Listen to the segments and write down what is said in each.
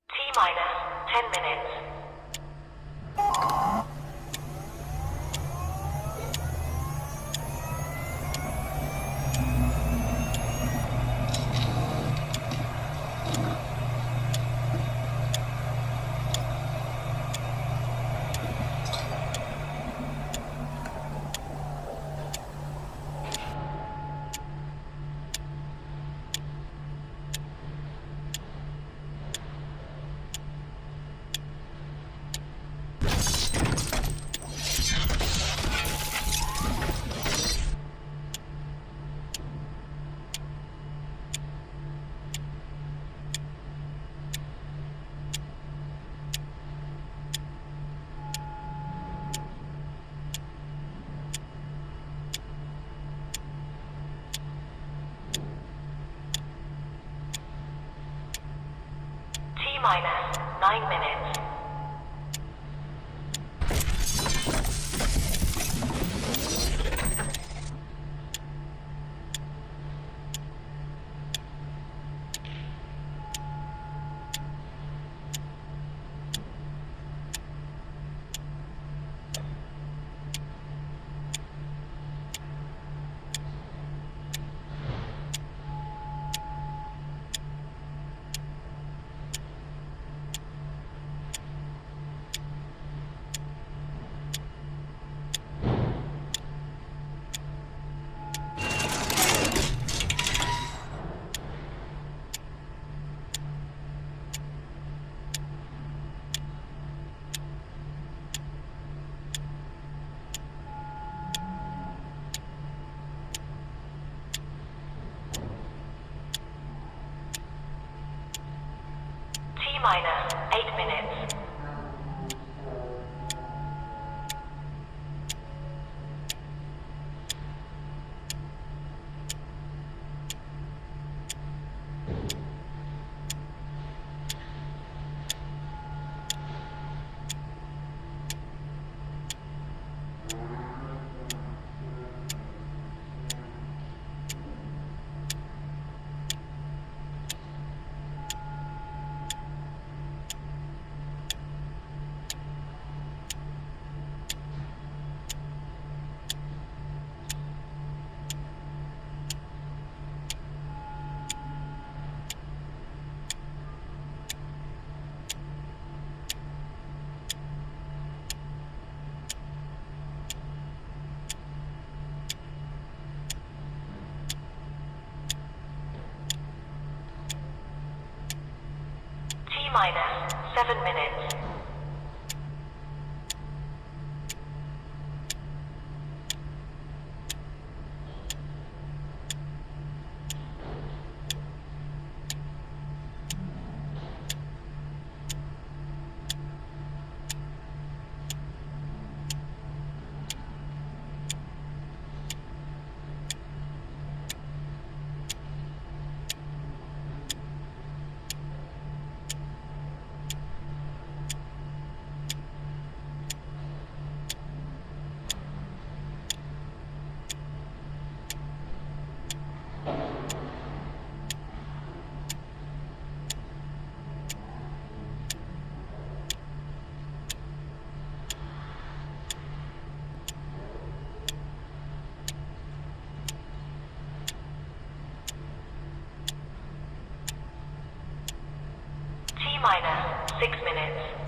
T-minus 10 minutes. T-minus 9 minutes. T-minus 8 minutes. T-minus 7 minutes. T-minus 6 minutes.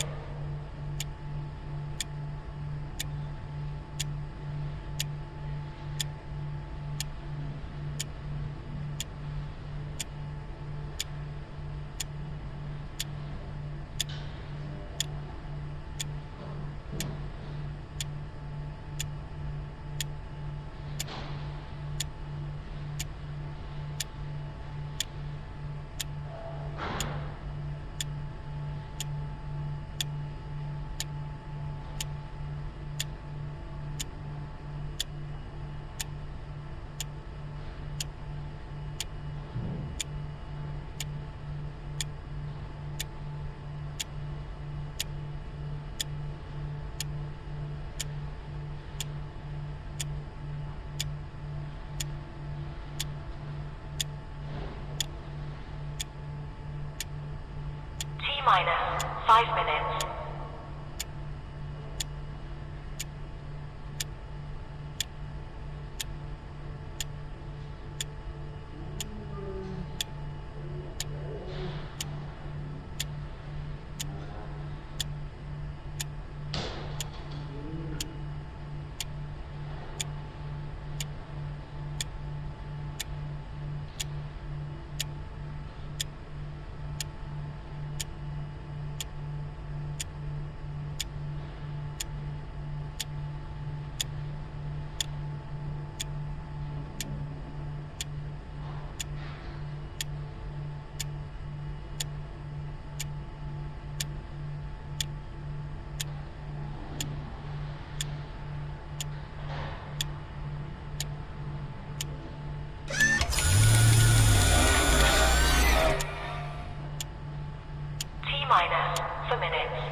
T-minus 5 minutes. T-minus for minutes.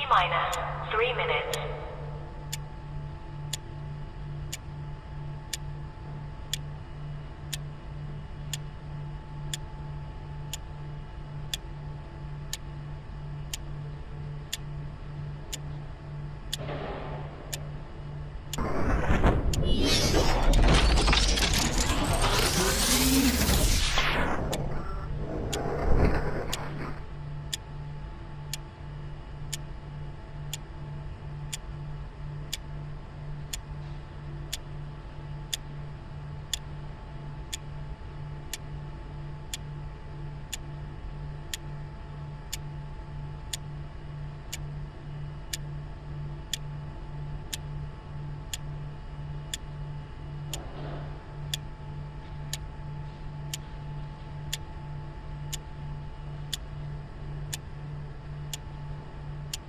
T-minus 3 minutes.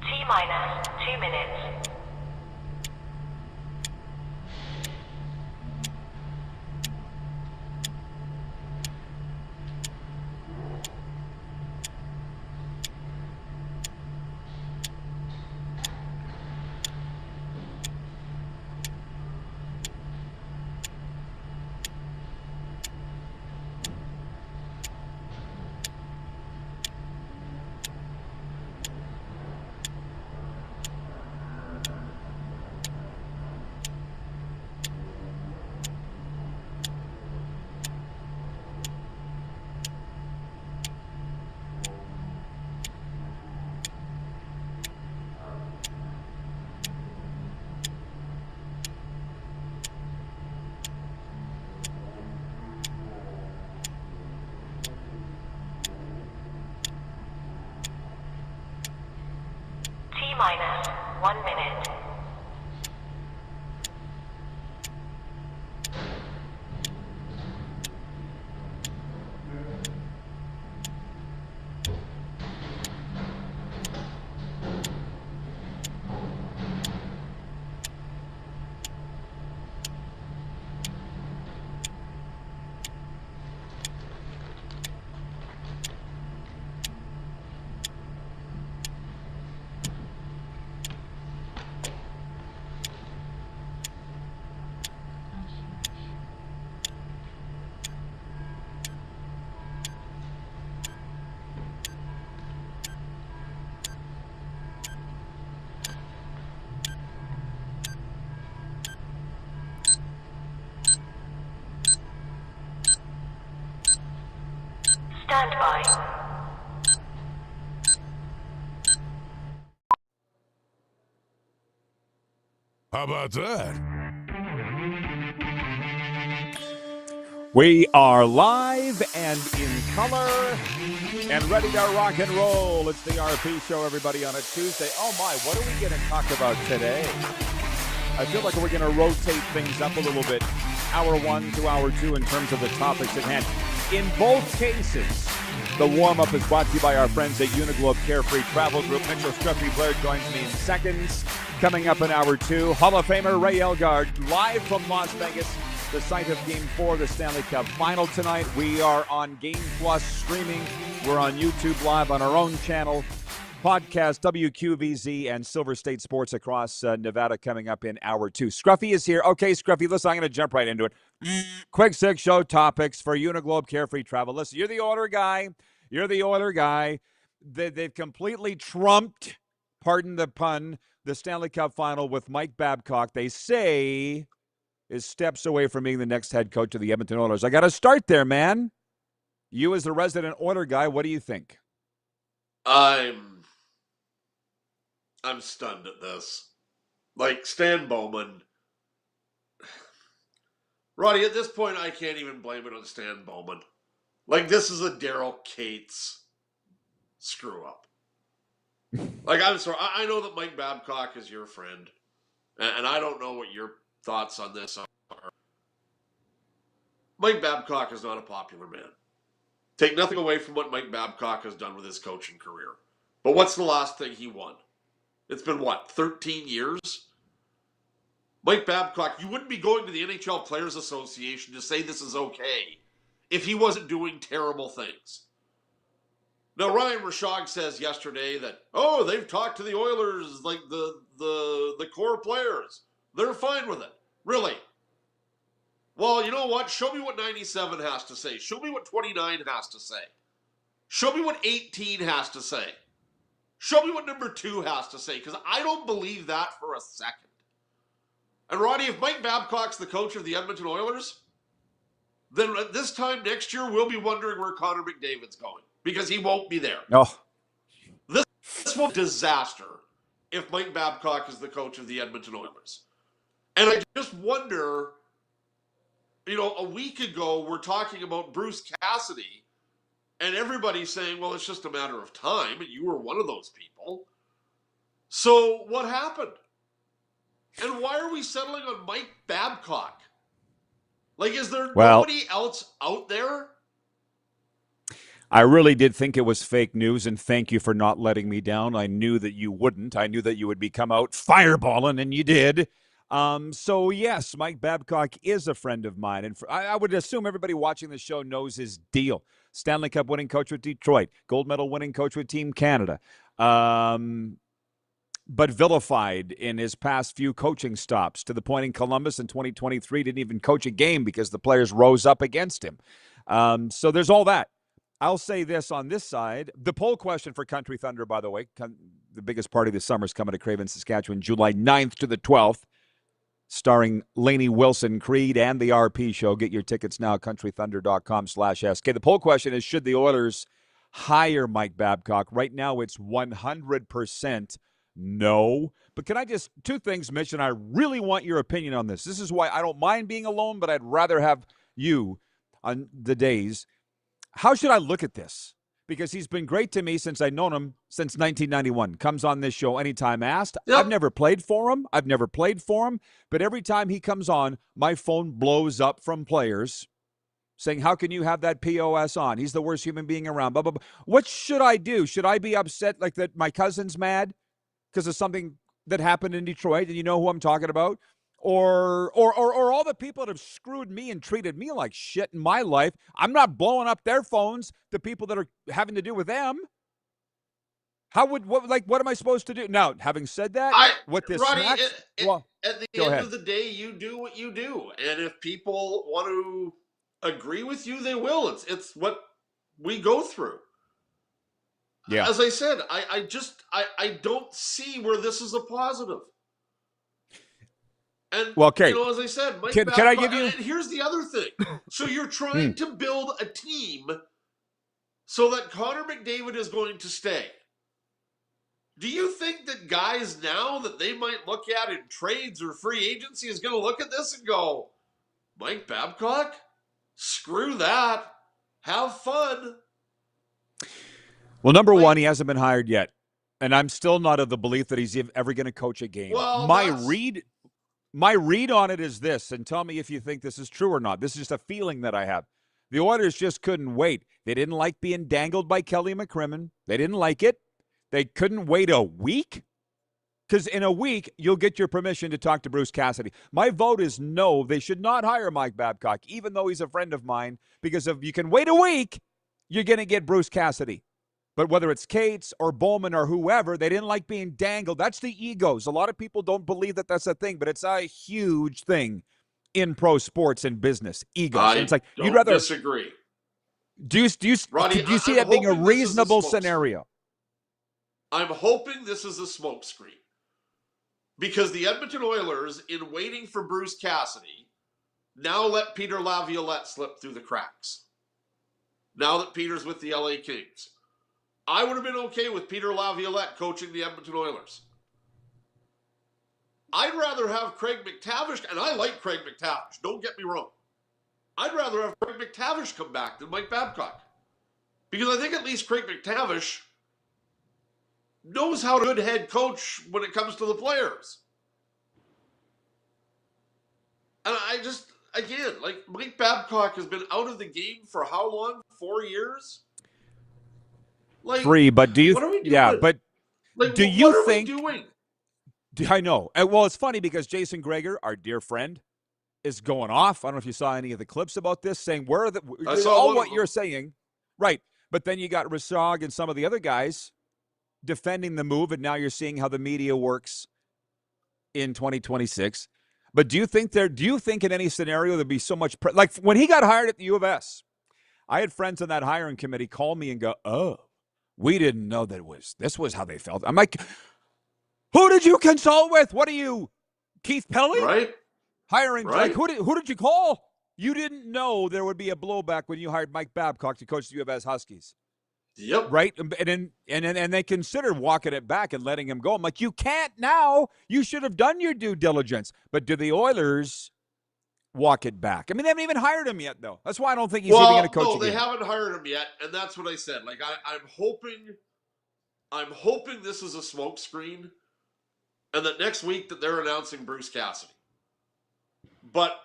T-minus 2 minutes. T-minus 1 minute. Stand by. How about that? We are live and in color and ready to rock and roll. It's the RP Show, everybody, on a Tuesday. Oh, my, what are we going to talk about today? I feel like we're going to rotate things up a little bit. Hour 1 to hour 2 in terms of the topics at hand. In both cases, the warm-up is brought to you by our friends at Uniglobe Carefree Travel Group. Mitchell Blair joins me in seconds. Coming up in hour 2, Hall of Famer Ray Elgaard, live from Las Vegas, the site of Game 4 of the Stanley Cup Final tonight. We are on Game Plus streaming. We're on YouTube Live on our own channel. Podcast, WQVZ, and Silver State Sports across Nevada coming up in hour 2. Scruffy is here. Okay, Scruffy, listen, I'm going to jump right into it. Quick 6 show topics for Uniglobe Carefree Travel. Listen, you're the order guy. You're the order guy. They've completely trumped, pardon the pun, the Stanley Cup Final with Mike Babcock. They say is steps away from being the next head coach of the Edmonton Oilers. I got to start there, man. You as the resident order guy, what do you think? I'm stunned at this. Like, Stan Bowman. Roddy, at this point, I can't even blame it on Stan Bowman. Like, this is a Daryl Cates screw-up. Like, I'm sorry. I know that Mike Babcock is your friend, and I don't know what your thoughts on this are. Mike Babcock is not a popular man. Take nothing away from what Mike Babcock has done with his coaching career. But what's the last thing he won? It's been, 13 years? Mike Babcock, you wouldn't be going to the NHL Players Association to say this is okay if he wasn't doing terrible things. Now, Ryan Rishaug says yesterday that, they've talked to the Oilers, like the core players. They're fine with it. Really? Well, you know what? Show me what 97 has to say. Show me what 29 has to say. Show me what 18 has to say. Show me what number 2 has to say, because I don't believe that for a second. And Roddy, if Mike Babcock's the coach of the Edmonton Oilers, then at this time next year, we'll be wondering where Connor McDavid's going, because he won't be there. Oh. This will be a disaster if Mike Babcock is the coach of the Edmonton Oilers. And I just wonder, a week ago, we're talking about Bruce Cassidy, and everybody's saying, well, it's just a matter of time, and you were one of those people. So what happened? And why are we settling on Mike Babcock? Like, is there nobody else out there? I really did think it was fake news, and thank you for not letting me down. I knew that you wouldn't. I knew that you would come out fireballing, and you did. So, yes, Mike Babcock is a friend of mine. And I would assume everybody watching the show knows his deal. Stanley Cup winning coach with Detroit. Gold medal winning coach with Team Canada. But vilified in his past few coaching stops, to the point in Columbus in 2023 didn't even coach a game because the players rose up against him. So there's all that. I'll say this on this side. The poll question for Country Thunder, by the way, the biggest party this summer is coming to Craven, Saskatchewan, July 9th to the 12th, starring Lainey Wilson, Creed, and the RP Show. Get your tickets now at countrythunder.com/SK. The poll question is, should the Oilers hire Mike Babcock? Right now it's 100% no. But can I just, 2 things, Mitch, and I really want your opinion on this. This is why I don't mind being alone, but I'd rather have you on the days. How should I look at this? Because he's been great to me since I've known him since 1991. Comes on this show anytime asked. Yep. I've never played for him. But every time he comes on, my phone blows up from players saying, how can you have that POS on? He's the worst human being around. Blah, blah, blah. What should I do? Should I be upset like that my cousin's mad because of something that happened in Detroit, and you know who I'm talking about? Or all the people that have screwed me and treated me like shit in my life, I'm not blowing up their phones, the people that are having to do with them. What am I supposed to do? Now, having said that, Roddy, at the end of the day, you do what you do. And if people want to agree with you, they will. It's what we go through. Yeah. As I said, I don't see where this is a positive. And, as I said, Mike Babcock, can I give you... And here's the other thing. So you're trying to build a team so that Connor McDavid is going to stay. Do you think that guys now that they might look at in trades or free agency is going to look at this and go, Mike Babcock? Screw that. Have fun. Well, number one, he hasn't been hired yet. And I'm still not of the belief that he's ever going to coach a game. Well, my read on it is this, and tell me if you think this is true or not. This is just a feeling that I have. The Oilers just couldn't wait. They didn't like being dangled by Kelly McCrimmon. They didn't like it. They couldn't wait a week. Because in a week, you'll get your permission to talk to Bruce Cassidy. My vote is no. They should not hire Mike Babcock, even though he's a friend of mine, because if you can wait a week, you're going to get Bruce Cassidy. But whether it's Cates or Bowman or whoever, they didn't like being dangled. That's the egos. A lot of people don't believe that that's a thing, but it's a huge thing in pro sports and business. Egos. I And it's like don't you'd rather disagree. Do you see I'm that being a hoping this is a reasonable smokescreen. scenario? I'm hoping this is a smokescreen. Because the Edmonton Oilers, in waiting for Bruce Cassidy, now let Peter Laviolette slip through the cracks. Now that Peter's with the LA Kings. I would have been okay with Peter Laviolette coaching the Edmonton Oilers. I'd rather have Craig McTavish, and I like Craig McTavish, don't get me wrong. I'd rather have Craig McTavish come back than Mike Babcock. Because I think at least Craig McTavish knows how to good head coach when it comes to the players. And I just, again, like Mike Babcock has been out of the game for how long? 4 years? Like 3, but do you? What are we doing? Yeah, but like, do what you are think? we doing? I know. Well, it's funny because Jason Gregor, our dear friend, is going off. I don't know if you saw any of the clips about this, saying where are the I saw all one what of you're them. saying, right? But then you got Rasog and some of the other guys defending the move, and now you're seeing how the media works in 2026. But do you think in any scenario there'd be so much like when he got hired at the U of S? I had friends on that hiring committee call me and go, "Oh, we didn't know this was how they felt." I'm like, "Who did you consult with? What are you, Keith Pelly? Right? Hiring Right. like who did you call? You didn't know there would be a blowback when you hired Mike Babcock to coach the U of S Huskies." Yep. Right? And they considered walking it back and letting him go. I'm like, you can't now. You should have done your due diligence. But do the Oilers walk it back? I mean, they haven't even hired him yet, though. That's why I don't think he's even going to coach no, again. they haven't hired him yet, and that's what I said. Like I'm hoping this is a smokescreen, and that next week that they're announcing Bruce Cassidy. But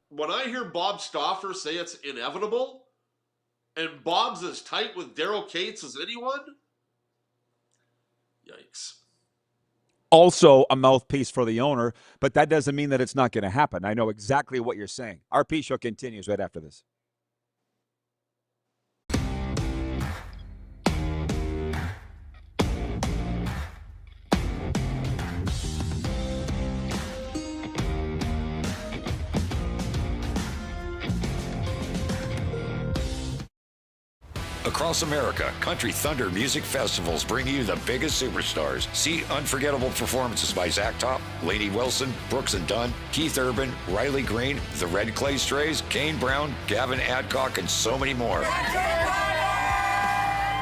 when I hear Bob Stauffer say it's inevitable, and Bob's as tight with Daryl Cates as anyone, yikes. Also a mouthpiece for the owner, but that doesn't mean that it's not going to happen. I know exactly what you're saying. Our P show continues right after this. Across America, Country Thunder Music Festivals bring you the biggest superstars. See unforgettable performances by Zach Top, Lainey Wilson, Brooks and Dunn, Keith Urban, Riley Green, the Red Clay Strays, Kane Brown, Gavin Adcock, and so many more.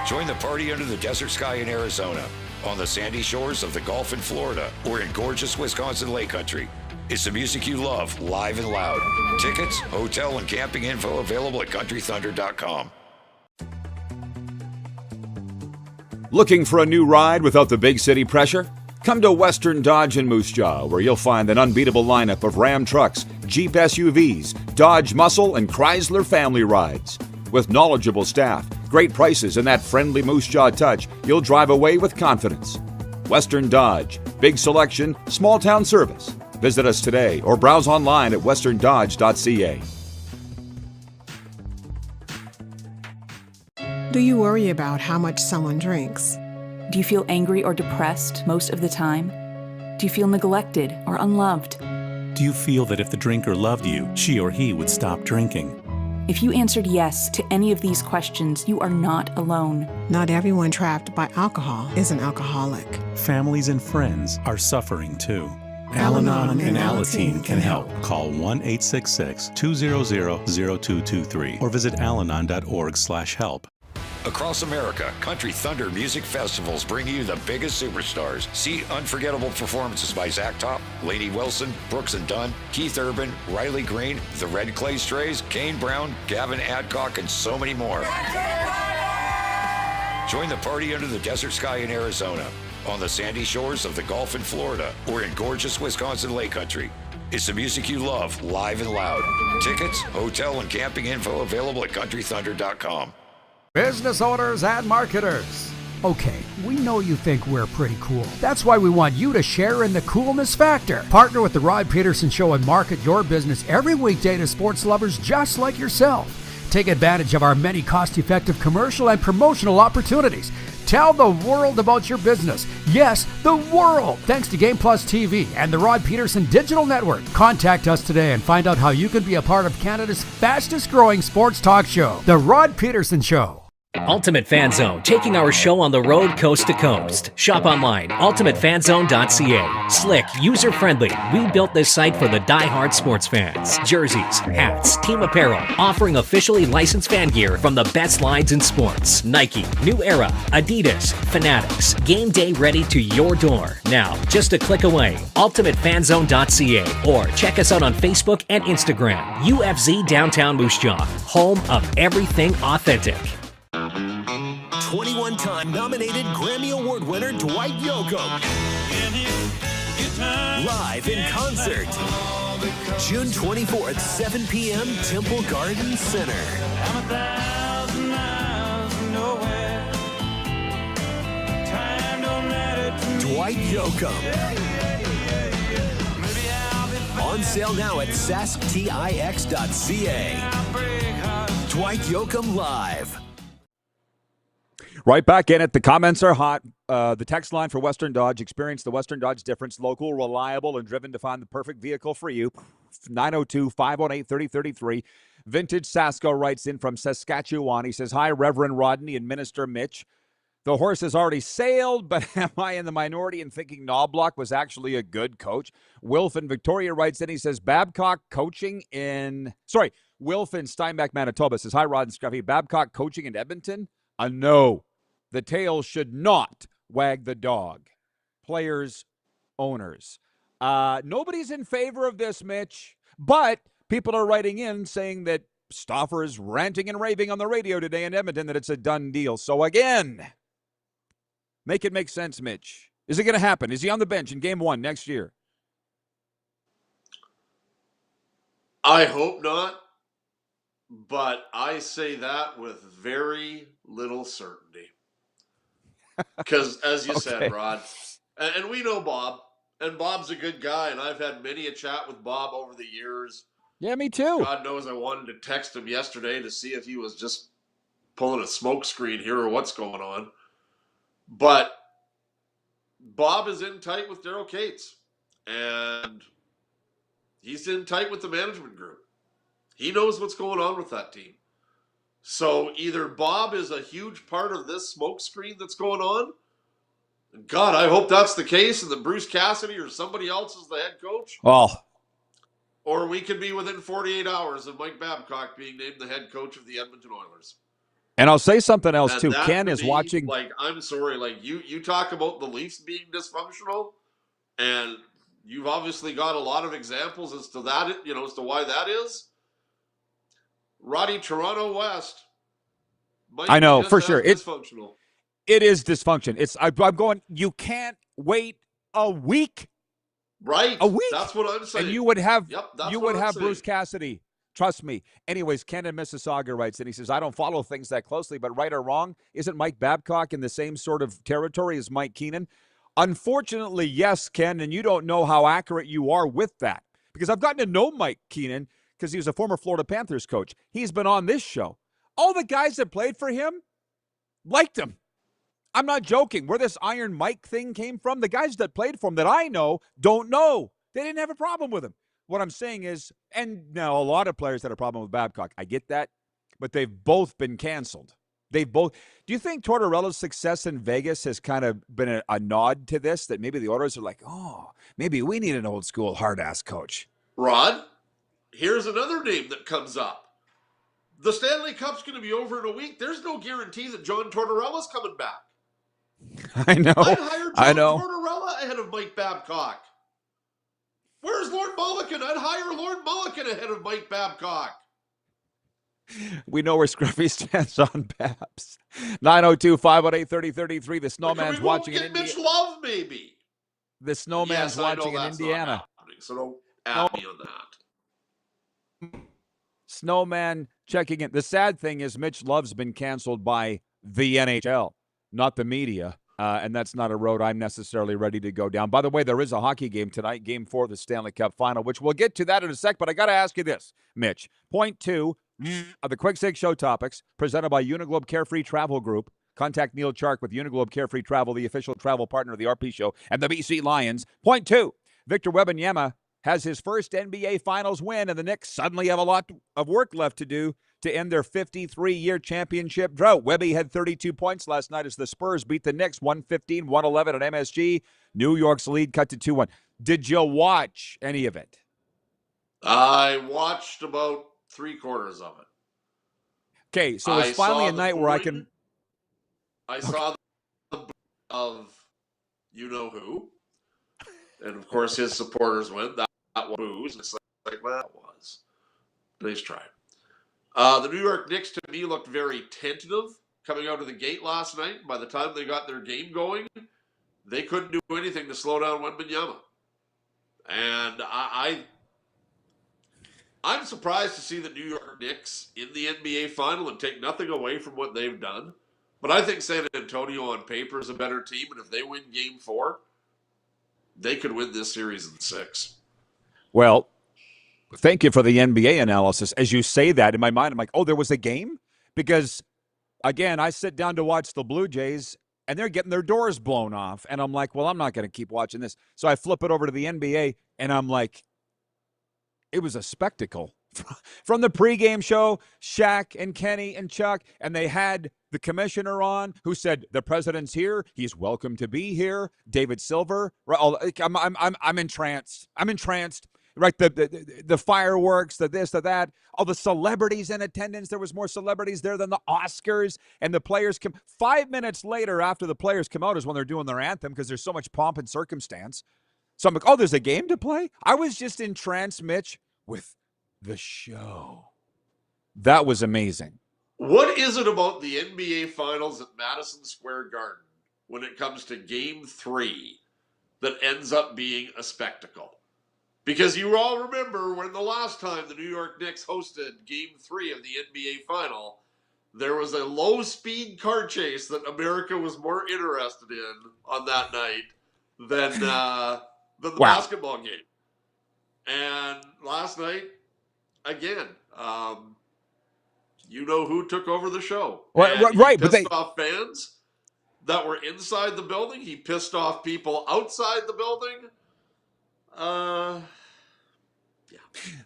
Join the party under the desert sky in Arizona, on the sandy shores of the Gulf in Florida, or in gorgeous Wisconsin Lake Country. It's the music you love, live and loud. Tickets, hotel, and camping info available at countrythunder.com. Looking for a new ride without the big city pressure? Come to Western Dodge in Moose Jaw, where you'll find an unbeatable lineup of Ram trucks, Jeep SUVs, Dodge Muscle, and Chrysler family rides. With knowledgeable staff, great prices, and that friendly Moose Jaw touch, you'll drive away with confidence. Western Dodge, big selection, small town service. Visit us today or browse online at westerndodge.ca. Do you worry about how much someone drinks? Do you feel angry or depressed most of the time? Do you feel neglected or unloved? Do you feel that if the drinker loved you, she or he would stop drinking? If you answered yes to any of these questions, you are not alone. Not everyone trapped by alcohol is an alcoholic. Families and friends are suffering too. Al-Anon and Alateen can help. Call 1-866-200-0223 or visit alanon.org/help. Across America, Country Thunder Music Festivals bring you the biggest superstars. See unforgettable performances by Zach Top, Lainey Wilson, Brooks and Dunn, Keith Urban, Riley Green, the Red Clay Strays, Kane Brown, Gavin Adcock, and so many more. Join the party under the desert sky in Arizona, on the sandy shores of the Gulf in Florida, or in gorgeous Wisconsin Lake Country. It's the music you love, live and loud. Tickets, hotel, and camping info available at countrythunder.com. Business owners and marketers. Okay, we know you think we're pretty cool. That's why we want you to share in the coolness factor. Partner with the Rod Pedersen Show and market your business every weekday to sports lovers just like yourself. Take advantage of our many cost-effective commercial and promotional opportunities. Tell the world about your business. Yes, the world. Thanks to Game Plus TV and the Rod Pedersen Digital Network. Contact us today and find out how you can be a part of Canada's fastest growing sports talk show, The Rod Pedersen Show. Ultimate Fan Zone, taking our show on the road coast to coast. Shop online, ultimatefanzone.ca. Slick, user-friendly. We built this site for the die-hard sports fans. Jerseys, hats, team apparel, offering officially licensed fan gear from the best lines in sports. Nike, New Era, Adidas, Fanatics. Game day ready to your door. Now, just a click away. ultimatefanzone.ca or check us out on Facebook and Instagram. UFZ Downtown Moose Jaw, home of everything authentic. 21-time nominated Grammy Award winner Dwight Yoakam. Live in concert. June 24th, 7 p.m., Temple Garden Center. Dwight Yoakam. On sale now at sasktix.ca. Dwight Yoakam Live. Right back in it. The comments are hot. The text line for Western Dodge: experience the Western Dodge difference. Local, reliable, and driven to find the perfect vehicle for you. 902-518-3033. Vintage Sasko writes in from Saskatchewan. He says, hi, Reverend Rodney and Minister Mitch. The horse has already sailed, but am I in the minority in thinking Knobloch was actually a good coach? Wilf in Victoria writes in. He says, Babcock coaching in... Sorry, Wilf in Steinbach, Manitoba says, hi, Rod and Scruffy. Babcock coaching in Edmonton? A no. The tail should not wag the dog. Players, owners. Nobody's in favor of this, Mitch, but people are writing in saying that Stauffer is ranting and raving on the radio today in Edmonton that it's a done deal. So again, make it make sense, Mitch. Is it going to happen? Is he on the bench in game 1 next year? I hope not, but I say that with very little certainty. Because, as you said, Rod, and we know Bob, and Bob's a good guy, and I've had many a chat with Bob over the years. Yeah, me too. God knows I wanted to text him yesterday to see if he was just pulling a smoke screen here or what's going on. But Bob is in tight with Daryl Cates, and he's in tight with the management group. He knows what's going on with that team. So either Bob is a huge part of this smokescreen that's going on. And God, I hope that's the case and that Bruce Cassidy or somebody else is the head coach. Oh. Or we could be within 48 hours of Mike Babcock being named the head coach of the Edmonton Oilers. And I'll say something else, and too. Ken is watching. Like, I'm sorry, like you talk about the Leafs being dysfunctional, and you've obviously got a lot of examples as to that, as to why that is. Roddy, Toronto West. I know, for sure. It's dysfunctional. It is dysfunction. I'm going, you can't wait a week. Right. A week. That's what I'm saying. And you would have, saying. Bruce Cassidy. Trust me. Anyways, Ken in Mississauga writes, and he says, I don't follow things that closely, but right or wrong, isn't Mike Babcock in the same sort of territory as Mike Keenan? Unfortunately, yes, Ken, and you don't know how accurate you are with that. Because I've gotten to know Mike Keenan because he was a former Florida Panthers coach. He's been on this show. All the guys that played for him liked him. I'm not joking. Where this Iron Mike thing came from, the guys that played for him that I know don't know. They didn't have a problem with him. What I'm saying is, and now a lot of players had a problem with Babcock. I get that, but they've both been canceled. They've both. Do you think Tortorella's success in Vegas has kind of been a nod to this, that maybe the Oilers are like, oh, maybe we need an old school hard-ass coach? Rod, here's another name that comes up. The Stanley Cup's going to be over in a week. There's no guarantee that John Tortorella's coming back. I know. I'd hire John Tortorella ahead of Mike Babcock. Where's Lord Mulligan? I'd hire Lord Mulligan ahead of Mike Babcock. We know where Scruffy stands on Babs. 902-518-3033. The Snowman's watching in Indiana. Mitch Love, maybe. The Snowman's watching in Indiana. So don't add me on that. Snowman checking in. The sad thing is Mitch Love's been canceled by the NHL, not the media. And that's not a road I'm necessarily ready to go down. By the way, there is a hockey game tonight, Game 4 of the Stanley Cup Final, which we'll get to that in a sec. But I got to ask you this, Mitch. Point 2 of the Quick Six Show topics presented by Uniglobe Carefree Travel Group. Contact Neil Chark with Uniglobe Carefree Travel, the official travel partner of the RP Show and the BC Lions. Point 2, Victor Wembanyama has his first NBA Finals win, and the Knicks suddenly have a lot of work left to do to end their 53-year championship drought. Webby had 32 points last night as the Spurs beat the Knicks 115-111 at MSG. New York's lead cut to 2-1. Did you watch any of it? I watched about 3/4 of it. Okay, so it's finally a night where I can... I saw the of you-know-who. And, of course, his supporters went. That was booze. It's like, well, that was. Nice try. The New York Knicks, to me, looked very tentative coming out of the gate last night. By the time they got their game going, they couldn't do anything to slow down Wembanyama. And I'm surprised to see the New York Knicks in the NBA Final and take nothing away from what they've done. But I think San Antonio on paper is a better team, and if they win Game 4, they could win this series in 6. Well, thank you for the NBA analysis. As you say that, in my mind, I'm like, oh, there was a game? Because, again, I sit down to watch the Blue Jays, and they're getting their doors blown off. And I'm like, well, I'm not going to keep watching this. So I flip it over to the NBA, and I'm like, it was a spectacle. From the pregame show, Shaq and Kenny and Chuck, and they had the commissioner on who said, the president's here. He's welcome to be here. David Silver. I'm entranced. I'm entranced. Right, the fireworks, the this, the that, all the celebrities in attendance. There was more celebrities there than the Oscars, and the players come 5 minutes later after the players come out is when they're doing their anthem because there's so much pomp and circumstance. So I'm like, oh, there's a game to play? I was just entranced, Mitch, with the show. That was amazing. What is it about the NBA Finals at Madison Square Garden when it comes to Game 3 that ends up being a spectacle? Because you all remember when the last time the New York Knicks hosted Game 3 of the NBA Final, there was a low-speed car chase that America was more interested in on that night than the basketball game. And last night, again, you know who took over the show. Right, but pissed off fans that were inside the building. He pissed off people outside the building. Yeah.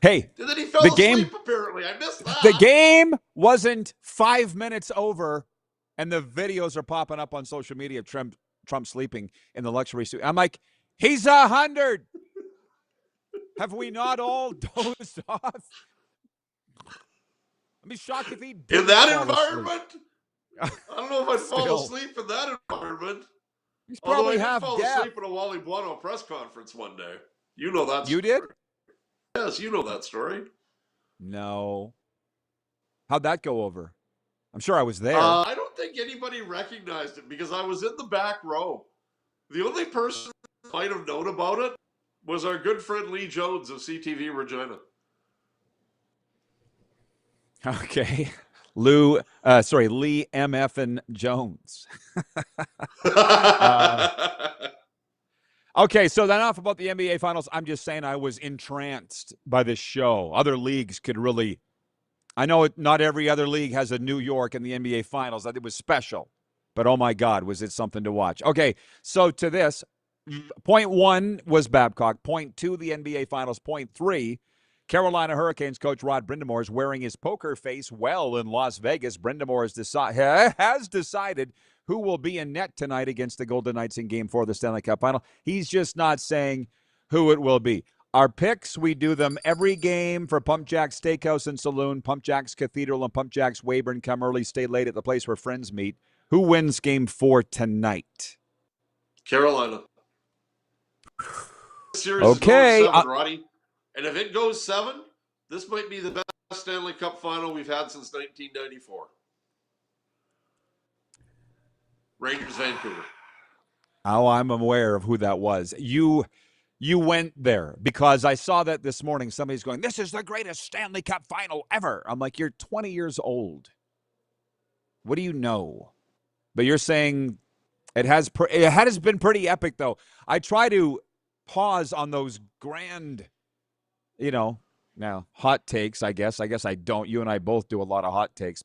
Hey, and then he fell asleep, apparently. I missed that. The game wasn't 5 minutes over, and the videos are popping up on social media of Trump sleeping in the luxury suite. I'm like, he's 100. Have we not all dozed off? I'd be shocked if he did. In that environment? I don't know if I'd fall asleep in that environment. He's probably half fall asleep at a Wally Buono press conference one day. You know that story. You did? Yes, you know that story. No. How'd that go over? I'm sure I was there. I don't think anybody recognized it because I was in the back row. The only person who might have known about it was our good friend Lee Jones of CTV Regina. Okay. Lee M.F. Jones. Okay, so then off about the NBA Finals. I'm just saying I was entranced by this show. Other leagues could really... I know not every other league has a New York in the NBA Finals. It was special. But oh my God, was it something to watch. Okay, so to this, point 1 was Babcock. Point 2, the NBA Finals. Point 3, Carolina Hurricanes coach Rod Brind'Amour is wearing his poker face well in Las Vegas. Brind'Amour has decided who will be in net tonight against the Golden Knights in Game 4 of the Stanley Cup Final. He's just not saying who it will be. Our picks, we do them every game for Pump Jack's Steakhouse and Saloon, Pump Jack's Cathedral, and Pump Jack's Weyburn. Come early, stay late at the place where friends meet. Who wins game 4 tonight? Carolina. This series Okay. is going 7, Roddy. And if it goes 7, this might be the best Stanley Cup final we've had since 1994. Rangers, Vancouver. Oh, I'm aware of who that was. You went there because I saw that this morning. Somebody's going, this is the greatest Stanley Cup final ever. I'm like, you're 20 years old. What do you know? But you're saying it has been pretty epic, though. I try to pause on those grand, now hot takes, I guess. I guess I don't. You and I both do a lot of hot takes.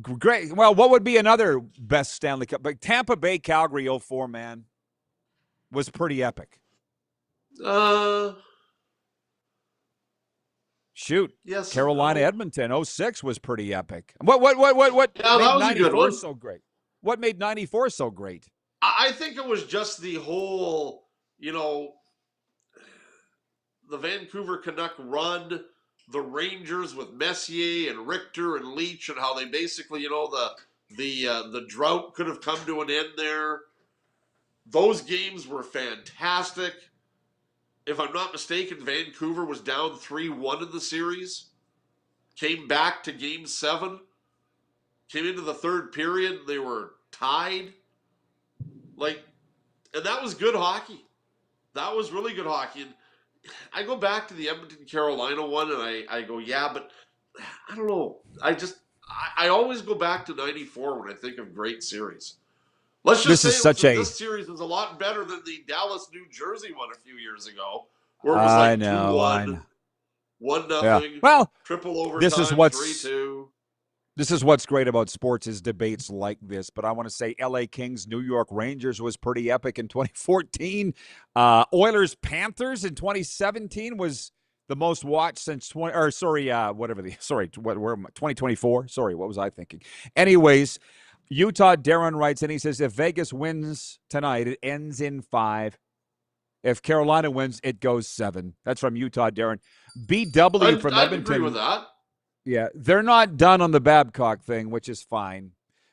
Great. Well, what would be another best Stanley Cup? But Tampa Bay, Calgary 04, man, was pretty epic. Shoot. Yes. Carolina, Edmonton 06 was pretty epic. What Yeah, made that was a good 94 one. so great? What made 94 so great? I think it was just the whole, the Vancouver Canuck run, the Rangers with Messier and Richter and Leach, and how they basically, the drought could have come to an end there. Those games were fantastic. If I'm not mistaken, Vancouver was down 3-1 in the series, came back to game 7, came into the third period, they were tied. And that was good hockey. That was really good hockey. And I go back to the Edmonton-Carolina one, and I go, yeah, but I don't know. I always go back to 94 when I think of great series. Let's just say this series is a lot better than the Dallas-New Jersey one a few years ago, where it was like 2-1, 1-0, yeah. Well, triple overtime, this is 3-2. This is what's great about sports is debates like this. But I want to say LA Kings, New York Rangers was pretty epic in 2014. Oilers Panthers in 2017 was the most watched since 2024. Sorry, what was I thinking? Anyways, Utah Darren writes in, he says, if Vegas wins tonight, it ends in 5. If Carolina wins, it goes 7. That's from Utah Darren. BW from Edmonton. I agree with that. Yeah, they're not done on the Babcock thing, which is fine.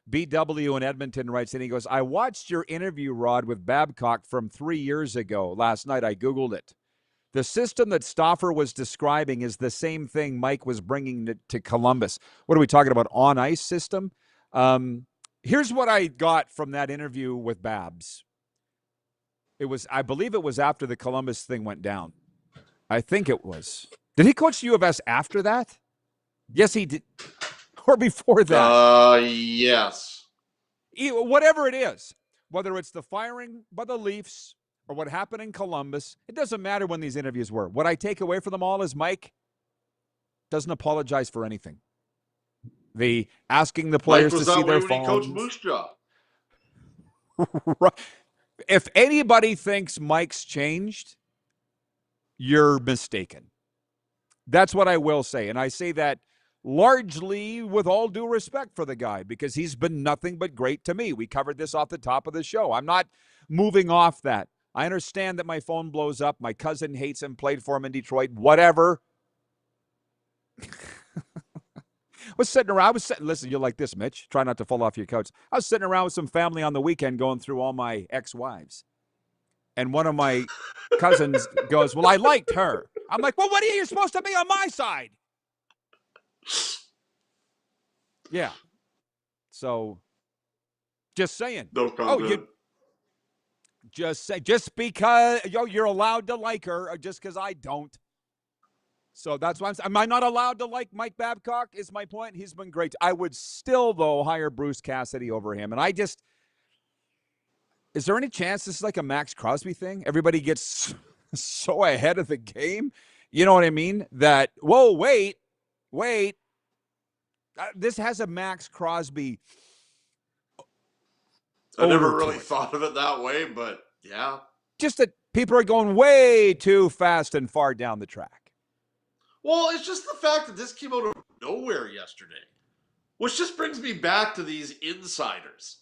BW in Edmonton writes in, he goes, I watched your interview, Rod, with Babcock from 3 years ago. Last night I Googled it. The system that Stauffer was describing is the same thing Mike was bringing to Columbus. What are we talking about, on-ice system? Here's what I got from that interview with Babs. I believe it was after the Columbus thing went down. I think it was. Did he coach U of S after that? Yes, he did. Or before that. Yes. Whatever it is, whether it's the firing by the Leafs or what happened in Columbus, it doesn't matter when these interviews were. What I take away from them all is Mike doesn't apologize for anything. The asking the players to see their phones. Coach Moose Jaw. Right. If anybody thinks Mike's changed, you're mistaken. That's what I will say. And I say that largely with all due respect for the guy because he's been nothing but great to me. We covered this off the top of the show. I'm not moving off that. I understand that my phone blows up. My cousin hates him, played for him in Detroit, whatever. Listen, you're like this, Mitch. Try not to fall off your couch. I was sitting around with some family on the weekend going through all my ex-wives. And one of my cousins goes, well, I liked her. I'm like, well, what are you supposed to be on my side? Yeah. So, just saying. No comment. Just because you're allowed to like her, or just because I don't. So that's why am I not allowed to like Mike Babcock is my point. He's been great. I would still, though, hire Bruce Cassidy over him. And is there any chance this is like a Max Crosby thing? Everybody gets so ahead of the game. You know what I mean? That, whoa, wait. This has a Max Crosby. I never really thought of it that way, but yeah. Just that people are going way too fast and far down the track. Well, it's just the fact that this came out of nowhere yesterday, which just brings me back to these insiders.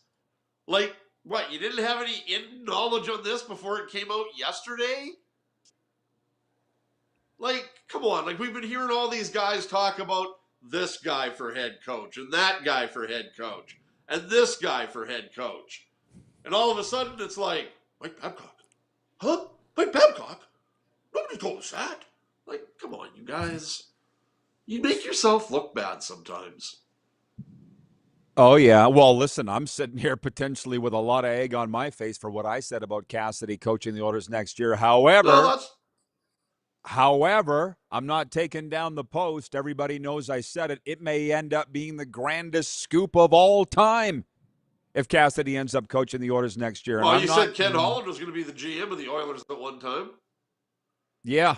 Like, what, you didn't have any knowledge on this before it came out yesterday? Like, come on. Like, we've been hearing all these guys talk about this guy for head coach and that guy for head coach and this guy for head coach. And all of a sudden, it's like, Mike Babcock. Huh? Mike Babcock? Nobody told us that. Like, come on, you guys. You make yourself look bad sometimes. Oh, yeah. Well, listen, I'm sitting here potentially with a lot of egg on my face for what I said about Cassidy coaching the Oilers next year. However, I'm not taking down the post. Everybody knows I said it. It may end up being the grandest scoop of all time if Cassidy ends up coaching the Oilers next year. Well, you said Ken Holland was going to be the GM of the Oilers at one time. Yeah.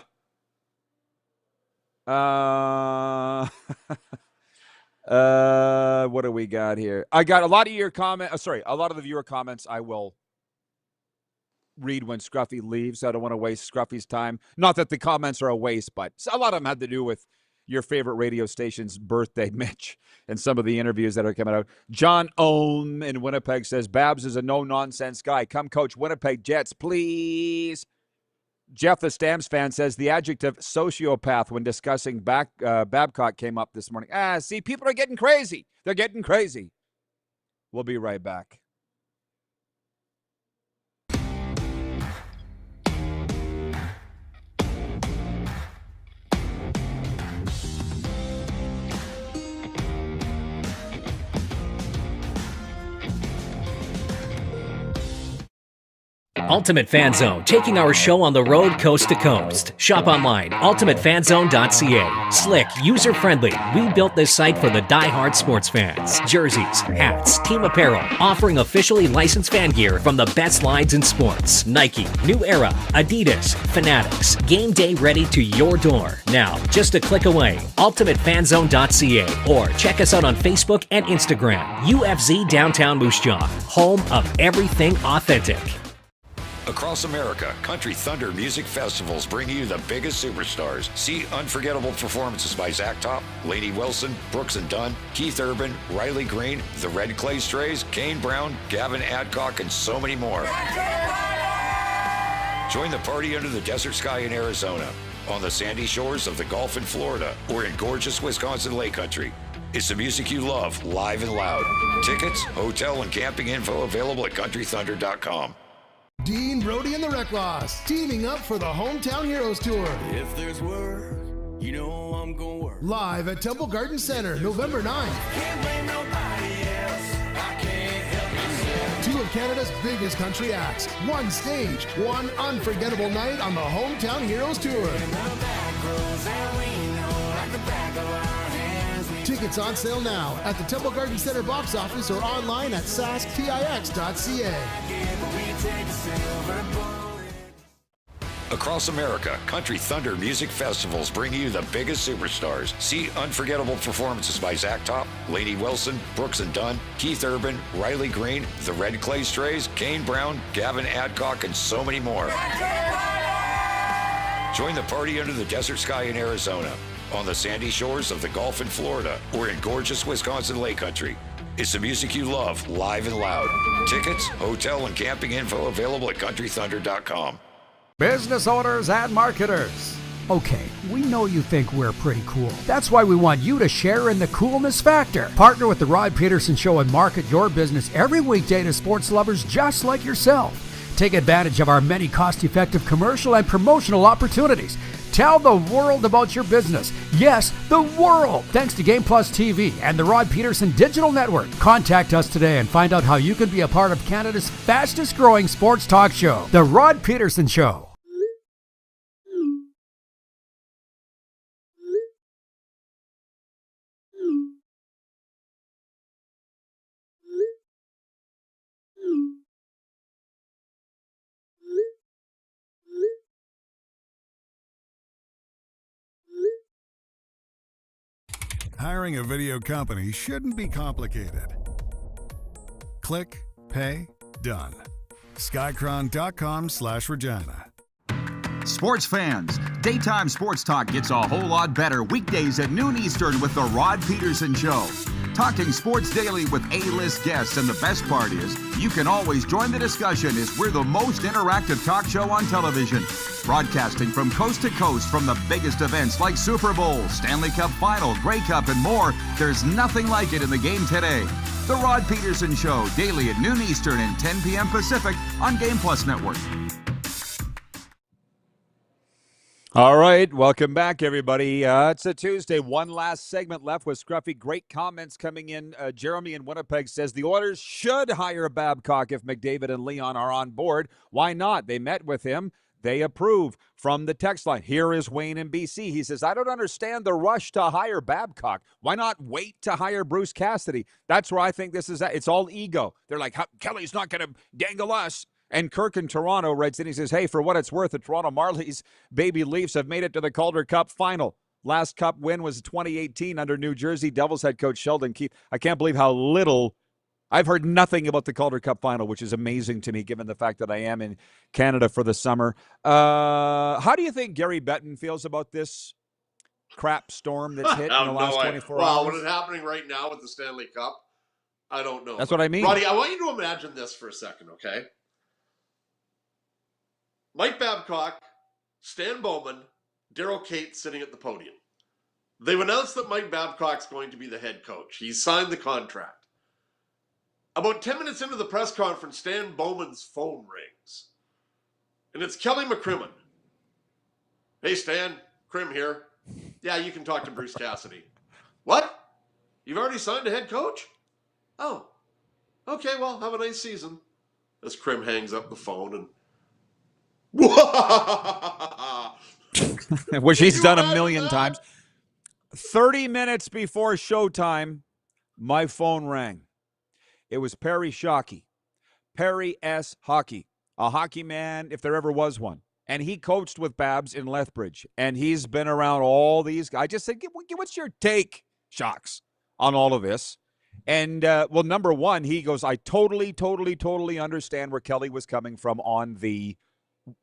What do we got here? I got a lot of your comments. A lot of the viewer comments I will read when Scruffy leaves. I don't want to waste Scruffy's time. Not that the comments are a waste, but a lot of them had to do with your favorite radio station's birthday, Mitch, and some of the interviews that are coming out. John Ohm in Winnipeg says, Babs is a no-nonsense guy. Come coach Winnipeg Jets, please. Jeff, the Stamps fan, says the adjective sociopath when discussing Babcock came up this morning. See, people are getting crazy. They're getting crazy. We'll be right back. Ultimate Fan Zone, taking our show on the road coast to coast. Shop online, ultimatefanzone.ca. Slick, user-friendly. We built this site for the die-hard sports fans. Jerseys, hats, team apparel, offering officially licensed fan gear from the best lines in sports. Nike, New Era, Adidas, Fanatics. Game day ready to your door. Now, just a click away, ultimatefanzone.ca, or check us out on Facebook and Instagram. UFZ Downtown Moose Jaw, home of everything authentic. Across America, Country Thunder Music Festivals bring you the biggest superstars. See unforgettable performances by Zach Top, Lainey Wilson, Brooks and Dunn, Keith Urban, Riley Green, the Red Clay Strays, Kane Brown, Gavin Adcock, and so many more. Join the party under the desert sky in Arizona, on the sandy shores of the Gulf in Florida, or in gorgeous Wisconsin Lake Country. It's the music you love, live and loud. Tickets, hotel, and camping info available at countrythunder.com. Dean Brody and the Wreck Loss teaming up for the Hometown Heroes Tour. If there's work, you know I'm gonna work. Live at Temple Garden Center, November 9th. Can't blame nobody else. I can't help myself. Two of Canada's biggest country acts. One stage, one unforgettable night on the Hometown Heroes Tour. Tickets on sale now at the Temple Garden Center box office or online at sasktix.ca. Across America, Country Thunder Music Festivals bring you the biggest superstars. See unforgettable performances by Zach Top, Lainey Wilson, Brooks and Dunn, Keith Urban, Riley Green, the Red Clay Strays, Kane Brown, Gavin Adcock, and so many more. Join the party under the desert sky in Arizona, on the sandy shores of the Gulf in Florida, or in gorgeous Wisconsin Lake Country. It's the music you love, live and loud. Tickets, hotel, and camping info available at countrythunder.com. Business owners and marketers. Okay, we know you think we're pretty cool. That's why we want you to share in the coolness factor. Partner with the Rod Pedersen Show and market your business every weekday to sports lovers just like yourself. Take advantage of our many cost-effective commercial and promotional opportunities. Tell the world about your business. Yes, the world. Thanks to Game Plus TV and the Rod Pedersen Digital Network. Contact us today and find out how you can be a part of Canada's fastest growing sports talk show, The Rod Pedersen Show. Hiring a video company shouldn't be complicated. Click, pay, done. Skycron.com/Regina. Sports fans, daytime sports talk gets a whole lot better weekdays at noon Eastern with The Rod Pedersen Show. Talking sports daily with A-list guests, and the best part is, you can always join the discussion as we're the most interactive talk show on television. Broadcasting from coast to coast from the biggest events like Super Bowl, Stanley Cup Final, Grey Cup, and more, there's nothing like it in the game today. The Rod Pedersen Show, daily at noon Eastern and 10 p.m. Pacific on Game Plus Network. All right, welcome back, everybody. It's a Tuesday. One last segment left with Scruffy. Great comments coming in. Jeremy in Winnipeg says the Oilers should hire Babcock if McDavid and Leon are on board. Why not? They met with him. They approve. From the text line, here is Wayne in BC. He says, I don't understand the rush to hire Babcock. Why not wait to hire Bruce Cassidy? That's where I think this is at. It's all ego. They're like, Kelly's not going to dangle us. And Kirk in Toronto writes in, he says, hey, for what it's worth, the Toronto Marlies baby Leafs have made it to the Calder Cup final. Last Cup win was 2018 under New Jersey Devils head coach Sheldon Keefe. I can't believe how little I've heard nothing about the Calder Cup final, which is amazing to me given the fact that I am in Canada for the summer. How do you think Gary Bettman feels about this crap storm that's hit in the last 24 hours? Well, when it's happening right now with the Stanley Cup, I don't know. That's what I mean. Roddy, I want you to imagine this for a second, okay? Mike Babcock, Stan Bowman, Daryl Cates sitting at the podium. They've announced that Mike Babcock's going to be the head coach. He's signed the contract. About 10 minutes into the press conference, Stan Bowman's phone rings. And it's Kelly McCrimmon. Hey, Stan, Crim here. Yeah, you can talk to Bruce Cassidy. What? You've already signed a head coach? Oh, okay, well, have a nice season. As Crim hangs up the phone and which he's done a million times. 30 minutes before showtime, my phone rang. It was Perry Shockey. Perry S. Hockey. A hockey man, if there ever was one. And he coached with Babs in Lethbridge. And he's been around all these guys. I just said, what's your take, Shocks, on all of this? And, well, number one, he goes, I totally understand where Kelly was coming from on the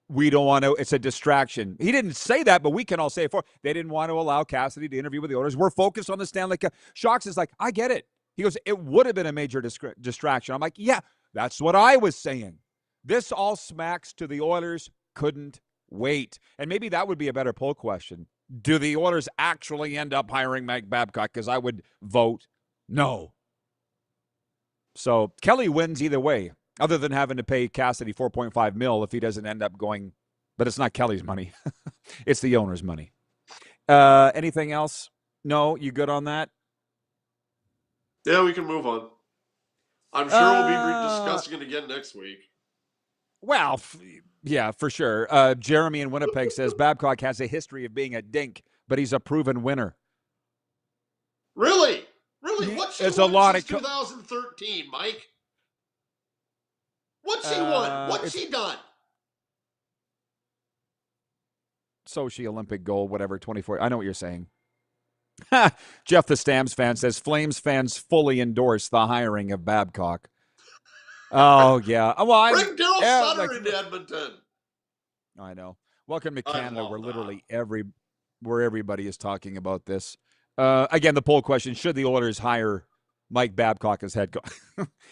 we don't want to, it's a distraction. He didn't say that, but we can all say it for. They didn't want to allow Cassidy to interview with the Oilers. We're focused on the Stanley Cup. Shocks is like, I get it. He goes, it would have been a major distraction. I'm like, yeah, that's what I was saying. This all smacks to the Oilers couldn't wait. And maybe that would be a better poll question. Do the Oilers actually end up hiring Mike Babcock? Because I would vote no. So Kelly wins either way. Other than having to pay Cassidy $4.5 million if he doesn't end up going, but it's not Kelly's money. It's the owner's money. Anything else? No, you good on that? Yeah, we can move on. I'm sure we'll be discussing it again next week. Well, yeah, for sure. Jeremy in Winnipeg says Babcock has a history of being a dink, but he's a proven winner. Really? Really? What's he won since 2013, Mike? What's he won? What's he done? Sochi Olympic gold, whatever, 24. I know what you're saying. Jeff the Stamps fan says Flames fans fully endorse the hiring of Babcock. Oh, yeah. Well, bring Daryl Sutter into Edmonton. I know. Welcome to Canada, where literally where everybody is talking about this. Again, the poll question, should the Oilers hire Mike Babcock as head coach?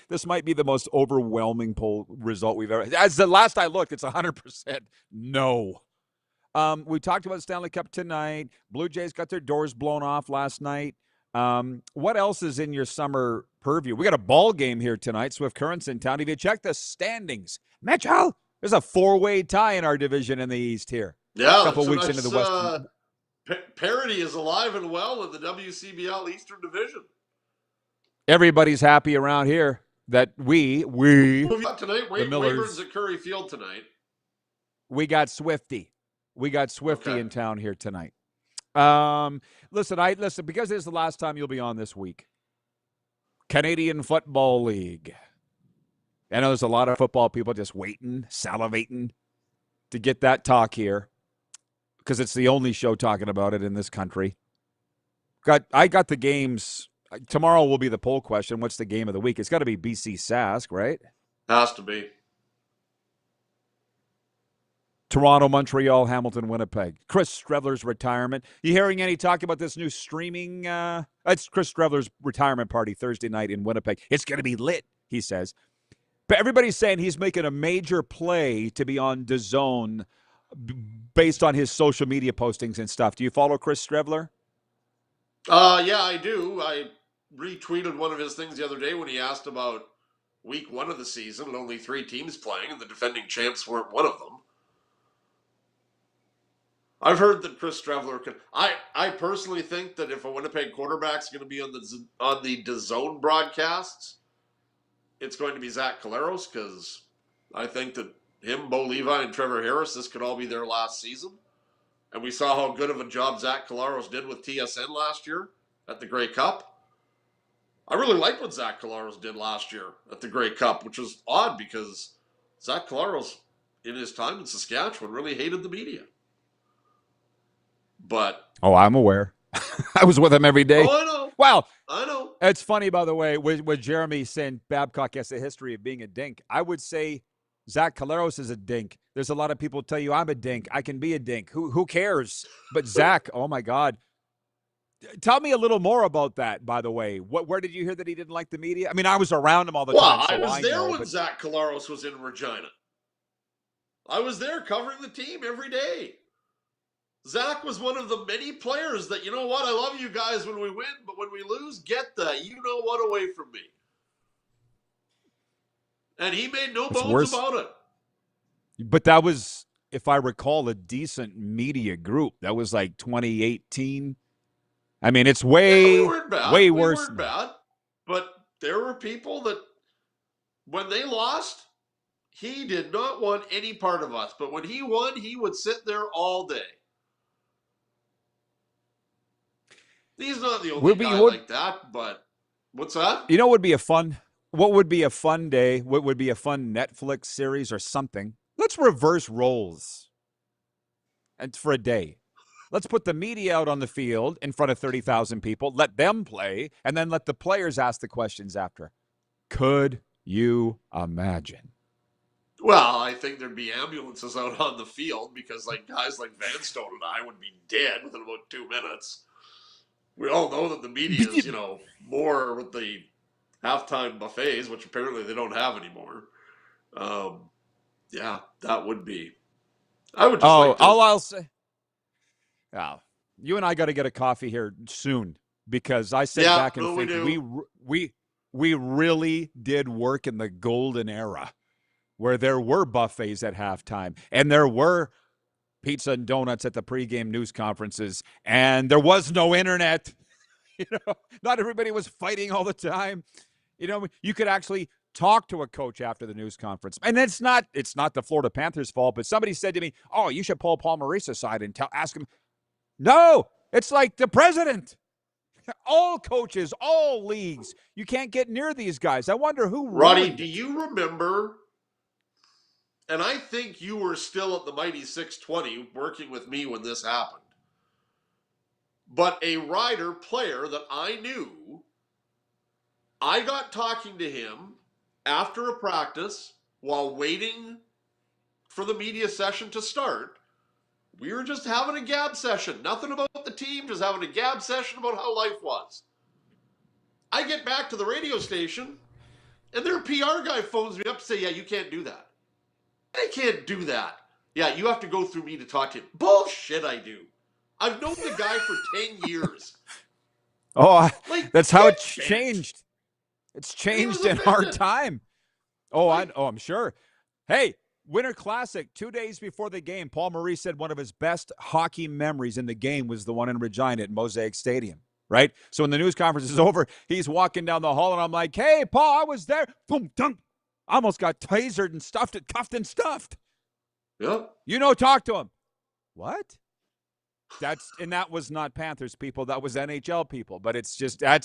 This might be the most overwhelming poll result we've ever. As the last I looked, it's 100% no. We talked about Stanley Cup tonight. Blue Jays got their doors blown off last night. What else is in your summer purview? We got a ball game here tonight. Swift Current's in town. If you check the standings, Mitchell, there's a four-way tie in our division in the East here. Yeah, a couple weeks into the Western. Parity is alive and well in the WCBL Eastern Division. Everybody's happy around here that we tonight. Wayburn's at Curry Field tonight. We got Swifty. In town here tonight. Listen, because this is the last time you'll be on this week. Canadian Football League. I know there's a lot of football people just waiting, salivating to get that talk here because it's the only show talking about it in this country. I got the games. Tomorrow will be the poll question. What's the game of the week? It's got to be BC Sask, right? Has to be. Toronto, Montreal, Hamilton, Winnipeg. Chris Streveler's retirement. You hearing any talk about this new streaming? It's Chris Streveler's retirement party Thursday night in Winnipeg. It's going to be lit, he says. But everybody's saying he's making a major play to be on DAZN based on his social media postings and stuff. Do you follow Chris Strevler? Yeah, I do. I retweeted one of his things the other day when he asked about week 1 of the season and only 3 teams playing, and the defending champs weren't one of them. I've heard that Chris Strevler can. I personally think that if a Winnipeg quarterback's going to be on the DAZN broadcasts, it's going to be Zach Collaros, because I think that him, Bo Levi, and Trevor Harris, this could all be their last season. And we saw how good of a job Zach Collaros did with TSN last year at the Grey Cup. I really liked what Zach Collaros did last year at the Grey Cup, which was odd because Zach Collaros, in his time in Saskatchewan, really hated the media. But I'm aware. I was with him every day. I know. Well, I know. It's funny, by the way, with Jeremy saying Babcock has a history of being a dink. I would say Zach Collaros is a dink. There's a lot of people tell you I'm a dink. I can be a dink. Who cares? But Zach, oh my God. Tell me a little more about that, by the way. Where did you hear that he didn't like the media? I mean, I was around him all the time. So I was there know, when Zach Collaros was in Regina. I was there covering the team every day. Zach was one of the many players that, you know what, I love you guys when we win, but when we lose, get the you-know-what away from me. And he made no bones about it. But that was, if I recall, a decent media group. That was like 2018. I mean, it's way worse. We weren't bad. But there were people that, when they lost, he did not want any part of us. But when he won, he would sit there all day. He's not the only guy like that, but what's that? You know what would be a fun day? What would be a fun Netflix series or something? Let's reverse roles. And for a day. Let's put the media out on the field in front of 30,000 people, let them play, and then let the players ask the questions after. Could you imagine? Well, I think there'd be ambulances out on the field because guys like Vanstone and I would be dead within about 2 minutes. We all know that the media is, more with the halftime buffets, which apparently they don't have anymore. Yeah, that would be. I would just like to... all I'll say. Oh, you and I got to get a coffee here soon because I sit back and think we really did work in the golden era where there were buffets at halftime and there were pizza and donuts at the pregame news conferences, and there was no internet. Not everybody was fighting all the time. You could actually talk to a coach after the news conference. And it's not the Florida Panthers' fault, but somebody said to me, "Oh, you should pull Paul Maurice aside and ask him." No, it's like the president. All coaches, all leagues. You can't get near these guys. I wonder who. Roddy, do you remember? And I think you were still at the Mighty 620 working with me when this happened. But a Rider player that I knew, I got talking to him after a practice while waiting for the media session to start. We were just having a gab session. Nothing about the team, just having a gab session about how life was. I get back to the radio station, and their PR guy phones me up to say, "Yeah, you can't do that." I can't do that. Yeah, you have to go through me to talk to him. Bullshit, I do. I've known the guy for 10 years. Oh, that's how it's changed. It's changed in our time. I'm sure. Hey, Winter Classic, 2 days before the game, Paul Maurice said one of his best hockey memories in the game was the one in Regina at Mosaic Stadium, right? So when the news conference is over, he's walking down the hall, and I'm like, "Hey, Paul, I was there." Boom, dunk. Almost got tasered and cuffed and stuffed. Yep. Talk to him. What? That was not Panthers people. That was NHL people. But it's just, I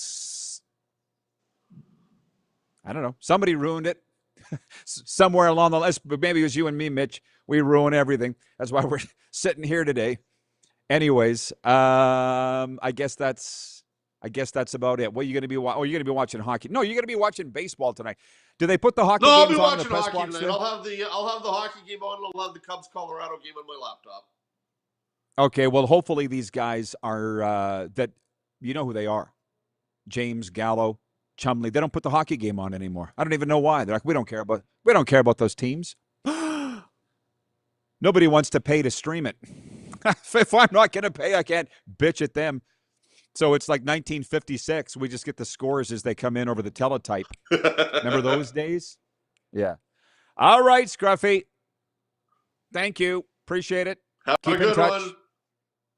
don't know. Somebody ruined it somewhere along the list. But maybe it was you and me, Mitch. We ruin everything. That's why we're sitting here today. Anyways, I guess that's about it. What are you going to be watching? Oh, you're going to be watching hockey. No, you're going to be watching baseball tonight. Do they put the hockey games on in the press box? No, I'll be watching hockey tonight. I'll have the hockey game on, and I'll have the Cubs-Colorado game on my laptop. Okay, well, hopefully these guys are that you know who they are. James, Gallo, Chumley. They don't put the hockey game on anymore. I don't even know why. They're like, we don't care about those teams. Nobody wants to pay to stream it. If I'm not going to pay, I can't bitch at them. So it's like 1956. We just get the scores as they come in over the teletype. Remember those days? Yeah. All right, Scruffy. Thank you. Appreciate it. Keep in touch.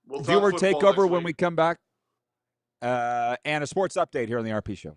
We'll Viewer takeover when we come back. And a sports update here on the RP Show.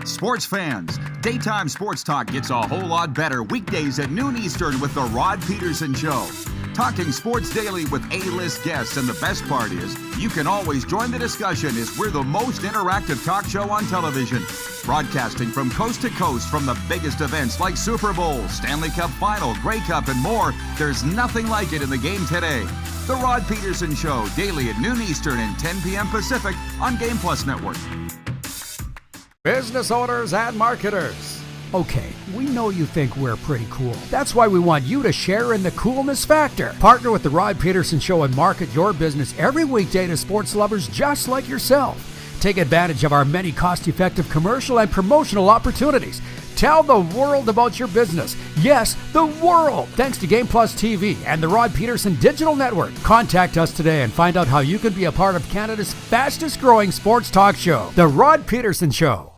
Sports fans, daytime sports talk gets a whole lot better weekdays at noon Eastern with The Rod Pedersen Show. Talking sports daily with A-list guests, and the best part is, you can always join the discussion as we're the most interactive talk show on television. Broadcasting from coast to coast from the biggest events like Super Bowl, Stanley Cup Final, Grey Cup, and more, there's nothing like it in the game today. The Rod Pedersen Show, daily at noon Eastern and 10 p.m. Pacific on Game Plus Network. Business owners and marketers. Okay, we know you think we're pretty cool. That's why we want you to share in the coolness factor. Partner with the Rod Pedersen Show and market your business every weekday to sports lovers just like yourself. Take advantage of our many cost-effective commercial and promotional opportunities. Tell the world about your business. Yes, the world. Thanks to Game Plus TV and the Rod Pedersen Digital Network. Contact us today and find out how you can be a part of Canada's fastest-growing sports talk show, The Rod Pedersen Show.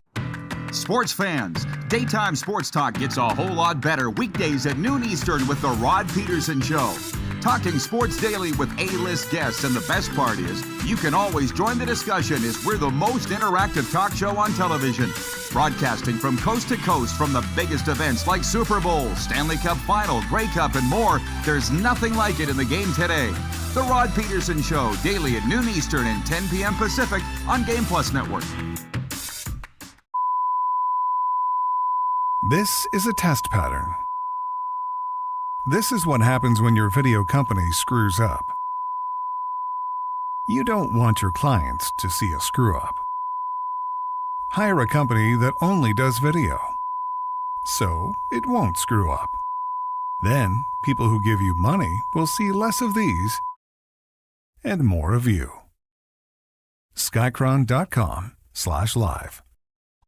Sports fans, daytime sports talk gets a whole lot better weekdays at noon Eastern with The Rod Pedersen Show. Talking sports daily with A-list guests, and the best part is, you can always join the discussion as we're the most interactive talk show on television. Broadcasting from coast to coast from the biggest events like Super Bowl, Stanley Cup Final, Grey Cup, and more, there's nothing like it in the game today. The Rod Pedersen Show, daily at noon Eastern and 10 p.m. Pacific on Game Plus Network. This is a test pattern. This is what happens when your video company screws up. You don't want your clients to see a screw-up. Hire a company that only does video, so it won't screw up. Then, people who give you money will see less of these and more of you. Skycron.com/live.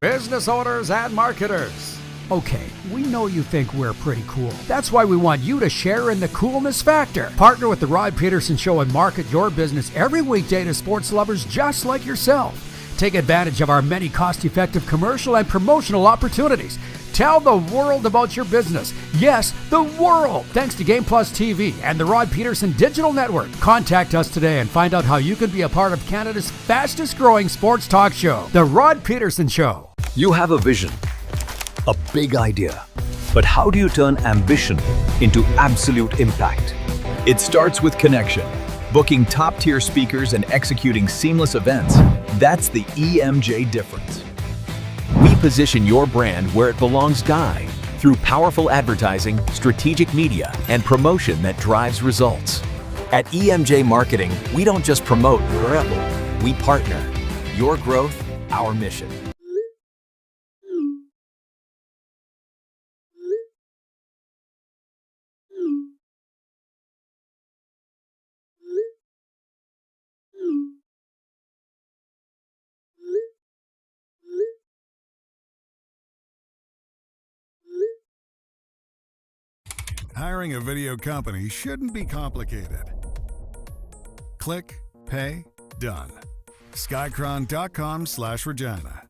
Business owners and marketers. Okay, we know you think we're pretty cool. That's why we want you to share in the coolness factor. Partner with the Rod Pedersen Show and market your business every weekday to sports lovers just like yourself. Take advantage of our many cost-effective commercial and promotional opportunities. Tell the world about your business. Yes, the world. Thanks to Game Plus TV and the Rod Pedersen Digital Network. Contact us today and find out how you can be a part of Canada's fastest-growing sports talk show, The Rod Pedersen Show. You have a vision, a big idea. But how do you turn ambition into absolute impact? It starts with connection. Booking top-tier speakers and executing seamless events. That's the EMJ difference. We position your brand where it belongs, through powerful advertising, strategic media, and promotion that drives results. At EMJ Marketing, we don't just promote, we partner. Your growth, our mission. Hiring a video company shouldn't be complicated. Click, pay, done. Skycron.com/Regina.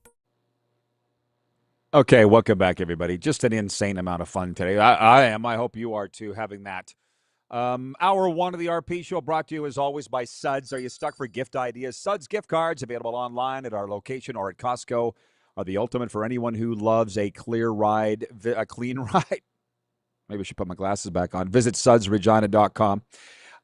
Okay, welcome back, everybody. Just an insane amount of fun today. I am. I hope you are, too, having that. Hour one of the RP Show brought to you, as always, by Suds. Are you stuck for gift ideas? Suds gift cards available online at our location or at Costco are the ultimate for anyone who loves a clean ride. Maybe I should put my glasses back on. Visit sudsregina.com.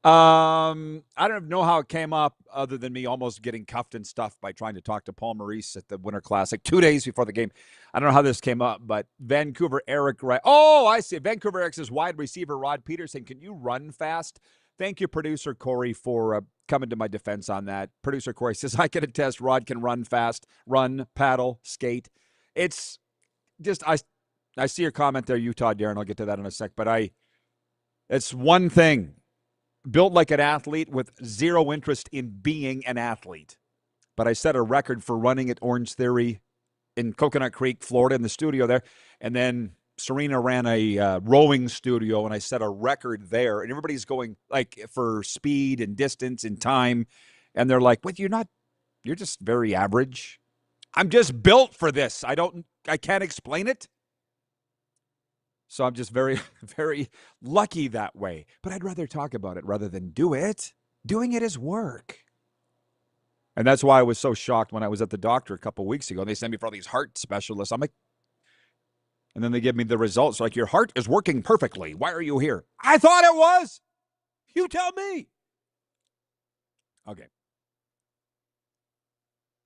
I don't know how it came up other than me almost getting cuffed and stuff by trying to talk to Paul Maurice at the Winter Classic 2 days before the game. I don't know how this came up, but Vancouver Eric. Oh, I see. Vancouver Eric says, wide receiver Rod Pedersen, can you run fast? Thank you, producer Corey, for coming to my defense on that. Producer Corey says, I can attest Rod can run fast, run, paddle, skate. It's just, I see your comment there, Utah, Darren. I'll get to that in a sec. But It's one thing. Built like an athlete with zero interest in being an athlete. But I set a record for running at Orange Theory in Coconut Creek, Florida, in the studio there. And then Serena ran a rowing studio, and I set a record there. And everybody's going, like, for speed and distance and time. And they're like, "Wait, you're just very average." I'm just built for this. I can't explain it. So I'm just very, very lucky that way. But I'd rather talk about it rather than do it. Doing it is work. And that's why I was so shocked when I was at the doctor a couple weeks ago. They sent me for all these heart specialists. I'm like, and then they give me the results. Like, "Your heart is working perfectly. Why are you here?" I thought it was. You tell me. Okay.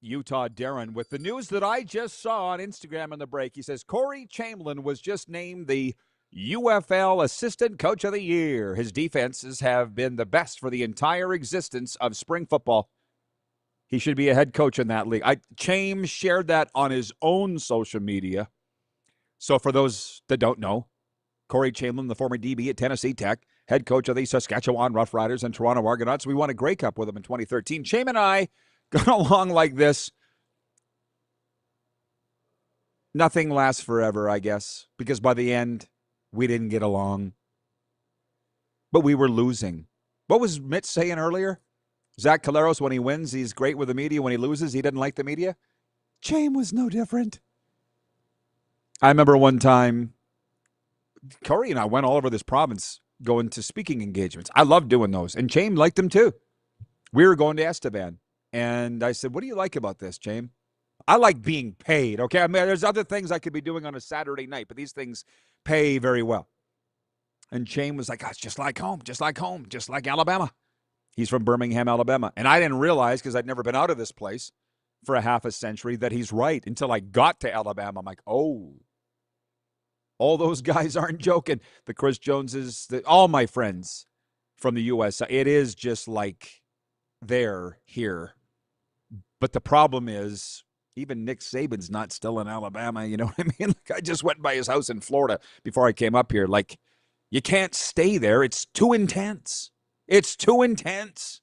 Utah Darren with the news that I just saw on Instagram in the break. He says, Corey Chamberlain was just named the UFL Assistant Coach of the Year. His defenses have been the best for the entire existence of spring football. He should be a head coach in that league. Cham shared that on his own social media. So for those that don't know, Corey Chamberlain, the former DB at Tennessee Tech, head coach of the Saskatchewan Roughriders and Toronto Argonauts. We won a Grey Cup with him in 2013. Cham and I got along like this. Nothing lasts forever, I guess, because by the end, we didn't get along. But we were losing. What was Mitch saying earlier? Zach Caleros, when he wins, he's great with the media. When he loses, he doesn't like the media. Cham was no different. I remember one time, Corey and I went all over this province going to speaking engagements. I loved doing those, and Cham liked them too. We were going to Esteban. And I said, "What do you like about this, Cham?" "I like being paid." Okay, I mean, there's other things I could be doing on a Saturday night, but these things pay very well. And Cham was like, "Oh, it's just like home, just like home, just like Alabama." He's from Birmingham, Alabama. And I didn't realize, because I'd never been out of this place for a half a century, that he's right until I got to Alabama. I'm like, oh, all those guys aren't joking. The Chris Joneses, all my friends from the U.S., it is just like they're here. But the problem is, even Nick Saban's not still in Alabama. You know what I mean? Like, I just went by his house in Florida before I came up here. Like, you can't stay there. It's too intense. It's too intense.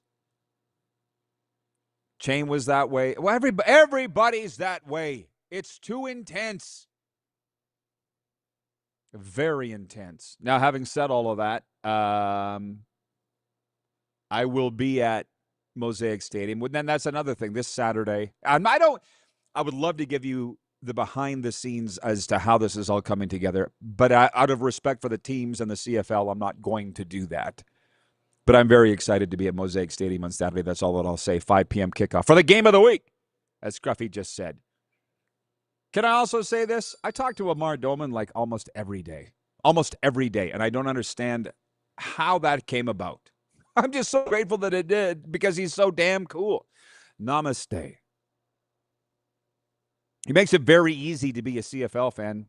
Cham was that way. Well, everybody's that way. It's too intense. Very intense. Now, having said all of that, I will be at Mosaic Stadium. Well, then that's another thing. This Saturday, I would love to give you the behind the scenes as to how this is all coming together. But out of respect for the teams and the CFL, I'm not going to do that. But I'm very excited to be at Mosaic Stadium on Saturday. That's all that I'll say. 5 p.m. kickoff for the game of the week, as Scruffy just said. Can I also say this? I talk to Amar Doman like almost every day. And I don't understand how that came about. I'm just so grateful that it did, because he's so damn cool. Namaste. He makes it very easy to be a CFL fan.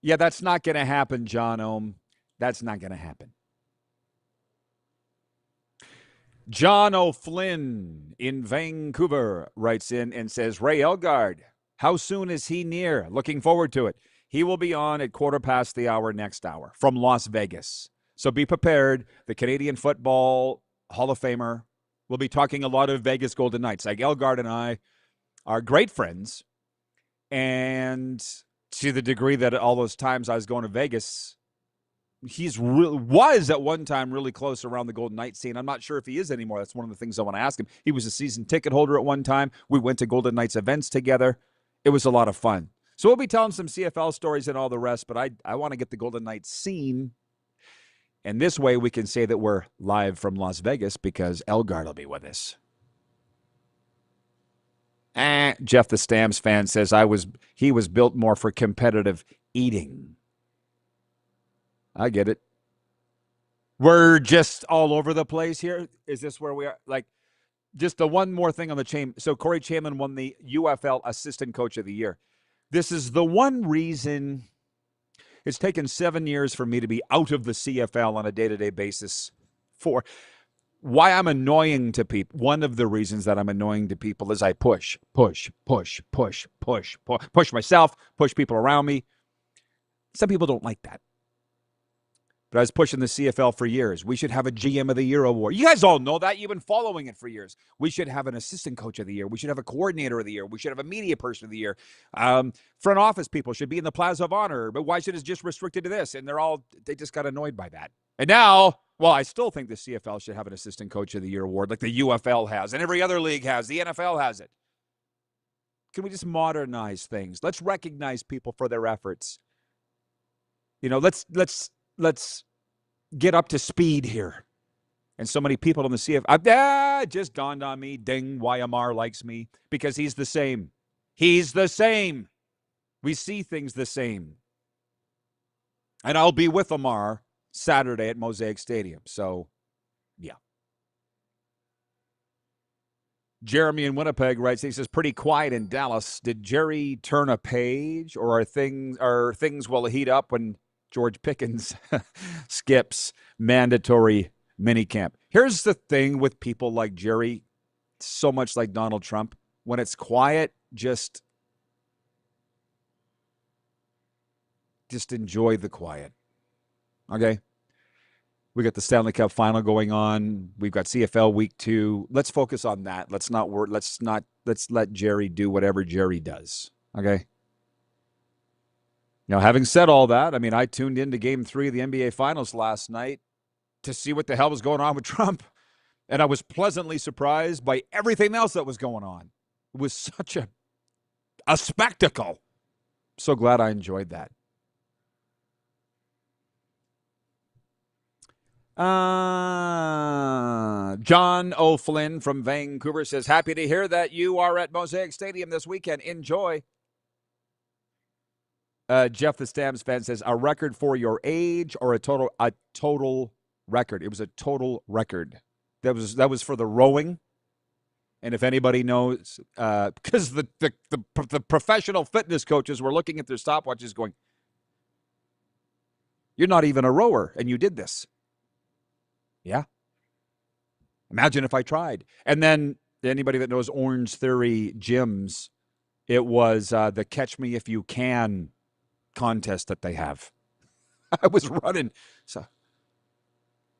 Yeah, that's not going to happen, John Ohm. That's not going to happen. John O'Flynn in Vancouver writes in and says, Ray Elgaard, how soon is he near? Looking forward to it. He will be on at 1:15 next hour from Las Vegas. So be prepared. The Canadian Football Hall of Famer will be talking a lot of Vegas Golden Knights. Like, Elgaard and I are great friends. And to the degree that all those times I was going to Vegas, was at one time really close around the Golden Knights scene. I'm not sure if he is anymore. That's one of the things I want to ask him. He was a season ticket holder at one time. We went to Golden Knights events together. It was a lot of fun. So we'll be telling some CFL stories and all the rest, but I want to get the Golden Knights scene. And this way we can say that we're live from Las Vegas because Elgaard will be with us. Jeff the Stamps fan says he was built more for competitive eating. I get it. We're just all over the place here. Is this where we are? Like, just the one more thing on the chain. So Corey Chamberlain won the UFL Assistant Coach of the Year. This is the one reason it's taken 7 years for me to be out of the CFL on a day-to-day basis for why I'm annoying to people. One of the reasons that I'm annoying to people is I push myself, push people around me. Some people don't like that. But I was pushing the CFL for years. We should have a GM of the Year award. You guys all know that. You've been following it for years. We should have an assistant coach of the year. We should have a coordinator of the year. We should have a media person of the year. Front office people should be in the Plaza of Honor. But why should it just restricted to this? And they just got annoyed by that. And now, well, I still think the CFL should have an assistant coach of the year award like the UFL has and every other league has. The NFL has it. Can we just modernize things? Let's recognize people for their efforts. Let's get up to speed here. And so many people in the CFL, it just dawned on me, ding, why Amar likes me, because he's the same. He's the same. We see things the same. And I'll be with Amar Saturday at Mosaic Stadium. So, yeah. Jeremy in Winnipeg writes, he says, pretty quiet in Dallas. Did Jerry turn a page, or are things will heat up when George Pickens skips mandatory minicamp? Here's the thing with people like Jerry, so much like Donald Trump. When it's quiet, just enjoy the quiet. Okay? We got the Stanley Cup Final going on. We've got CFL Week 2. Let's focus on that. Let's let Jerry do whatever Jerry does. Okay? Now, having said all that, I mean, I tuned into Game 3 of the NBA Finals last night to see what the hell was going on with Trump, and I was pleasantly surprised by everything else that was going on. It was such a spectacle. So glad I enjoyed that. John O'Flynn from Vancouver says, happy to hear that you are at Mosaic Stadium this weekend. Enjoy. Jeff the Stamps fan says, a record for your age or a total record? It was a total record. That was for the rowing. And if anybody knows, because the professional fitness coaches were looking at their stopwatches going, you're not even a rower, and you did this. Yeah. Imagine if I tried. And then anybody that knows Orange Theory gyms, it was the Catch Me If You Can contest that they have. I was running.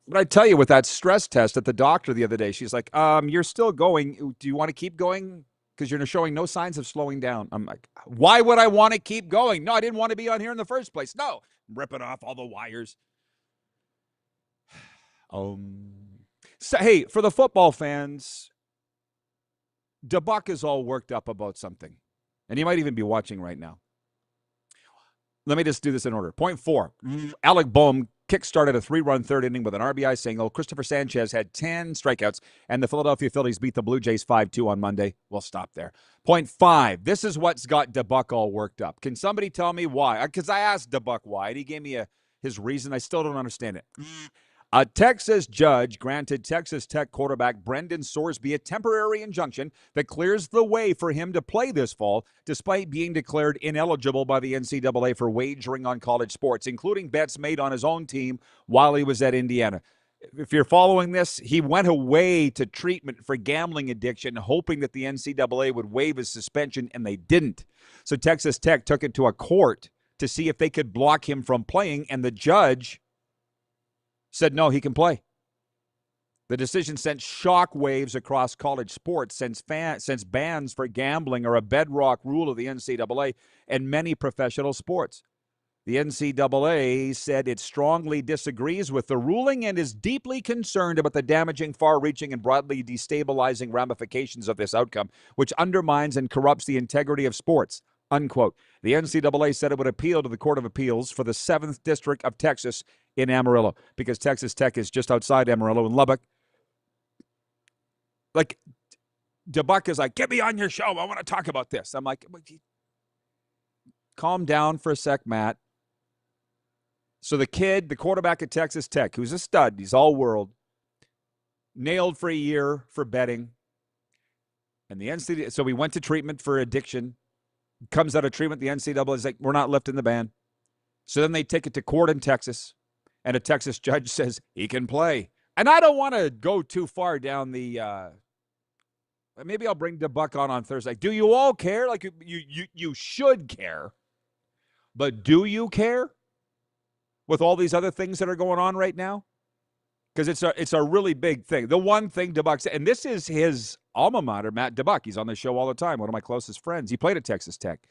But I tell you, with that stress test at the doctor the other day, she's like, you're still going. Do you want to keep going? Because you're showing no signs of slowing down. I'm like, why would I want to keep going? No, I didn't want to be on here in the first place. No, I'm ripping off all the wires. So, hey, for the football fans, DeBuck is all worked up about something. And he might even be watching right now. Let me just do this in order. Point 4, Alec Boehm kick-started a 3-run third inning with an RBI single. Christopher Sanchez had 10 strikeouts, and the Philadelphia Phillies beat the Blue Jays 5-2 on Monday. We'll stop there. Point 5, this is what's got DeBuck all worked up. Can somebody tell me why? Because I asked DeBuck why, and he gave me his reason. I still don't understand it. A Texas judge granted Texas Tech quarterback Brendan Sorsby a temporary injunction that clears the way for him to play this fall, despite being declared ineligible by the NCAA for wagering on college sports, including bets made on his own team while he was at Indiana. If you're following this, he went away to treatment for gambling addiction, hoping that the NCAA would waive his suspension, and they didn't. So Texas Tech took it to a court to see if they could block him from playing, and the judge said no, he can play. The decision sent shockwaves across college sports since bans for gambling are a bedrock rule of the NCAA and many professional sports. The NCAA said it strongly disagrees with the ruling and is deeply concerned about the damaging, far-reaching, and broadly destabilizing ramifications of this outcome, which undermines and corrupts the integrity of sports. Unquote. The NCAA said it would appeal to the Court of Appeals for the 7th District of Texas in Amarillo, because Texas Tech is just outside Amarillo in Lubbock. Like, DeBuck is like, get me on your show. I want to talk about this. I'm like, calm down for a sec, Matt. So the quarterback at Texas Tech, who's a stud, he's all world, nailed for a year for betting. And the NCAA, so he went to treatment for addiction. Comes out of treatment, the NCAA is like, we're not lifting the ban. So then they take it to court in Texas, and a Texas judge says he can play. And I don't want to go too far down the maybe I'll bring DeBuck on Thursday. Do you all care? Like, you should care. But do you care? with all these other things that are going on right now? Because it's a really big thing. The one thing DeBuck said, and this is his alma mater, Matt DeBuck. He's on the show all the time, one of my closest friends. He played at Texas Tech.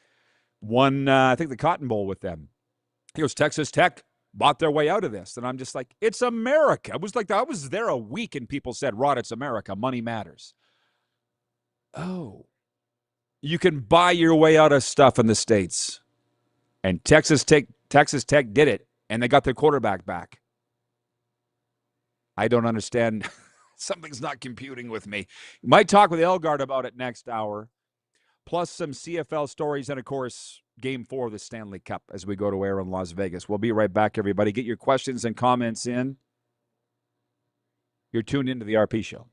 Won, I think, the Cotton Bowl with them. He goes, Texas Tech bought their way out of this. And I'm just like, it's America. I was there a week and people said, Rod, it's America. Money matters. Oh. You can buy your way out of stuff in the States. And Texas Tech did it, and they got their quarterback back. I don't understand. Something's not computing with me. Might talk with Elgaard about it next hour, plus some CFL stories and, of course, Game 4 of the Stanley Cup as we go to air in Las Vegas. We'll be right back, everybody. Get your questions and comments in. You're tuned into the RP Show.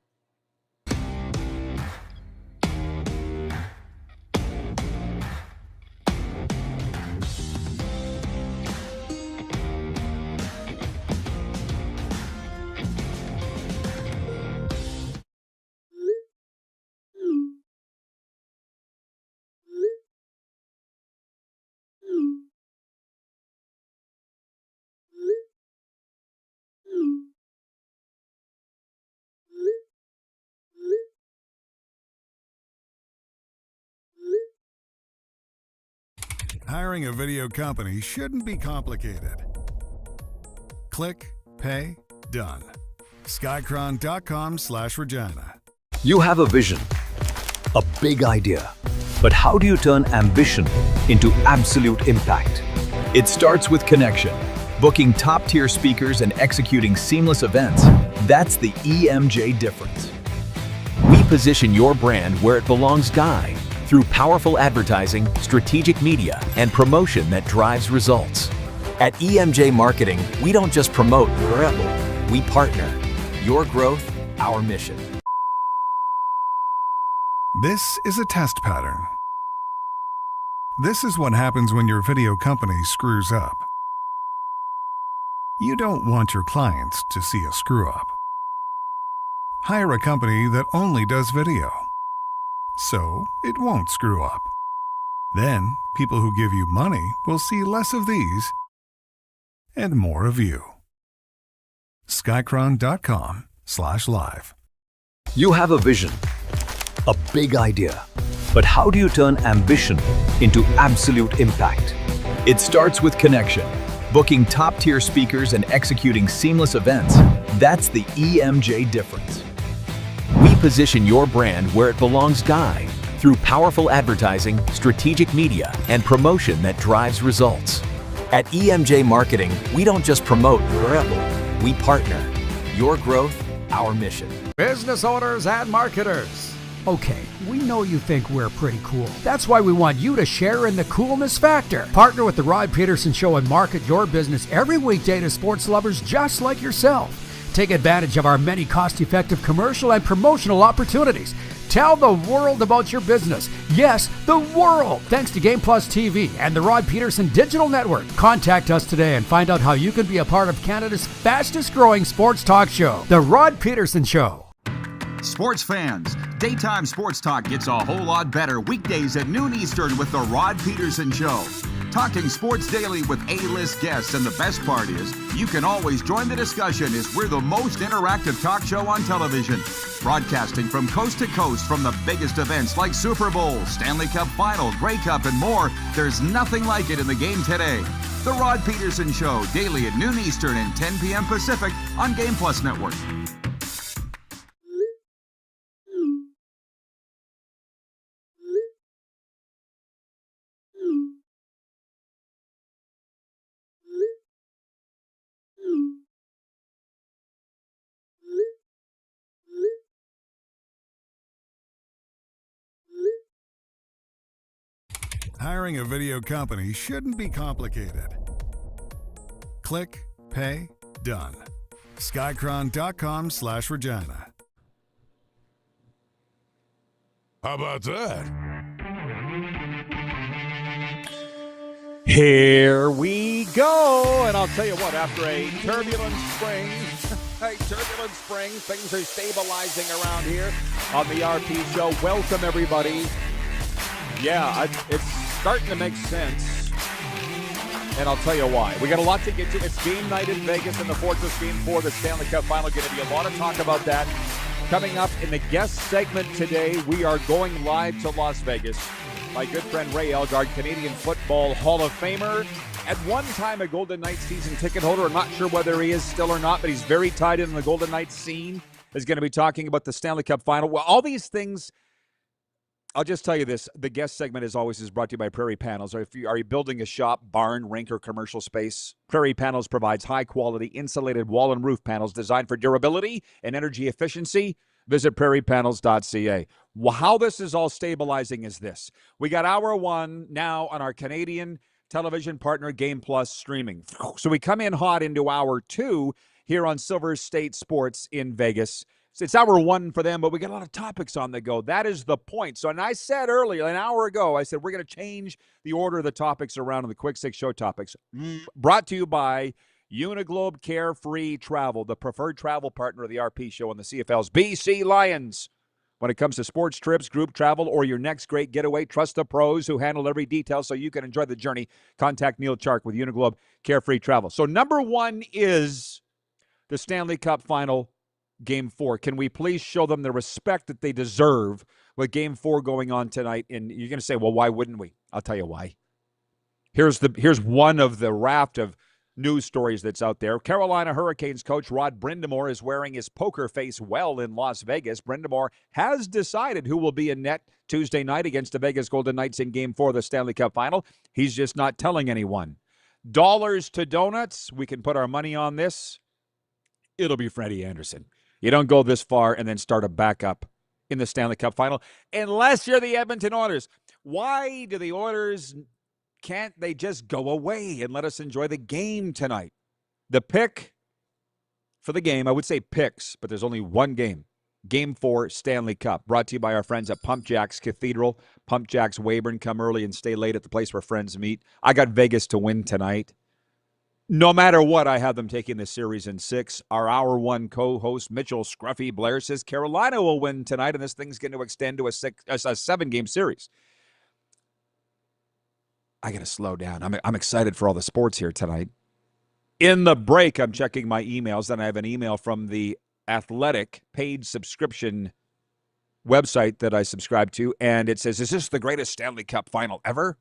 Hiring a video company shouldn't be complicated. Click, pay, done. Skycron.com/Regina. You have a vision, a big idea, but how do you turn ambition into absolute impact? It starts with connection. Booking top-tier speakers and executing seamless events, that's the EMJ difference. We position your brand where it belongs, Guy, through powerful advertising, strategic media, and promotion that drives results. At EMJ Marketing, we don't just promote, we partner. Your growth, our mission. This is a test pattern. This is what happens when your video company screws up. You don't want your clients to see a screw-up. Hire a company that only does video, so it won't screw up. Then, people who give you money will see less of these and more of you. Skycron.com/live. You have a vision, a big idea, but how do you turn ambition into absolute impact? It starts with connection. Booking top-tier speakers and executing seamless events, that's the EMJ difference. We position your brand where it belongs, Guy, through powerful advertising, strategic media, and promotion that drives results. At EMJ Marketing, we don't just promote, we partner. Your growth, our mission. Business owners and marketers. Okay, we know you think we're pretty cool. That's why we want you to share in the coolness factor. Partner with the Rod Pedersen Show and market your business every weekday to sports lovers just like yourself. Take advantage of our many cost-effective commercial and promotional opportunities. Tell the world about your business. Yes, the world. Thanks to Game Plus TV and the Rod Pedersen Digital Network. Contact us today and find out how you can be a part of Canada's fastest-growing sports talk show, The Rod Pedersen Show. Sports fans, daytime sports talk gets a whole lot better weekdays at noon Eastern with The Rod Pedersen Show. Talking sports daily with A-list guests, and the best part is, you can always join the discussion as we're the most interactive talk show on television. Broadcasting from coast to coast from the biggest events like Super Bowl, Stanley Cup Final, Grey Cup, and more, there's nothing like it in the game today. The Rod Pedersen Show, daily at noon Eastern and 10 p.m. Pacific on Game Plus Network. Hiring a video company shouldn't be complicated. Click, pay, done. Skycron.com/Regina. How about that? Here we go. And I'll tell you what, after a turbulent spring, things are stabilizing around here on the RP Show. Welcome, everybody. Yeah, it's starting to make sense. and I'll tell you why. We got a lot to get to. It's game night in Vegas in the Fortress Game 4, the Stanley Cup Final. Going to be a lot of talk about that. Coming up in the guest segment today, we are going live to Las Vegas. My good friend Ray Elgaard, Canadian Football Hall of Famer. At one time, a Golden Knights season ticket holder. I'm not sure whether he is still or not, but he's very tied in the Golden Knights scene. Is going to be talking about the Stanley Cup Final. Well, all these things, I'll just tell you this. The guest segment, as always, is brought to you by Prairie Panels. Are you building a shop, barn, rink, or commercial space? Prairie Panels provides high-quality insulated wall and roof panels designed for durability and energy efficiency. Visit prairiepanels.ca. Well, how this is all stabilizing is this. We got hour one now on our Canadian television partner, Game Plus streaming. So we come in hot into hour two here on Silver State Sports in Vegas. It's hour one for them, but we got a lot of topics on the go. That is the point. So, and I said earlier, an hour ago, I said we're going to change the order of the topics around in the Quick Six Show topics. Brought to you by Uniglobe Carefree Travel, the preferred travel partner of the RP Show on the CFL's BC Lions. When it comes to sports trips, group travel, or your next great getaway, trust the pros who handle every detail so you can enjoy the journey. Contact Neil Chark with Uniglobe Carefree Travel. So number one is the Stanley Cup Final, Game 4. Can we please show them the respect that they deserve with Game 4 going on tonight? And you're going to say, well, why wouldn't we? I'll tell you why. Here's one of the raft of news stories that's out there. Carolina Hurricanes coach Rod Brind'Amour is wearing his poker face well in Las Vegas. Brind'Amour has decided who will be in net Tuesday night against the Vegas Golden Knights in Game 4 of the Stanley Cup Final. He's just not telling anyone. Dollars to donuts. We can put our money on this. It'll be Freddie Anderson. You don't go this far and then start a backup in the Stanley Cup Final unless you're the Edmonton Oilers. Why do the Oilers, can't they just go away and let us enjoy the game tonight? The pick for the game, I would say picks, but there's only one game. Game 4 Stanley Cup, brought to you by our friends at Pump Jacks Cathedral. Pump Jacks Weyburn. Come early and stay late at the place where friends meet. I got Vegas to win tonight. No matter what, I have them taking this series in 6. Our hour one co-host, Mitchell Scruffy Blair, says Carolina will win tonight, and this thing's going to extend to a 7-game series. I got to slow down. I'm excited for all the sports here tonight. In the break, I'm checking my emails, and I have an email from the Athletic paid subscription website that I subscribe to, and it says, is this the greatest Stanley Cup Final ever?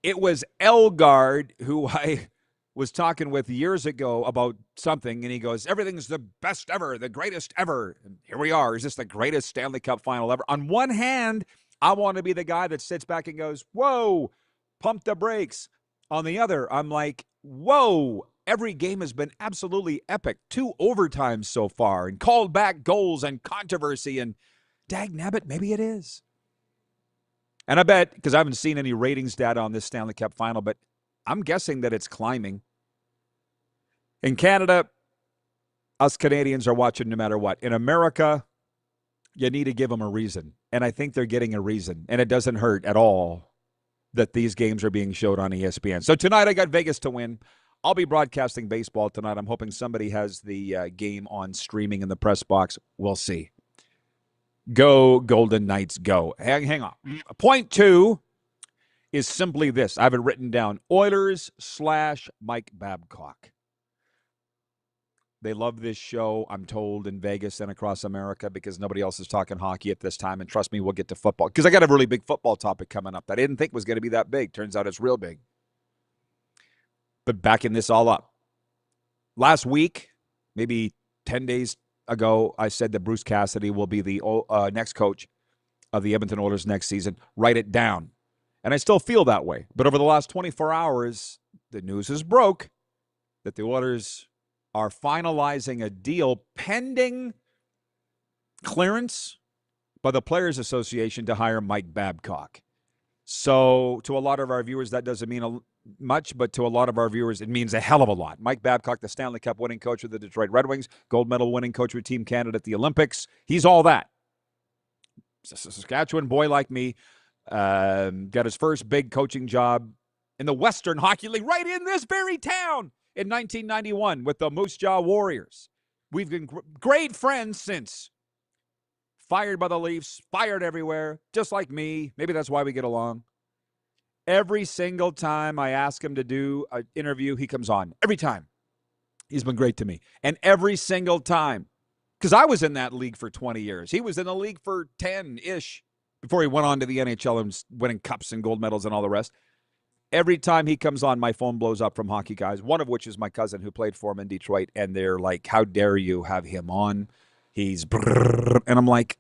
It was Elgaard, who I was talking with years ago about something, and he goes, everything's the best ever, the greatest ever. And here we are. Is this the greatest Stanley Cup Final ever? On one hand, I want to be the guy that sits back and goes, whoa, pump the brakes. On the other, I'm like, whoa, every game has been absolutely epic. 2 overtimes so far, and called back goals and controversy, and dagnabbit, maybe it is. And I bet, because I haven't seen any ratings data on this Stanley Cup Final, but I'm guessing that it's climbing. In Canada, us Canadians are watching no matter what. In America, you need to give them a reason. And I think they're getting a reason. And it doesn't hurt at all that these games are being showed on ESPN. So tonight I got Vegas to win. I'll be broadcasting baseball tonight. I'm hoping somebody has the game on streaming in the press box. We'll see. Go Golden Knights, go. Hang on. Point 2 is simply this. I have it written down. Oilers/Mike Babcock. They love this show, I'm told, in Vegas and across America because nobody else is talking hockey at this time. And trust me, we'll get to football. Because I got a really big football topic coming up that I didn't think was going to be that big. Turns out it's real big. But backing this all up. Last week, maybe 10 days ago, I said that Bruce Cassidy will be the next coach of the Edmonton Oilers next season. Write it down. And I still feel that way. But over the last 24 hours, the news is broke that the Oilers are finalizing a deal pending clearance by the Players Association to hire Mike Babcock. So to a lot of our viewers, that doesn't mean much, but to a lot of our viewers, it means a hell of a lot. Mike Babcock, the Stanley Cup winning coach of the Detroit Red Wings, gold medal winning coach with Team Canada at the Olympics. He's all that. A Saskatchewan boy like me, got his first big coaching job in the Western Hockey League right in this very town in 1991 with the Moose Jaw Warriors. We've been great friends since. Fired by the Leafs, fired everywhere, just like me. Maybe that's why we get along. Every single time I ask him to do an interview, he comes on. Every time. He's been great to me. And every single time, because I was in that league for 20 years. He was in the league for 10-ish before he went on to the NHL and winning cups and gold medals and all the rest. Every time he comes on, my phone blows up from hockey guys, one of which is my cousin who played for him in Detroit, and they're like, how dare you have him on? He's brrr. And I'm like,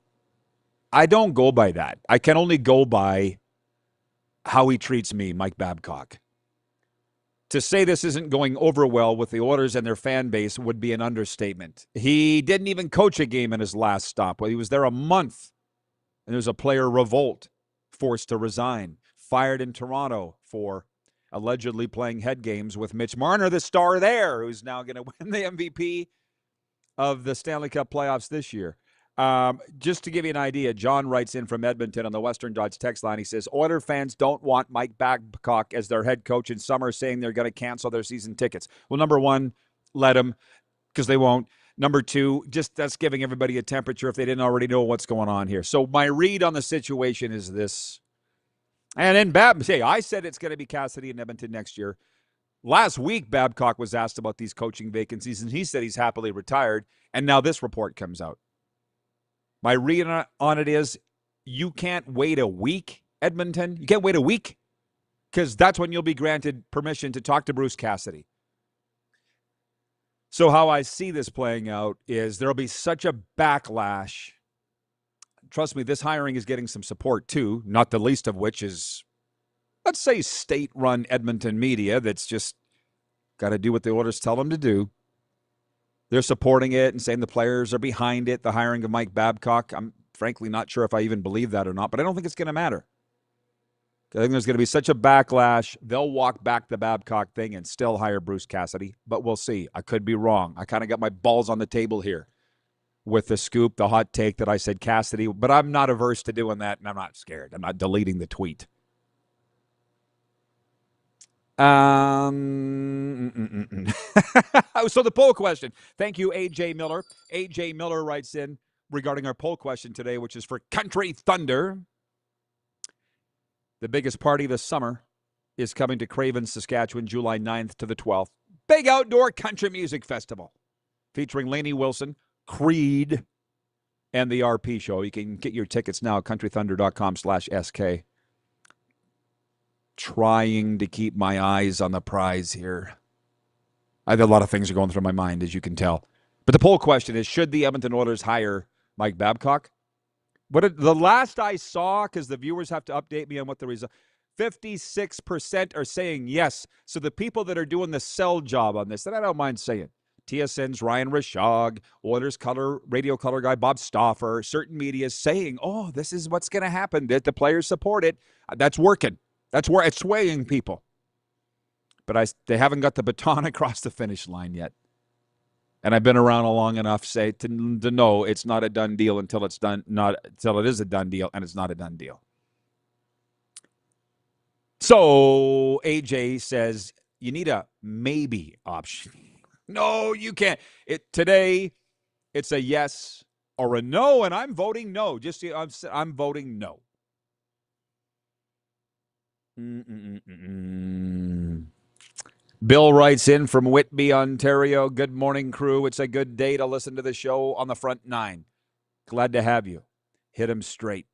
I don't go by that. I can only go by how he treats me, Mike Babcock. To say this isn't going over well with the Oilers and their fan base would be an understatement. He didn't even coach a game in his last stop. Well, he was there a month, and there's a player revolt, forced to resign, fired in Toronto for allegedly playing head games with Mitch Marner, the star there, who's now going to win the MVP of the Stanley Cup playoffs this year. Just to give you an idea, John writes in from Edmonton on the Western Dodge text line. He says, Oiler fans don't want Mike Babcock as their head coach in summer, saying they're going to cancel their season tickets. Well, number one, let them, because they won't. Number two, just that's giving everybody a temperature if they didn't already know what's going on here. So my read on the situation is this. And then I said it's going to be Cassidy in Edmonton next year. Last week, Babcock was asked about these coaching vacancies, and he said he's happily retired. And now this report comes out. My read on it is you can't wait a week, Edmonton. You can't wait a week because that's when you'll be granted permission to talk to Bruce Cassidy. So how I see this playing out is there'll be such a backlash. Trust me, this hiring is getting some support too, not the least of which is, let's say, state-run Edmonton media that's just got to do what the orders tell them to do. They're supporting it and saying the players are behind it, the hiring of Mike Babcock. I'm frankly not sure if I even believe that or not, but I don't think it's going to matter. I think there's going to be such a backlash. They'll walk back the Babcock thing and still hire Bruce Cassidy, but we'll see. I could be wrong. I kind of got my balls on the table here with the scoop, the hot take that I said Cassidy, but I'm not averse to doing that, and I'm not scared. I'm not deleting the tweet. So the poll question. Thank you, AJ Miller. AJ Miller writes in regarding our poll question today, which is for Country Thunder. The biggest party this summer is coming to Craven, Saskatchewan, July 9th to the 12th. Big outdoor country music festival featuring Lainey Wilson, Creed, and the RP show. You can get your tickets now at countrythunder.com/SK. Trying to keep my eyes on the prize here. I have a lot of things are going through my mind, as you can tell. But the poll question is, should the Edmonton Oilers hire Mike Babcock? The last I saw, because the viewers have to update me on what the result, 56% are saying yes. So the people that are doing the sell job on this, and I don't mind saying, TSN's Ryan Rashog, Oilers radio color guy Bob Stauffer, certain media saying, oh, this is what's going to happen, that the players support it. That's working. That's where it's swaying people. But they haven't got the baton across the finish line yet. And I've been around long enough to know it's not a done deal until it's done, not until it is a done deal, and it's not a done deal. So AJ says you need a maybe option. No, you can't. Today, it's a yes or a no, and I'm voting no. I'm voting no. Bill writes in from Whitby, Ontario. Good morning, crew. It's a good day to listen to the show on the front nine. Glad to have you. Hit him straight.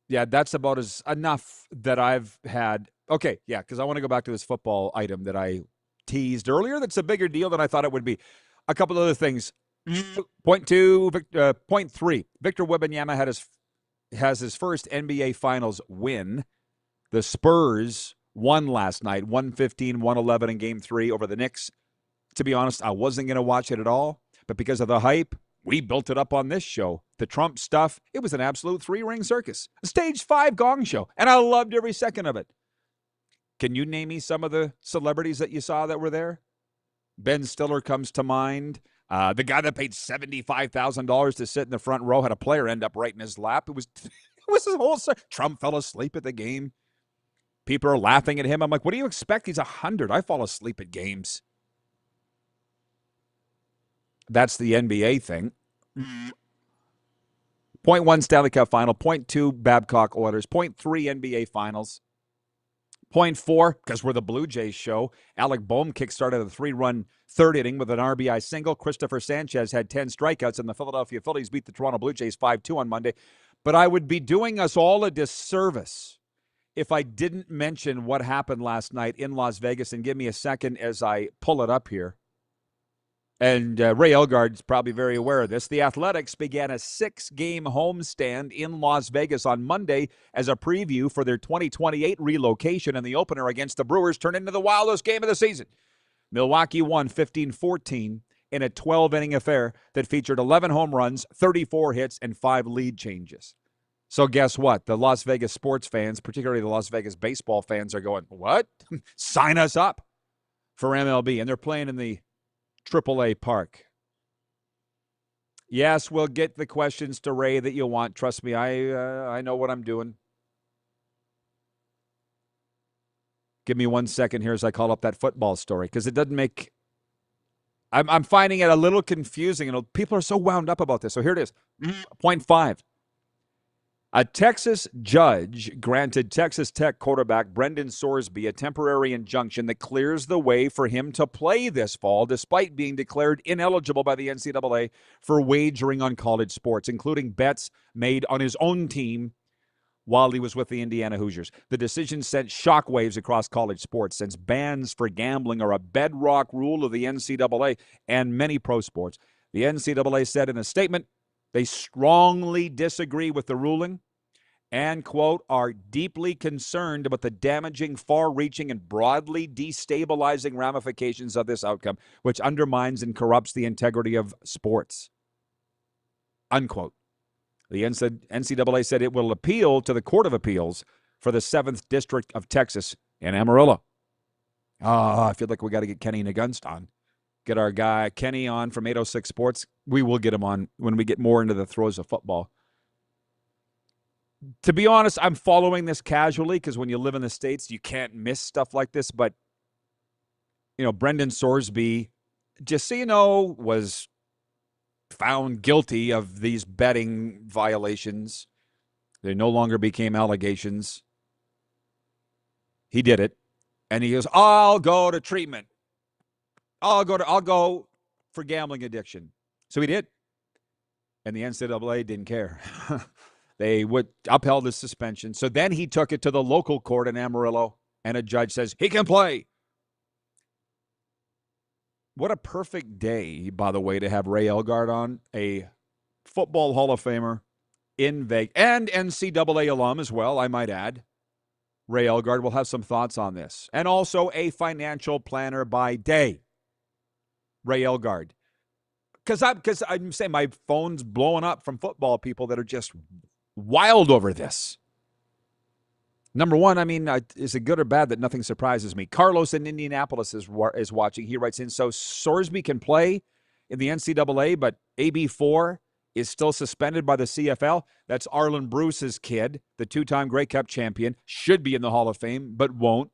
Yeah, that's about enough that I've had. Okay, yeah, because I want to go back to this football item that I teased earlier. That's a bigger deal than I thought it would be. A couple other things. Point 3. Victor Wembanyama has his first NBA Finals win. The Spurs won last night, 115-111 in Game 3 over the Knicks. To be honest, I wasn't going to watch it at all, but because of the hype, we built it up on this show. The Trump stuff, it was an absolute 3-ring circus. A Stage 5 gong show, and I loved every second of it. Can you name me some of the celebrities that you saw that were there? Ben Stiller comes to mind. The guy that paid $75,000 to sit in the front row had a player end up right in his lap. It was his whole Trump fell asleep at the game. People are laughing at him. I'm like, what do you expect? He's 100. I fall asleep at games. That's the NBA thing. 0.1 Stanley Cup Final, 0.2 Babcock Oilers, 0.3 NBA Finals, 0.4, because we're the Blue Jays show. Alec Boehm kickstarted a 3-run third inning with an RBI single. Christopher Sanchez had 10 strikeouts, and the Philadelphia Phillies beat the Toronto Blue Jays 5-2 on Monday. But I would be doing us all a disservice if I didn't mention what happened last night in Las Vegas. And give me a second as I pull it up here. And Ray Elgaard is probably very aware of this. The Athletics began a 6-game homestand in Las Vegas on Monday as a preview for their 2028 relocation, and the opener against the Brewers turned into the wildest game of the season. Milwaukee won 15-14 in a 12-inning affair that featured 11 home runs, 34 hits, and 5 lead changes. So guess what? The Las Vegas sports fans, particularly the Las Vegas baseball fans, are going, what? Sign us up for MLB. And they're playing in the AAA park. Yes, we'll get the questions to Ray that you want. Trust me, I know what I'm doing. Give me 1 second here as I call up that football story, because it doesn't make... I'm finding it a little confusing, and people are so wound up about this. So here it is. 0.5. A Texas judge granted Texas Tech quarterback Brendan Sorsby a temporary injunction that clears the way for him to play this fall, despite being declared ineligible by the NCAA for wagering on college sports, including bets made on his own team while he was with the Indiana Hoosiers. The decision sent shockwaves across college sports, since bans for gambling are a bedrock rule of the NCAA and many pro sports. The NCAA said in a statement, they strongly disagree with the ruling and, quote, are deeply concerned about the damaging, far-reaching, and broadly destabilizing ramifications of this outcome, which undermines and corrupts the integrity of sports, unquote. The NCAA said it will appeal to the Court of Appeals for the 7th District of Texas in Amarillo. I feel like we got to get Kenny Nagunst on. Get our guy Kenny on from 806 Sports. We will get him on when we get more into the throes of football. To be honest, I'm following this casually because when you live in the States, you can't miss stuff like this. But, you know, Brendan Sorsby, just so you know, was found guilty of these betting violations. They no longer became allegations. He did it. And he goes, I'll go to treatment. I'll go for gambling addiction. So he did. And the NCAA didn't care. They would upheld his suspension. So then he took it to the local court in Amarillo, and a judge says he can play. What a perfect day, by the way, to have Ray Elgaard on, a football Hall of Famer in Vegas, and NCAA alum as well, I might add. Ray Elgaard will have some thoughts on this. And also a financial planner by day. Ray Elgaard. Because I'm saying my phone's blowing up from football people that are just wild over this. Number one, I mean, is it good or bad that nothing surprises me? Carlos in Indianapolis is watching. He writes in, so Sorsby can play in the NCAA, but AB4 is still suspended by the CFL. That's Arlen Bruce's kid, the 2-time Grey Cup champion, should be in the Hall of Fame, but won't.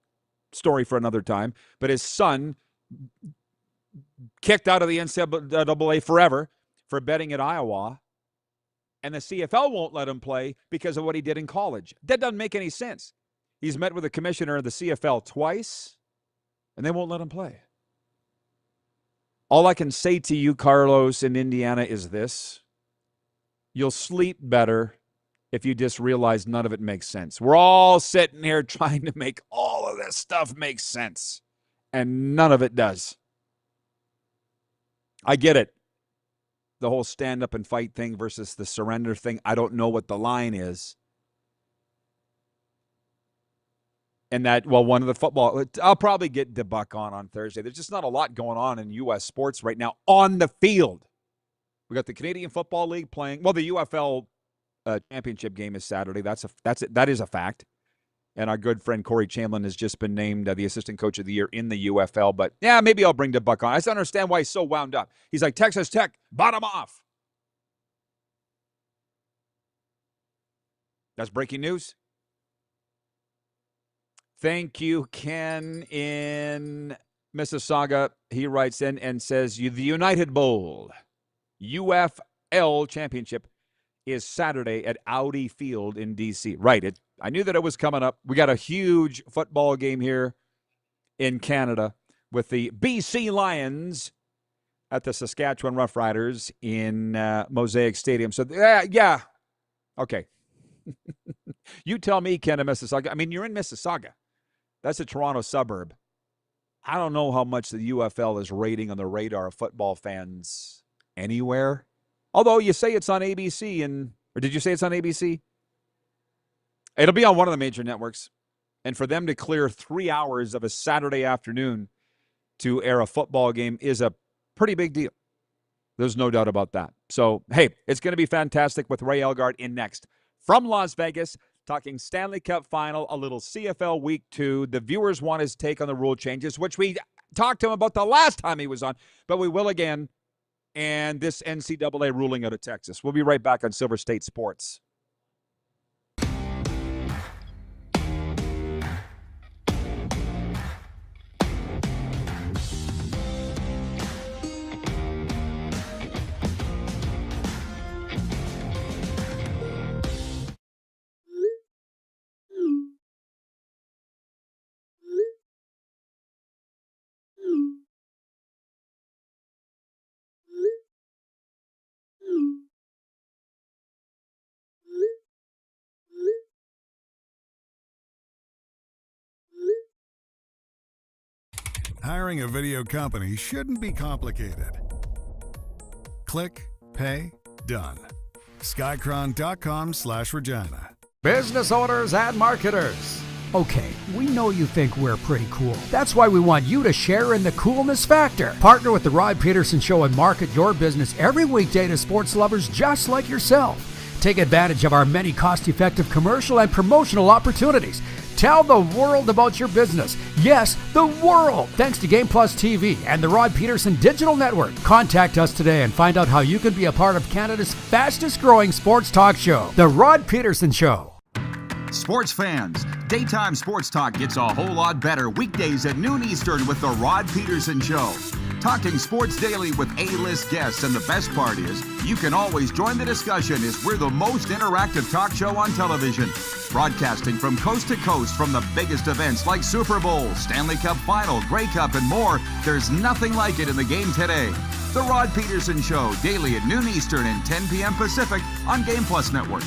Story for another time. But his son kicked out of the NCAA forever for betting at Iowa, and the CFL won't let him play because of what he did in college. That doesn't make any sense. He's met with the commissioner of the CFL twice, and they won't let him play. All I can say to you, Carlos, in Indiana, is this. You'll sleep better if you just realize none of it makes sense. We're all sitting here trying to make all of this stuff make sense, and none of it does. I get it. The whole stand up and fight thing versus the surrender thing. I don't know what the line is. And that, well, one of the football, I'll probably get DeBuck on Thursday. There's just not a lot going on in U.S. sports right now on the field. We got the Canadian Football League playing. Well, the UFL championship game is Saturday. That is a fact. And our good friend Corey Chamberlain has just been named the assistant coach of the year in the UFL. But, yeah, maybe I'll bring DeBuck on. I just don't understand why he's so wound up. He's like, Texas Tech, bottom off. That's breaking news. Thank you, Ken in Mississauga. He writes in and says, the United Bowl, UFL championship, is Saturday at Audi Field in D.C. Right. I knew that it was coming up. We got a huge football game here in Canada with the BC Lions at the Saskatchewan Roughriders in Mosaic Stadium. So, yeah. Okay. You tell me, Ken, of Mississauga. I mean, you're in Mississauga. That's a Toronto suburb. I don't know how much the UFL is rating on the radar of football fans anywhere. Although you say it's on ABC, or did you say it's on ABC? It'll be on one of the major networks. And for them to clear 3 hours of a Saturday afternoon to air a football game is a pretty big deal. There's no doubt about that. So, hey, it's going to be fantastic with Ray Elgaard in next. From Las Vegas, talking Stanley Cup Final, a little CFL Week 2. The viewers want his take on the rule changes, which we talked to him about the last time he was on, but we will again. And this NCAA ruling out of Texas. We'll be right back on Silver State Sports. Hiring a video company shouldn't be complicated. Click, pay, done. Skycron.com/Regina. Business owners and marketers. Okay, we know you think we're pretty cool. That's why we want you to share in the coolness factor. Partner with the Rod Pedersen Show and market your business every weekday to sports lovers just like yourself. Take advantage of our many cost-effective commercial and promotional opportunities. Tell the world about your business. Yes, the world. Thanks to Game Plus TV and the Rod Pedersen Digital Network. Contact us today and find out how you can be a part of Canada's fastest-growing sports talk show, The Rod Pedersen Show. Sports fans, daytime sports talk gets a whole lot better weekdays at noon Eastern with The Rod Pedersen Show. Talking sports daily with A-list guests, and the best part is, you can always join the discussion as we're the most interactive talk show on television. Broadcasting from coast to coast from the biggest events like Super Bowl, Stanley Cup Final, Grey Cup, and more, there's nothing like it in the game today. The Rod Pedersen Show, daily at noon Eastern and 10 p.m. Pacific on Game Plus Network.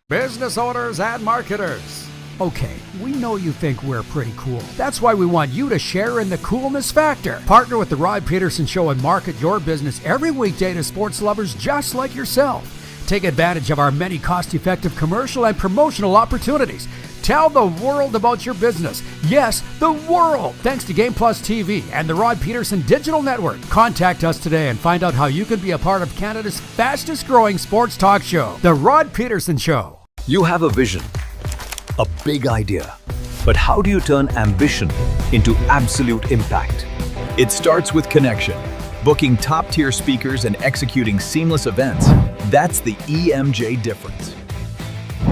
Business owners and marketers. Okay, we know you think we're pretty cool. That's why we want you to share in the coolness factor. Partner with the Rod Pedersen Show and market your business every weekday to sports lovers just like yourself. Take advantage of our many cost-effective commercial and promotional opportunities. Tell the world about your business. Yes, the world. Thanks to Game Plus TV and the Rod Pedersen Digital Network. Contact us today and find out how you can be a part of Canada's fastest-growing sports talk show, The Rod Pedersen Show. You have a vision, a big idea. But how do you turn ambition into absolute impact? It starts with connection. Booking top-tier speakers and executing seamless events. That's the EMJ difference.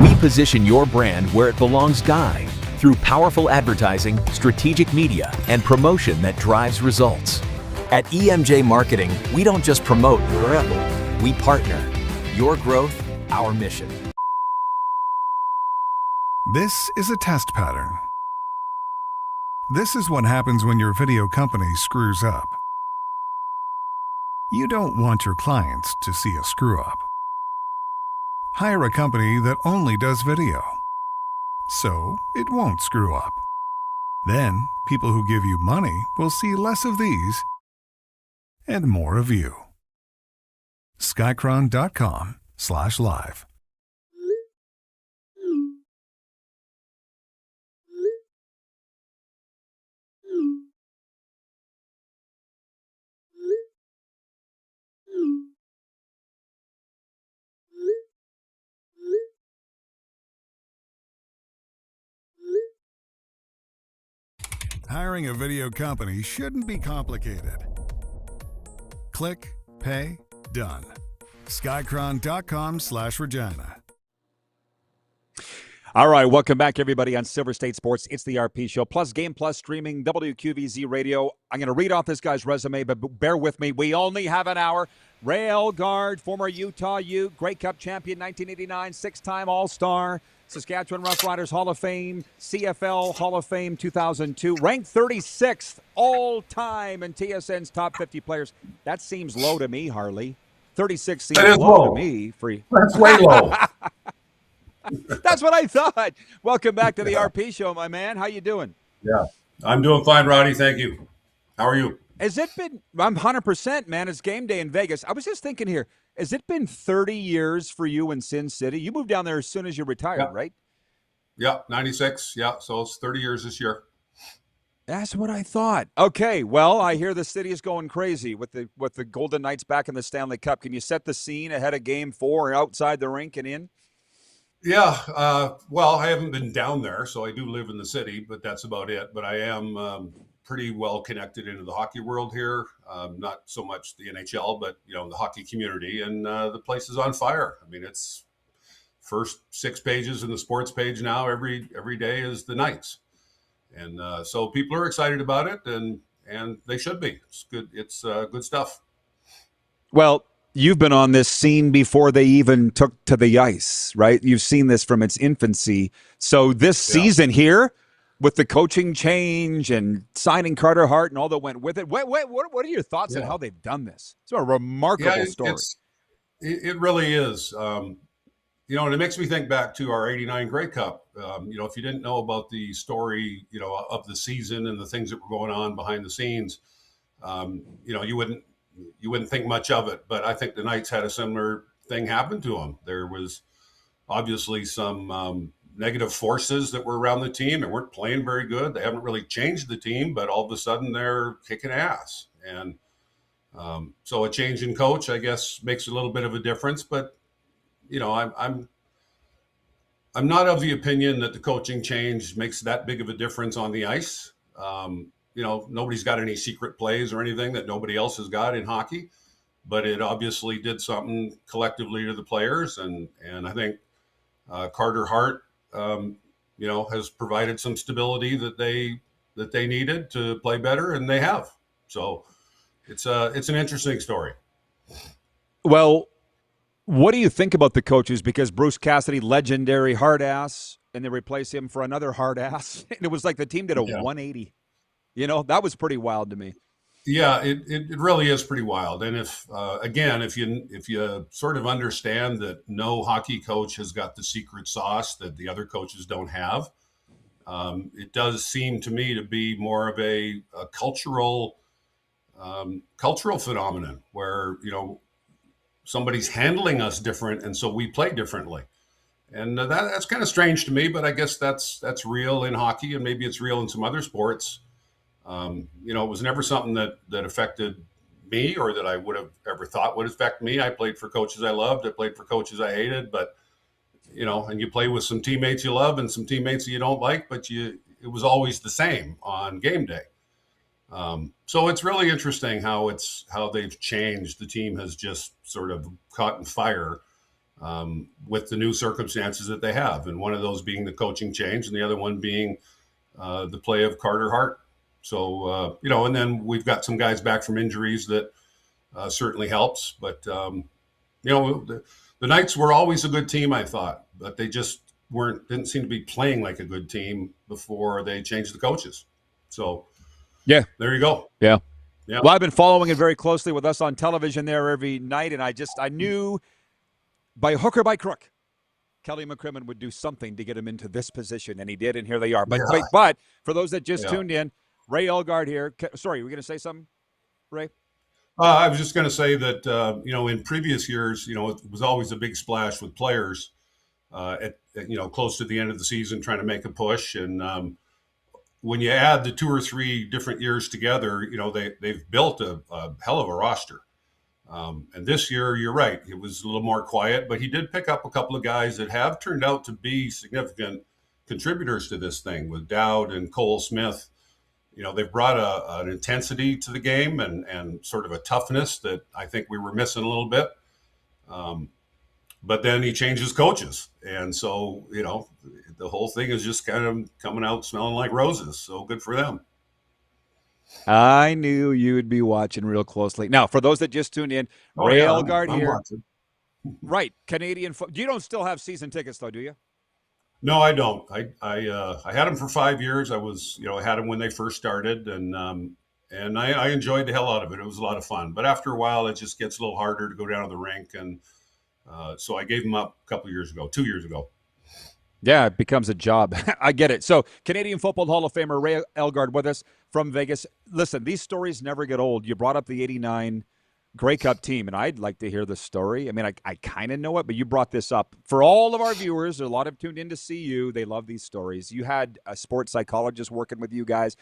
We position your brand where it belongs, Guy, through powerful advertising, strategic media, and promotion that drives results. At EMJ Marketing, we don't just promote your rebel, we partner. Your growth, our mission. This is a test pattern. This is what happens when your video company screws up. You don't want your clients to see a screw-up. Hire a company that only does video, so it won't screw up. Then, people who give you money will see less of these and more of you. Skycron.com/live. Hiring a video company shouldn't be complicated. Click, pay, done. Skycron.com/Regina. All right, welcome back, everybody, on Silver State Sports. It's the RP Show, plus Game Plus streaming, WQVZ Radio. I'm going to read off this guy's resume, but bear with me. We only have an hour. Ray Elgaard, former Utah Ute, Grey Cup champion 1989, six-time All-Star, Saskatchewan Roughriders Hall of Fame, CFL Hall of Fame 2002, ranked 36th all-time in TSN's top 50 players. That seems low to me, Harley. 36 seems low to me. That's way low. That's what I thought. Welcome back to the RP Show, my man. How you doing? Yeah, I'm doing fine, Roddy. Thank you. How are you? Has it been, I'm 100%, man. It's game day in Vegas. I was just thinking here, has it been 30 years for you in Sin City? You moved down there as soon as you retired, right? Yeah, 96. Yeah, so it's 30 years this year. That's what I thought. Okay, well, I hear the city is going crazy with the Golden Knights back in the Stanley Cup. Can you set the scene ahead of Game 4 outside the rink and in? Yeah, well, I haven't been down there, so I do live in the city, but that's about it. But I am pretty well connected into the hockey world here. Not so much the NHL, but the hockey community, and the place is on fire. I mean, it's first 6 pages in the sports page now. Every day is the Knights, and so people are excited about it, and they should be. It's good. It's good stuff. Well, you've been on this scene before they even took to the ice, right? You've seen this from its infancy. So this season here, with the coaching change and signing Carter Hart and all that went with it, what are your thoughts on how they've done this? It's a remarkable story. It really is. And it makes me think back to our '89 Grey Cup. If you didn't know about the story, of the season and the things that were going on behind the scenes, you wouldn't think much of it. But I think the Knights had a similar thing happen to them. There was obviously some negative forces that were around the team and weren't playing very good. They haven't really changed the team, but all of a sudden they're kicking ass. And so a change in coach, I guess, makes a little bit of a difference. But I'm not of the opinion that the coaching change makes that big of a difference on the ice. Nobody's got any secret plays or anything that nobody else has got in hockey, but it obviously did something collectively to the players. And I think Carter Hart, has provided some stability that they needed to play better, and they have. So it's an interesting story. Well, what do you think about the coaches? Because Bruce Cassidy, legendary hard ass, and they replace him for another hard ass. And it was like the team did a 180. That was pretty wild to me. Yeah, it really is pretty wild. And if you sort of understand that no hockey coach has got the secret sauce that the other coaches don't have, it does seem to me to be more of a cultural phenomenon where, somebody's handling us different, and so we play differently. And that's kind of strange to me, but I guess that's real in hockey, and maybe it's real in some other sports. It was never something that affected me or that I would have ever thought would affect me. I played for coaches I loved. I played for coaches I hated, but, and you play with some teammates you love and some teammates that you don't like, but it was always the same on game day. So it's really interesting how they've changed. The team has just sort of caught in fire with the new circumstances that they have. And one of those being the coaching change and the other one being the play of Carter Hart. So, and then we've got some guys back from injuries that certainly helps. But, the Knights were always a good team, I thought, but they just didn't seem to be playing like a good team before they changed the coaches. So, yeah, there you go. Yeah. Yeah. Well, I've been following it very closely with us on television there every night, and I knew by hook or by crook, Kelly McCrimmon would do something to get him into this position, and he did, and here they are. But for those that just tuned in, Ray Elgaard here. Sorry, were you going to say something, Ray? I was just going to say that, in previous years, it was always a big splash with players at close to the end of the season trying to make a push. And when you add the 2 or 3 different years together, they've built a hell of a roster. And this year, you're right, it was a little more quiet, but he did pick up a couple of guys that have turned out to be significant contributors to this thing with Dowd and Cole Smith. They've brought an intensity to the game and sort of a toughness that I think we were missing a little bit. But then he changes coaches. And so, the whole thing is just kind of coming out smelling like roses. So good for them. I knew you would be watching real closely. Now, for those that just tuned in, Ray Elgaard I'm here. watching. Right, Canadian. You don't still have season tickets, though, do you? No, I don't. I had them for 5 years. I had them when they first started, and I enjoyed the hell out of it. It was a lot of fun. But after a while, it just gets a little harder to go down to the rink, and so I gave them up a couple of years ago, 2 years ago. Yeah, it becomes a job. I get it. So, Canadian Football Hall of Famer Ray Elgaard with us from Vegas. Listen, these stories never get old. You brought up the '89 Grey Cup team, and I'd like to hear the story. I mean, I kind of know it, but you brought this up. For all of our viewers, a lot have tuned in to see you. They love these stories. You had a sports psychologist working with you guys.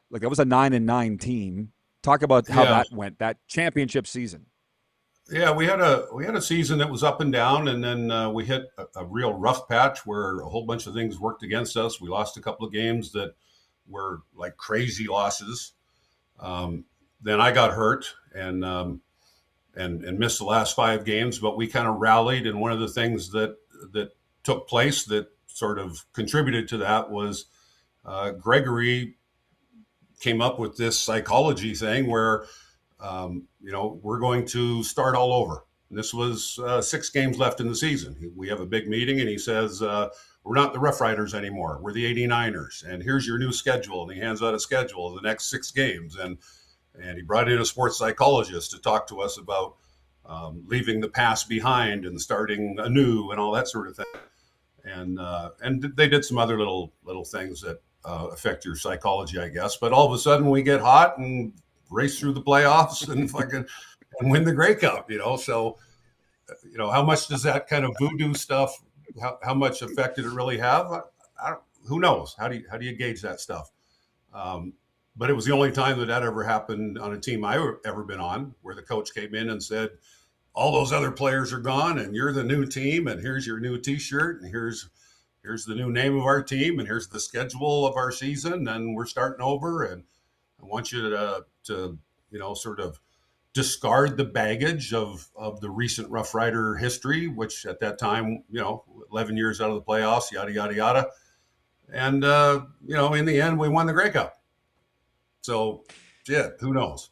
Like, that was a 9-9 team. Talk about how that went, that championship season. Yeah, we had a season that was up and down, and then we hit a real rough patch where a whole bunch of things worked against us. We lost a couple of games that were like crazy losses. Then I got hurt and missed the last 5 games, but we kind of rallied. And one of the things that took place that sort of contributed to that was Gregory came up with this psychology thing where we're going to start all over. And this was 6 games left in the season. We have a big meeting, and he says, we're not the Roughriders anymore. We're the 89ers. And here's your new schedule. And he hands out a schedule of the next 6 games. And he brought in a sports psychologist to talk to us about leaving the past behind and starting anew and all that sort of thing. And they did some other little things that affect your psychology, I guess. But all of a sudden we get hot and race through the playoffs and fucking and win the Grey Cup, So, how much does that kind of voodoo stuff, how much effect did it really have? Who knows? How do you gauge that stuff? But it was the only time that ever happened on a team I've ever been on, where the coach came in and said, all those other players are gone and you're the new team, and here's your new T-shirt, and here's the new name of our team, and here's the schedule of our season, and we're starting over, and I want you to sort of discard the baggage of the recent Rough Rider history, which at that time, 11 years out of the playoffs, yada, yada, yada. And, in the end, we won the Grey Cup. So, who knows?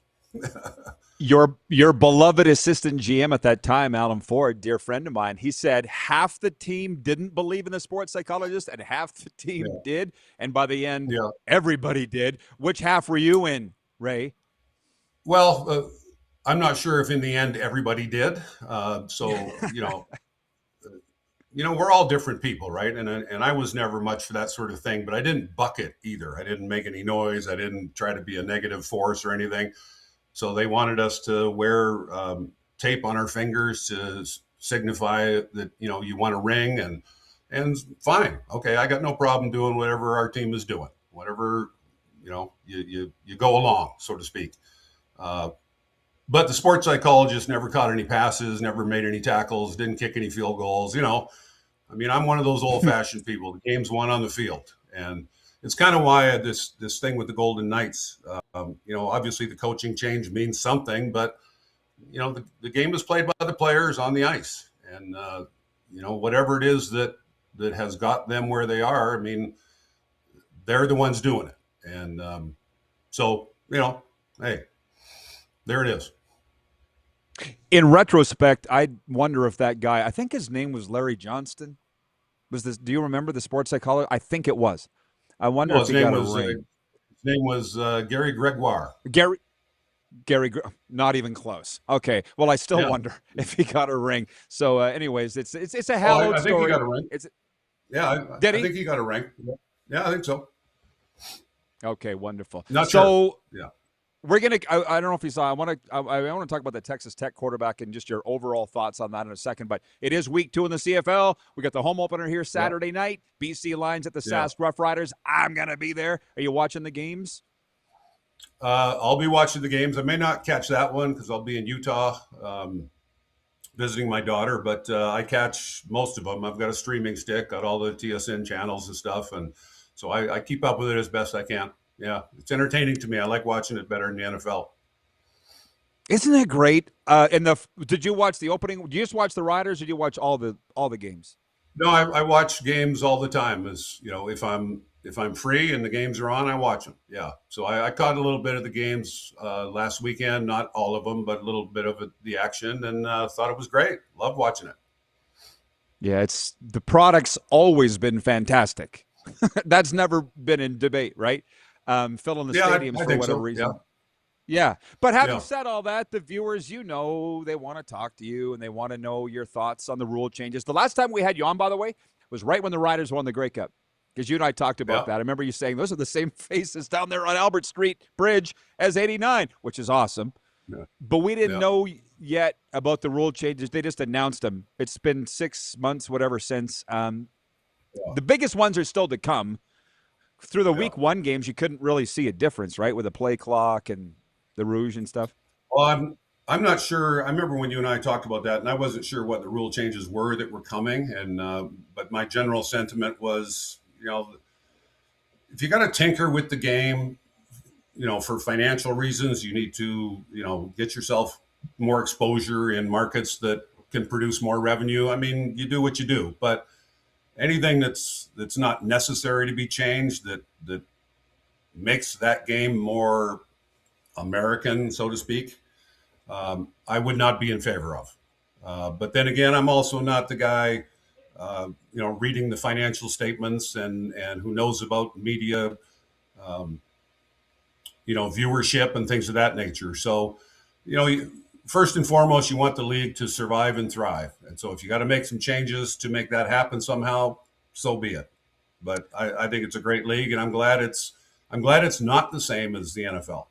Your beloved assistant GM at that time, Alan Ford, dear friend of mine, he said half the team didn't believe in the sports psychologist and half the team did. And by the end, everybody did. Which half were you in, Ray? Well, I'm not sure if in the end everybody did. We're all different people, right? And I was never much for that sort of thing, but I didn't bucket either. I didn't make any noise. I didn't try to be a negative force or anything. So they wanted us to wear tape on our fingers to signify that, you want a ring, and fine. Okay, I got no problem doing whatever our team is doing, whatever, you go along, so to speak. But the sports psychologist never caught any passes, never made any tackles, didn't kick any field goals. I'm one of those old-fashioned people. The game's won on the field. And it's kind of why this thing with the Golden Knights, obviously the coaching change means something, but, the game is played by the players on the ice. And, whatever it is that has got them where they are, they're the ones doing it. And hey, there it is. In retrospect, I wonder if that guy, I think his name was Larry Johnston. Do you remember the sports psychologist? I think it was. I wonder if he got a ring. His name was Gary Gregoire. Gary, not even close. Okay. Well, I still wonder if he got a ring. So, anyways, it's a hallowed story. I think he got a ring. I think he got a ring. Yeah, I think so. Okay, wonderful. Not sure. Yeah. We're gonna. I don't know if you saw. I want to talk about the Texas Tech quarterback and just your overall thoughts on that in a second. But it is week 2 in the CFL. We got the home opener here Saturday night. BC Lions at the Sask Roughriders. I'm gonna be there. Are you watching the games? I'll be watching the games. I may not catch that one because I'll be in Utah visiting my daughter. But I catch most of them. I've got a streaming stick, got all the TSN channels and stuff, and so I keep up with it as best I can. Yeah, it's entertaining to me. I like watching it better than the NFL. Isn't that great? Did you watch the opening? Did you just watch the Riders, or did you watch all the games? No, I watch games all the time. As if I'm if I'm free and the games are on, I watch them. Yeah. So I caught a little bit of the games last weekend, not all of them, but a little bit of the action, and thought it was great. Loved watching it. Yeah, it's the product's always been fantastic. That's never been in debate, right? Filling the stadiums for whatever reason. Yeah. But having said all that, the viewers, they want to talk to you and they want to know your thoughts on the rule changes. The last time we had you on, by the way, was right when the Riders won the Grey Cup. Because you and I talked about that. I remember you saying those are the same faces down there on Albert Street Bridge as 89, which is awesome. Yeah. But we didn't know yet about the rule changes. They just announced them. It's been 6 months, whatever, since. The biggest ones are still to come. Through the week one games, you couldn't really see a difference, right, with the play clock and the rouge and stuff. Well, I'm not sure. I remember when you and I talked about that, and I wasn't sure what the rule changes were that were coming. And but my general sentiment was, if you got to tinker with the game, for financial reasons, you need to, get yourself more exposure in markets that can produce more revenue. I mean, you do what you do, but anything that's not necessary to be changed, that makes that game more American, so to speak, I would not be in favor of. But then again, I'm also not the guy, reading the financial statements and who knows about media, viewership and things of that nature. So, first and foremost, you want the league to survive and thrive. And so if you got to make some changes to make that happen somehow, so be it. But I think it's a great league, and I'm glad it's not the same as the NFL.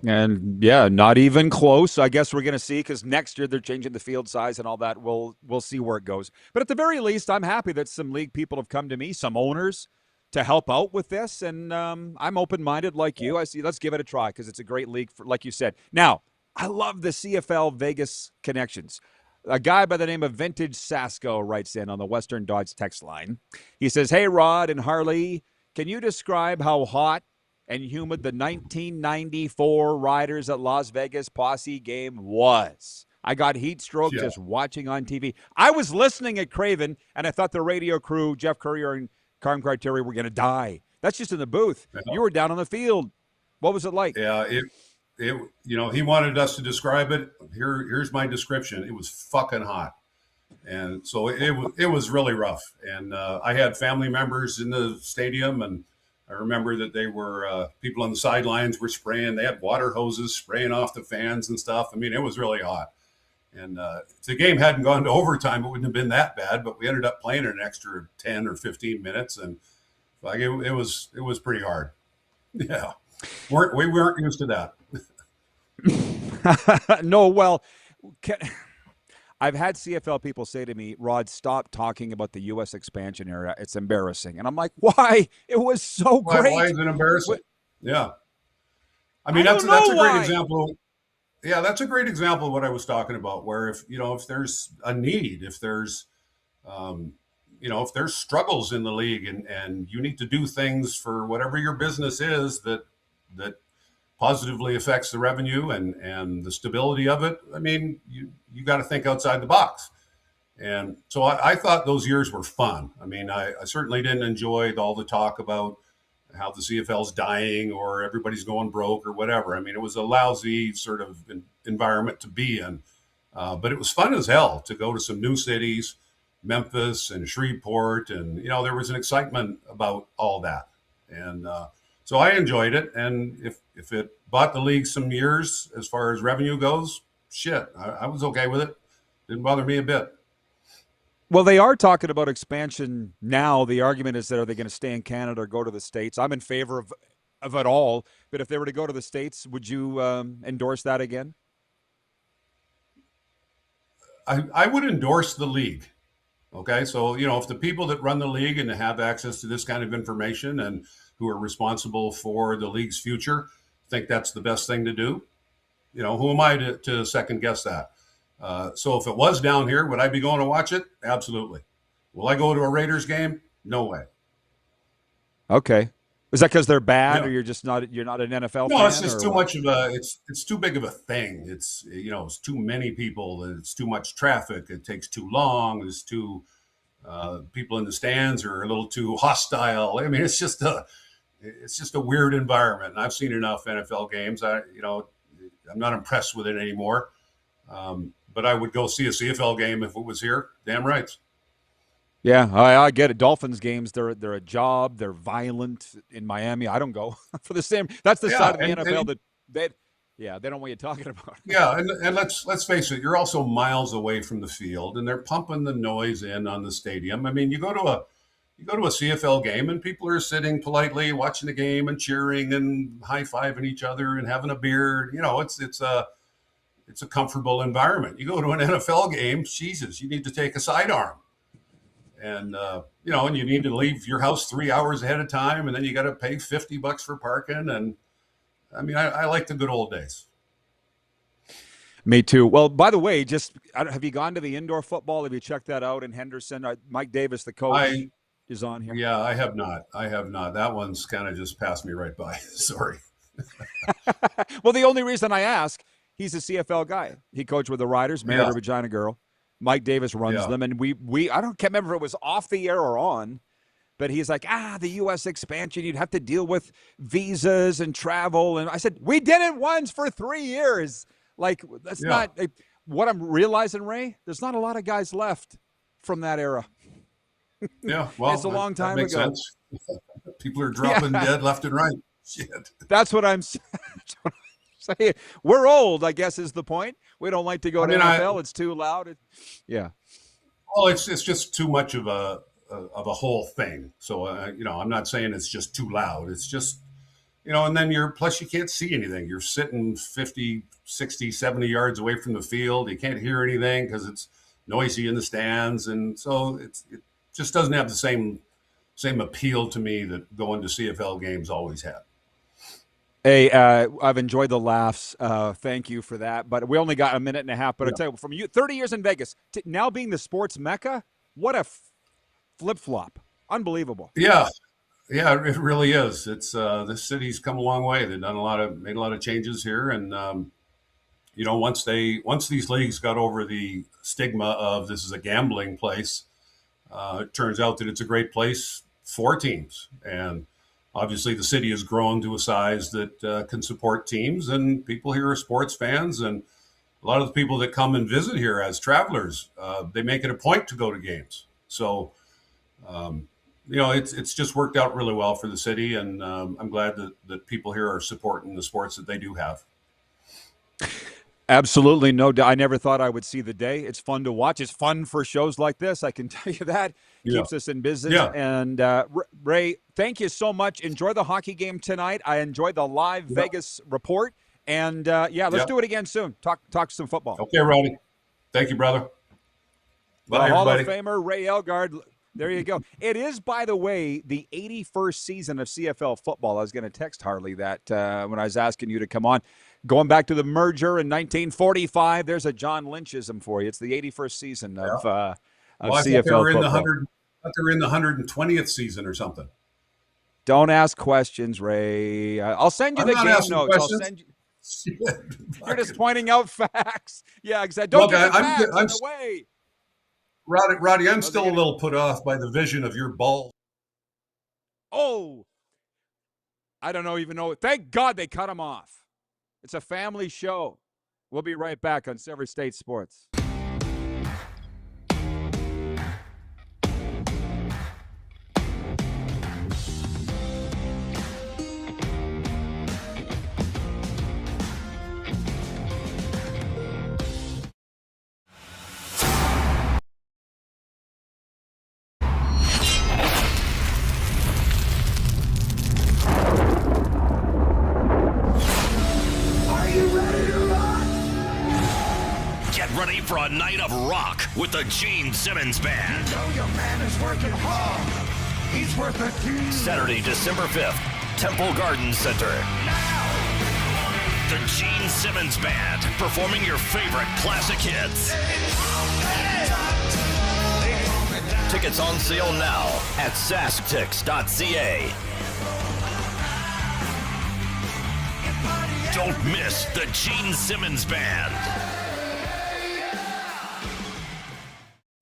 And not even close. I guess we're going to see, because next year they're changing the field size and all that. We'll see where it goes. But at the very least, I'm happy that some league people have come to me, some owners, to help out with this. And I'm open-minded like you. I see. Let's give it a try, because it's a great league, like you said. Now, I love the CFL Vegas connections. A guy by the name of Vintage Sasko writes in on the Western Dodge text line. He says, "Hey, Rod and Harley, can you describe how hot and humid the 1994 Riders at Las Vegas Posse game was? I got heat stroke just watching on TV. I was listening at Craven, and I thought the radio crew, Jeff Courier and Carm Criteria, were going to die. That's just in the booth. You were down on the field. What was it like?" Yeah, he wanted us to describe it. Here's my description. It was fucking hot. And so it was really rough. And I had family members in the stadium, and I remember that they were people on the sidelines were spraying. They had water hoses spraying off the fans and stuff. I mean, it was really hot. And if the game hadn't gone to overtime, it wouldn't have been that bad. But we ended up playing an extra 10 or 15 minutes, and it was pretty hard. Yeah, we weren't used to that. No, well, I've had CFL people say to me, "Rod, stop talking about the U.S. expansion era. It's embarrassing." And I'm like, why? It was so great. Why is it embarrassing? Yeah. I mean, that's a great example. Yeah, that's a great example of what I was talking about, where if there's a need, if there's struggles in the league and you need to do things for whatever your business is that positively affects the revenue and the stability of it, I mean, you got to think outside the box. And so I thought those years were fun. I mean, I certainly didn't enjoy all the talk about how the CFL's dying or everybody's going broke or whatever. I mean, it was a lousy sort of environment to be in. But it was fun as hell to go to some new cities, Memphis and Shreveport. And, there was an excitement about all that. And so I enjoyed it. And if it bought the league some years as far as revenue goes, shit, I was okay with it. Didn't bother me a bit. Well, they are talking about expansion now. The argument is that are they going to stay in Canada or go to the States? I'm in favor of it all. But if they were to go to the States, would you endorse that again? I would endorse the league. Okay, so, if the people that run the league and have access to this kind of information and who are responsible for the league's future think that's the best thing to do, who am I to second guess that? So if it was down here, would I be going to watch it? Absolutely. Will I go to a Raiders game? No way. Okay. Is that because they're bad, or you're not an NFL fan? No, it's just too much of it's too big of a thing. It's, it's too many people. It's too much traffic. It takes too long. It's too, People in the stands are a little too hostile. I mean, it's just a weird environment. And I've seen enough NFL games. I'm not impressed with it anymore. But I would go see a CFL game if it was here. Damn right. Yeah, I get it. Dolphins games, they're a job. They're violent in Miami. I don't go for the same. That's the side of the NFL that they don't want you talking about. Yeah, and let's face it, you're also miles away from the field, and they're pumping the noise in on the stadium. I mean, you go to a CFL game, and people are sitting politely watching the game and cheering and high-fiving each other and having a beer. It's a comfortable environment. You go to an NFL game, Jesus, you need to take a sidearm. And, and you need to leave your house 3 hours ahead of time, and then you got to pay $50 for parking. And I mean, I like the good old days. Me too. Well, by the way, have you gone to the indoor football? Have you checked that out in Henderson? Mike Davis, the coach, is on here. Yeah, I have not. That one's kind of just passed me right by. Sorry. Well, the only reason I ask, he's a CFL guy. He coached with the Riders, married a Regina girl. Mike Davis runs them, and can't remember if it was off the air or on, but he's like, the U.S. expansion, you'd have to deal with visas and travel. And I said, we did it once for 3 years. Like, that's not what I'm realizing, Ray. There's not a lot of guys left from that era. Yeah, well, it's a long time that makes ago. Sense. People are dropping dead left and right. Shit. That's what I'm saying. We're old, I guess, is the point. We don't like to go to NFL. It's too loud. Well, it's just too much of a whole thing. So, I'm not saying it's just too loud. It's just, and then plus you can't see anything. You're sitting 50, 60, 70 yards away from the field. You can't hear anything because it's noisy in the stands. And so it just doesn't have the same appeal to me that going to CFL games always had. Hey, I've enjoyed the laughs. Thank you for that. But we only got a minute and a half. But I tell you, from 30 years in Vegas to now being the sports mecca, what a flip-flop. Unbelievable. Yeah, it really is. It's this city's come a long way. They've made a lot of changes here. And, once these leagues got over the stigma of this is a gambling place, it turns out that it's a great place for teams. And obviously, the city has grown to a size that can support teams, and people here are sports fans. And a lot of the people that come and visit here as travelers, they make it a point to go to games. So, it's just worked out really well for the city, and I'm glad that people here are supporting the sports that they do have. Absolutely. No doubt. I never thought I would see the day. It's fun to watch. It's fun for shows like this. I can tell you that. Keeps us in business. Yeah. And Ray, thank you so much. Enjoy the hockey game tonight. I enjoyed the live Vegas report. And let's do it again soon. Talk some football. Okay, Roddy. Thank you, brother. Bye, the Hall everybody. of Famer, Ray Elgaard. There you go. It is, by the way, the 81st season of CFL football. I was going to text Harley that when I was asking you to come on. Going back to the merger in 1945, there's a John Lynchism for you. It's the 81st season of CFL football. They were in the 120th season or something. Don't ask questions, Ray. I'll send you the game notes. I'll send you. You're just pointing out facts. Yeah, exactly. Don't get facts in the way. Roddy, I'm still a little put off by the vision of your ball. Oh, I don't even know. Thank God they cut him off. It's a family show. We'll be right back on Silver State Sports. Ready for a night of rock with the Gene Simmons Band. You know your man is working hard. He's worth a team. Saturday, December 5th, Temple Garden Center. The Gene Simmons Band, performing your favorite classic hits. Tickets on sale now at sasktix.ca. Don't miss the Gene Simmons Band.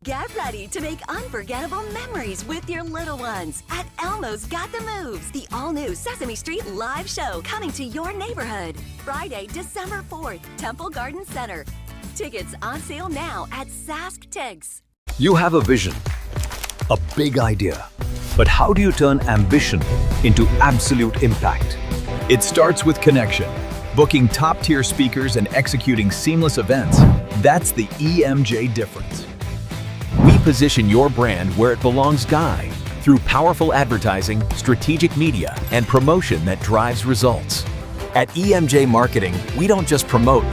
Get ready to make unforgettable memories with your little ones at Elmo's Got the Moves, the all-new Sesame Street live show coming to your neighborhood. Friday, December 4th, Temple Garden Center. Tickets on sale now at Sask Tigs. You have a vision, a big idea. But how do you turn ambition into absolute impact? It starts with connection. Booking top-tier speakers and executing seamless events. That's the EMJ difference. We position your brand where it belongs, Guy, through powerful advertising, strategic media, and promotion that drives results. At EMJ Marketing, we don't just promote,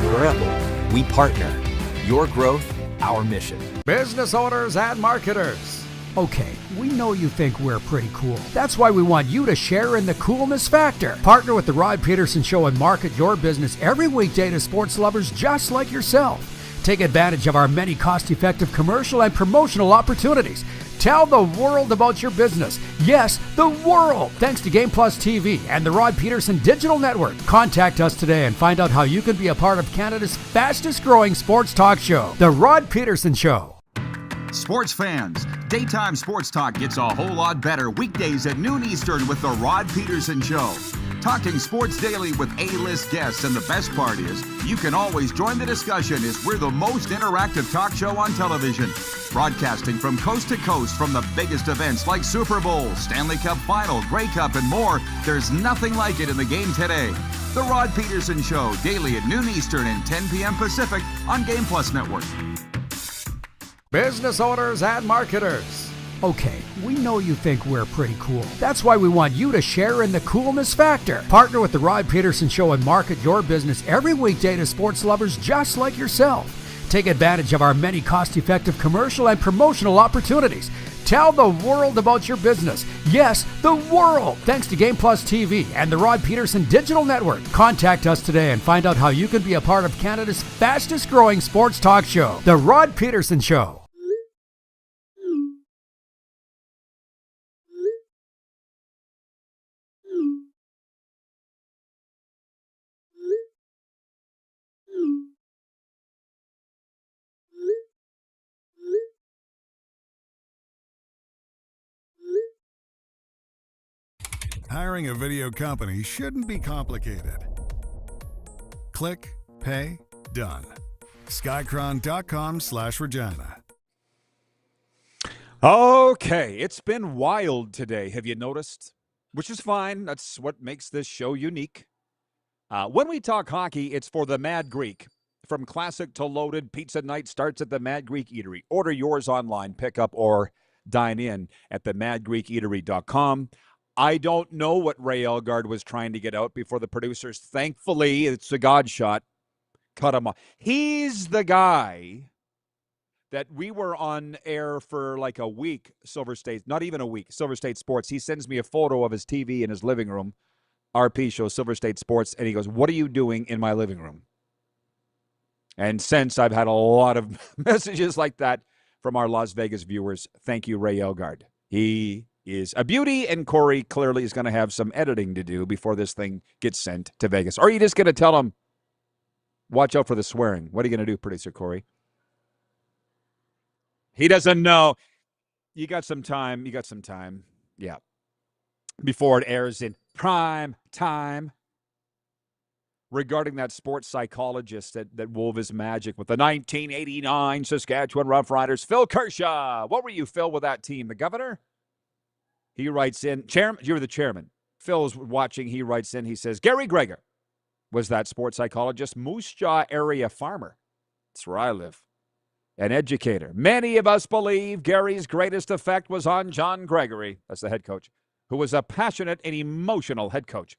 we partner. Your growth, our mission. Business owners and marketers. Okay, we know you think we're pretty cool. That's why we want you to share in the coolness factor. Partner with the Rod Pedersen Show and market your business every weekday to sports lovers just like yourself. Take advantage of our many cost-effective commercial and promotional opportunities. Tell the world about your business. Yes, the world! Thanks to Game Plus TV and the Rod Pedersen Digital Network. Contact us today and find out how you can be a part of Canada's fastest-growing sports talk show, The Rod Pedersen Show. Sports fans, daytime sports talk gets a whole lot better weekdays at noon Eastern with The Rod Pedersen Show. Talking sports daily with A-list guests, and the best part is, you can always join the discussion as we're the most interactive talk show on television. Broadcasting from coast to coast from the biggest events like Super Bowl, Stanley Cup Final, Grey Cup, and more, there's nothing like it in the game today. The Rod Pedersen Show, daily at noon Eastern and 10 p.m. Pacific on Game Plus Network. Business owners and marketers. Okay, we know you think we're pretty cool. That's why we want you to share in the coolness factor. Partner with the Rod Pedersen Show and market your business every weekday to sports lovers just like yourself. Take advantage of our many cost-effective commercial and promotional opportunities. Tell the world about your business. Yes, the world! Thanks to Game Plus TV and the Rod Pedersen Digital Network. Contact us today and find out how you can be a part of Canada's fastest-growing sports talk show, The Rod Pedersen Show. Hiring a video company shouldn't be complicated. Click, pay, done. Skycron.com/Regina. Okay, it's been wild today. Have you noticed? Which is fine. That's what makes this show unique. When we talk hockey, it's for the Mad Greek. From classic to loaded, pizza night starts at the Mad Greek Eatery. Order yours online, pick up, or dine in at themadgreekeatery.com. I don't know what Ray Elgaard was trying to get out before the producers. Thankfully, it's a God shot. Cut him off. He's the guy that we were on air for like a week, Silver State, not even a week, Silver State Sports. He sends me a photo of his TV in his living room, RP show, Silver State Sports, and he goes, "What are you doing in my living room?" And since I've had a lot of messages like that from our Las Vegas viewers, thank you, Ray Elgaard. He is a beauty, and Corey clearly is going to have some editing to do before this thing gets sent to Vegas. Or are you just going to tell him, watch out for the swearing? What are you going to do, producer Corey? He doesn't know. You got some time. Yeah. Before it airs in prime time. Regarding that sports psychologist that wove his magic with the 1989 Saskatchewan Roughriders, Phil Kershaw. What were you, Phil, with that team? The governor? He writes in, chairman, you were the chairman. Phil's watching, he writes in, he says, Gary Greger was that sports psychologist, Moose Jaw area farmer. That's where I live. An educator. Many of us believe Gary's greatest effect was on John Gregory, that's the head coach, who was a passionate and emotional head coach.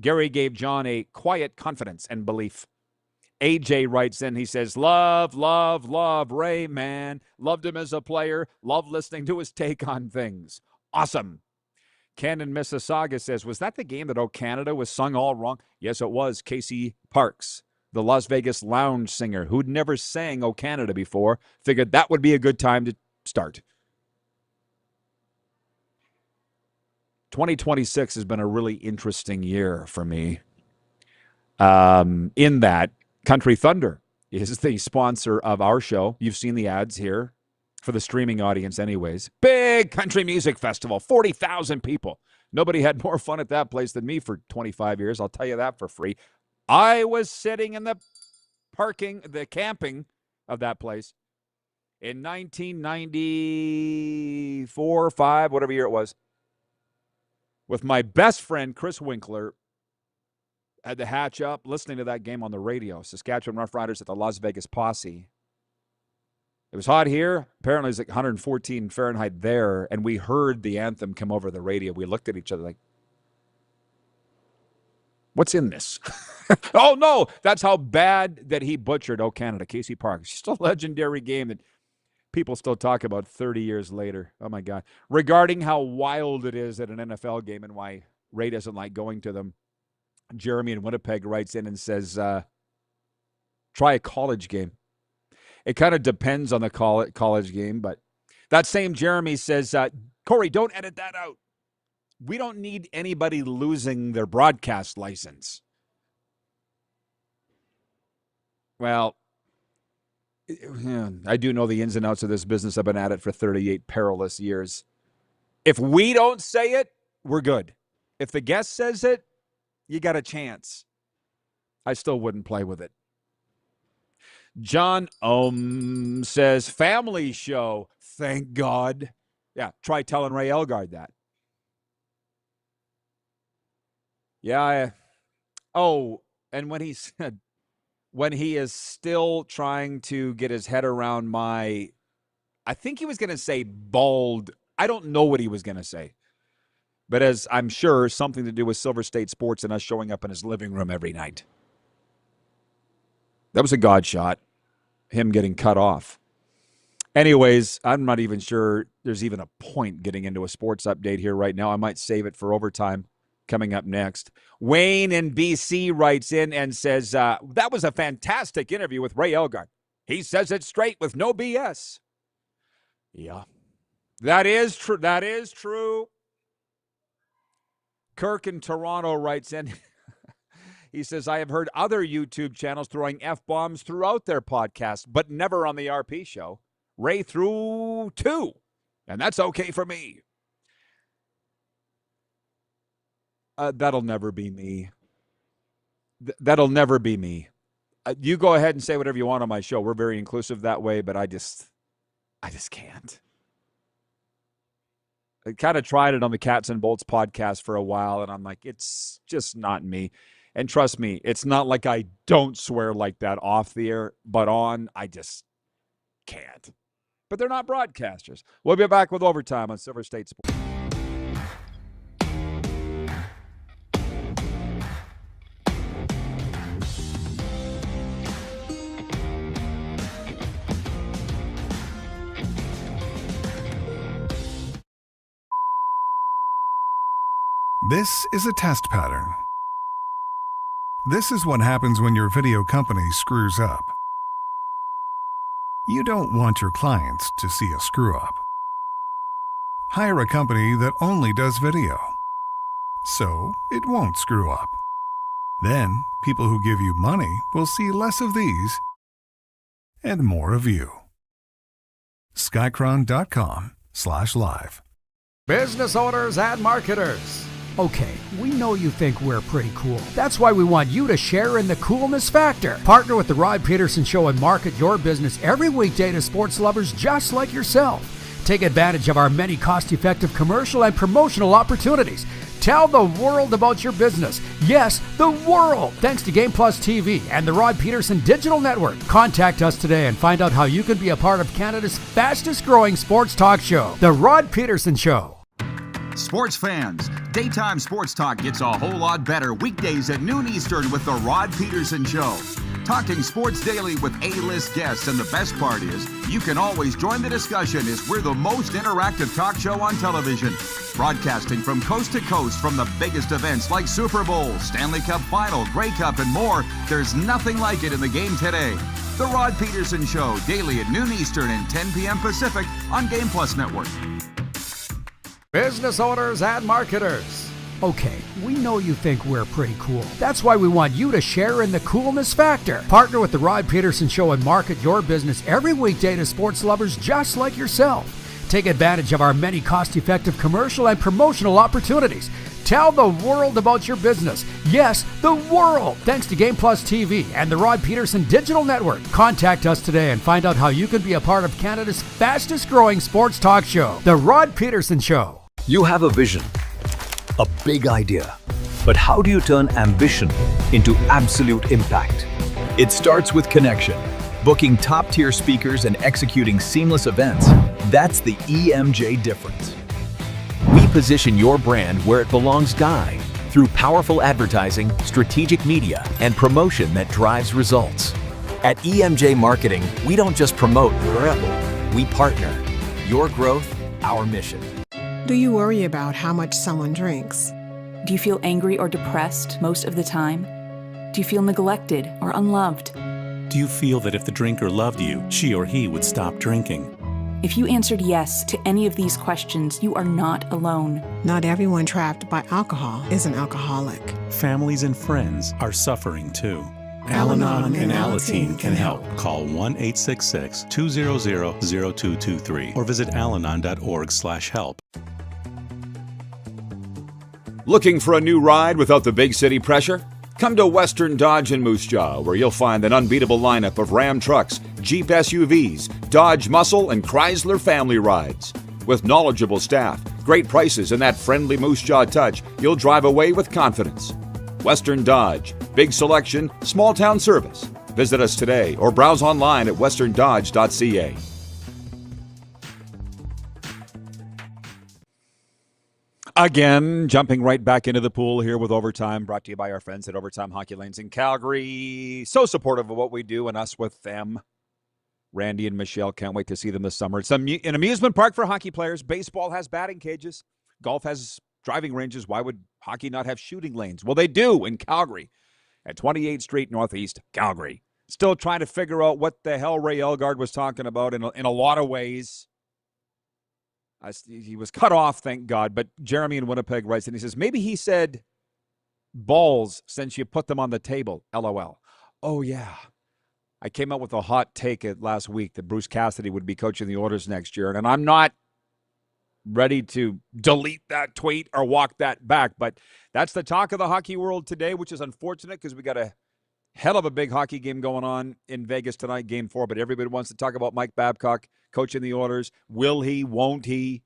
Gary gave John a quiet confidence and belief. AJ writes in, he says, love Ray, man. Loved him as a player. Loved listening to his take on things. Awesome. Ken in Mississauga says, was that the game that "O Canada" was sung all wrong? Yes, it was. Casey Parks, the Las Vegas lounge singer who'd never sang "O Canada" before, figured that would be a good time to start. 2026 has been a really interesting year for me. In that, Country Thunder is the sponsor of our show. You've seen the ads here for the streaming audience anyways. Big country music festival, 40,000 people. Nobody had more fun at that place than me for 25 years. I'll tell you that for free. I was sitting in the camping of that place in 1994, 5, whatever year it was, with my best friend, Chris Winkler, had to hatch up listening to that game on the radio. Saskatchewan Roughriders at the Las Vegas Posse. It was hot here. Apparently it was like 114 Fahrenheit there, and we heard the anthem come over the radio. We looked at each other like, what's in this? Oh, no, that's how bad that he butchered O Canada, Casey Park. It's just a legendary game that people still talk about 30 years later. Oh, my God. Regarding how wild it is at an NFL game and why Ray doesn't like going to them, Jeremy in Winnipeg writes in and says, try a college game. It kind of depends on the college game, but that same Jeremy says, Corey, don't edit that out. We don't need anybody losing their broadcast license. Well, I do know the ins and outs of this business. I've been at it for 38 perilous years. If we don't say it, we're good. If the guest says it, you got a chance. I still wouldn't play with it. John says, family show. Thank God. Yeah, try telling Ray Elgaard that. Yeah. And when he said, when he is still trying to get his head around I think he was going to say bald. I don't know what he was going to say. But as I'm sure, something to do with Silver State Sports and us showing up in his living room every night. That was a God shot, him getting cut off. Anyways, I'm not even sure there's even a point getting into a sports update here right now. I might save it for overtime coming up next. Wayne in BC writes in and says, that was a fantastic interview with Ray Elgaard. He says it straight with no BS. Yeah, that is true. That is true. Kirk in Toronto writes in. He says, I have heard other YouTube channels throwing F-bombs throughout their podcast, but never on the RP show. Ray threw 2, and that's okay for me. That'll never be me. That'll never be me. You go ahead and say whatever you want on my show. We're very inclusive that way, but I just can't. I kind of tried it on the Cats and Bolts podcast for a while, and I'm like, it's just not me. And trust me, it's not like I don't swear like that off the air, but on, I just can't. But they're not broadcasters. We'll be back with overtime on Silver State Sports. This is a test pattern. This is what happens when your video company screws up. You don't want your clients to see a screw-up. Hire a company that only does video, so it won't screw up. Then, people who give you money will see less of these and more of you. Skycron.com/live. Business owners and marketers. Okay, we know you think we're pretty cool. That's why we want you to share in the coolness factor. Partner with the Rod Pedersen Show and market your business every weekday to sports lovers just like yourself. Take advantage of our many cost-effective commercial and promotional opportunities. Tell the world about your business. Yes, the world. Thanks to Game Plus TV and the Rod Pedersen Digital Network. Contact us today and find out how you can be a part of Canada's fastest-growing sports talk show, The Rod Pedersen Show. Sports fans, daytime sports talk gets a whole lot better weekdays at noon Eastern with The Rod Pedersen Show. Talking sports daily with A-list guests, and the best part is, you can always join the discussion as we're the most interactive talk show on television. Broadcasting from coast to coast from the biggest events like Super Bowl, Stanley Cup Final, Grey Cup, and more, there's nothing like it in the game today. The Rod Pedersen Show, daily at noon Eastern and 10 p.m. Pacific on Game Plus Network. Business owners and marketers. Okay, we know you think we're pretty cool. That's why we want you to share in the coolness factor. Partner with the Rod Pedersen Show and market your business every weekday to sports lovers just like yourself. Take advantage of our many cost-effective commercial and promotional opportunities. Tell the world about your business. Yes, the world. Thanks to Game Plus TV and the Rod Pedersen Digital Network. Contact us today and find out how you can be a part of Canada's fastest growing sports talk show, The Rod Pedersen Show. You have a vision, a big idea. But how do you turn ambition into absolute impact? It starts with connection. Booking top-tier speakers and executing seamless events. That's the EMJ difference. We position your brand where it belongs, Guy, through powerful advertising, strategic media, and promotion that drives results. At EMJ Marketing, we don't just promote, we partner. Your growth, our mission. Do you worry about how much someone drinks? Do you feel angry or depressed most of the time? Do you feel neglected or unloved? Do you feel that if the drinker loved you, she or he would stop drinking? If you answered yes to any of these questions, you are not alone. Not everyone trapped by alcohol is an alcoholic. Families and friends are suffering too. Al-Anon and Alateen can help. Call 1-866-200-0223 or visit alanon.org/help. Looking for a new ride without the big city pressure? Come to Western Dodge in Moose Jaw, where you'll find an unbeatable lineup of Ram trucks, Jeep SUVs, Dodge Muscle, and Chrysler family rides. With knowledgeable staff, great prices, and that friendly Moose Jaw touch, you'll drive away with confidence. Western Dodge, big selection, small town service. Visit us today or browse online at westerndodge.ca. Again, jumping right back into the pool here with Overtime, brought to you by our friends at Overtime Hockey Lanes in Calgary. So supportive of what we do and us with them. Randy and Michelle, can't wait to see them this summer. It's an amusement park for hockey players. Baseball has batting cages. Golf has driving ranges. Why would hockey not have shooting lanes? Well, they do in Calgary at 28th Street Northeast, Calgary. Still trying to figure out what the hell Ray Elgaard was talking about in a lot of ways. He was cut off, thank God. But Jeremy in Winnipeg writes, and he says, maybe he said balls since you put them on the table, LOL. Oh, yeah. I came out with a hot take last week that Bruce Cassidy would be coaching the Oilers next year. And I'm not ready to delete that tweet or walk that back. But that's the talk of the hockey world today, which is unfortunate because we got a hell of a big hockey game going on in Vegas tonight, Game 4. But everybody wants to talk about Mike Babcock coaching the Oilers. Will he? Won't he?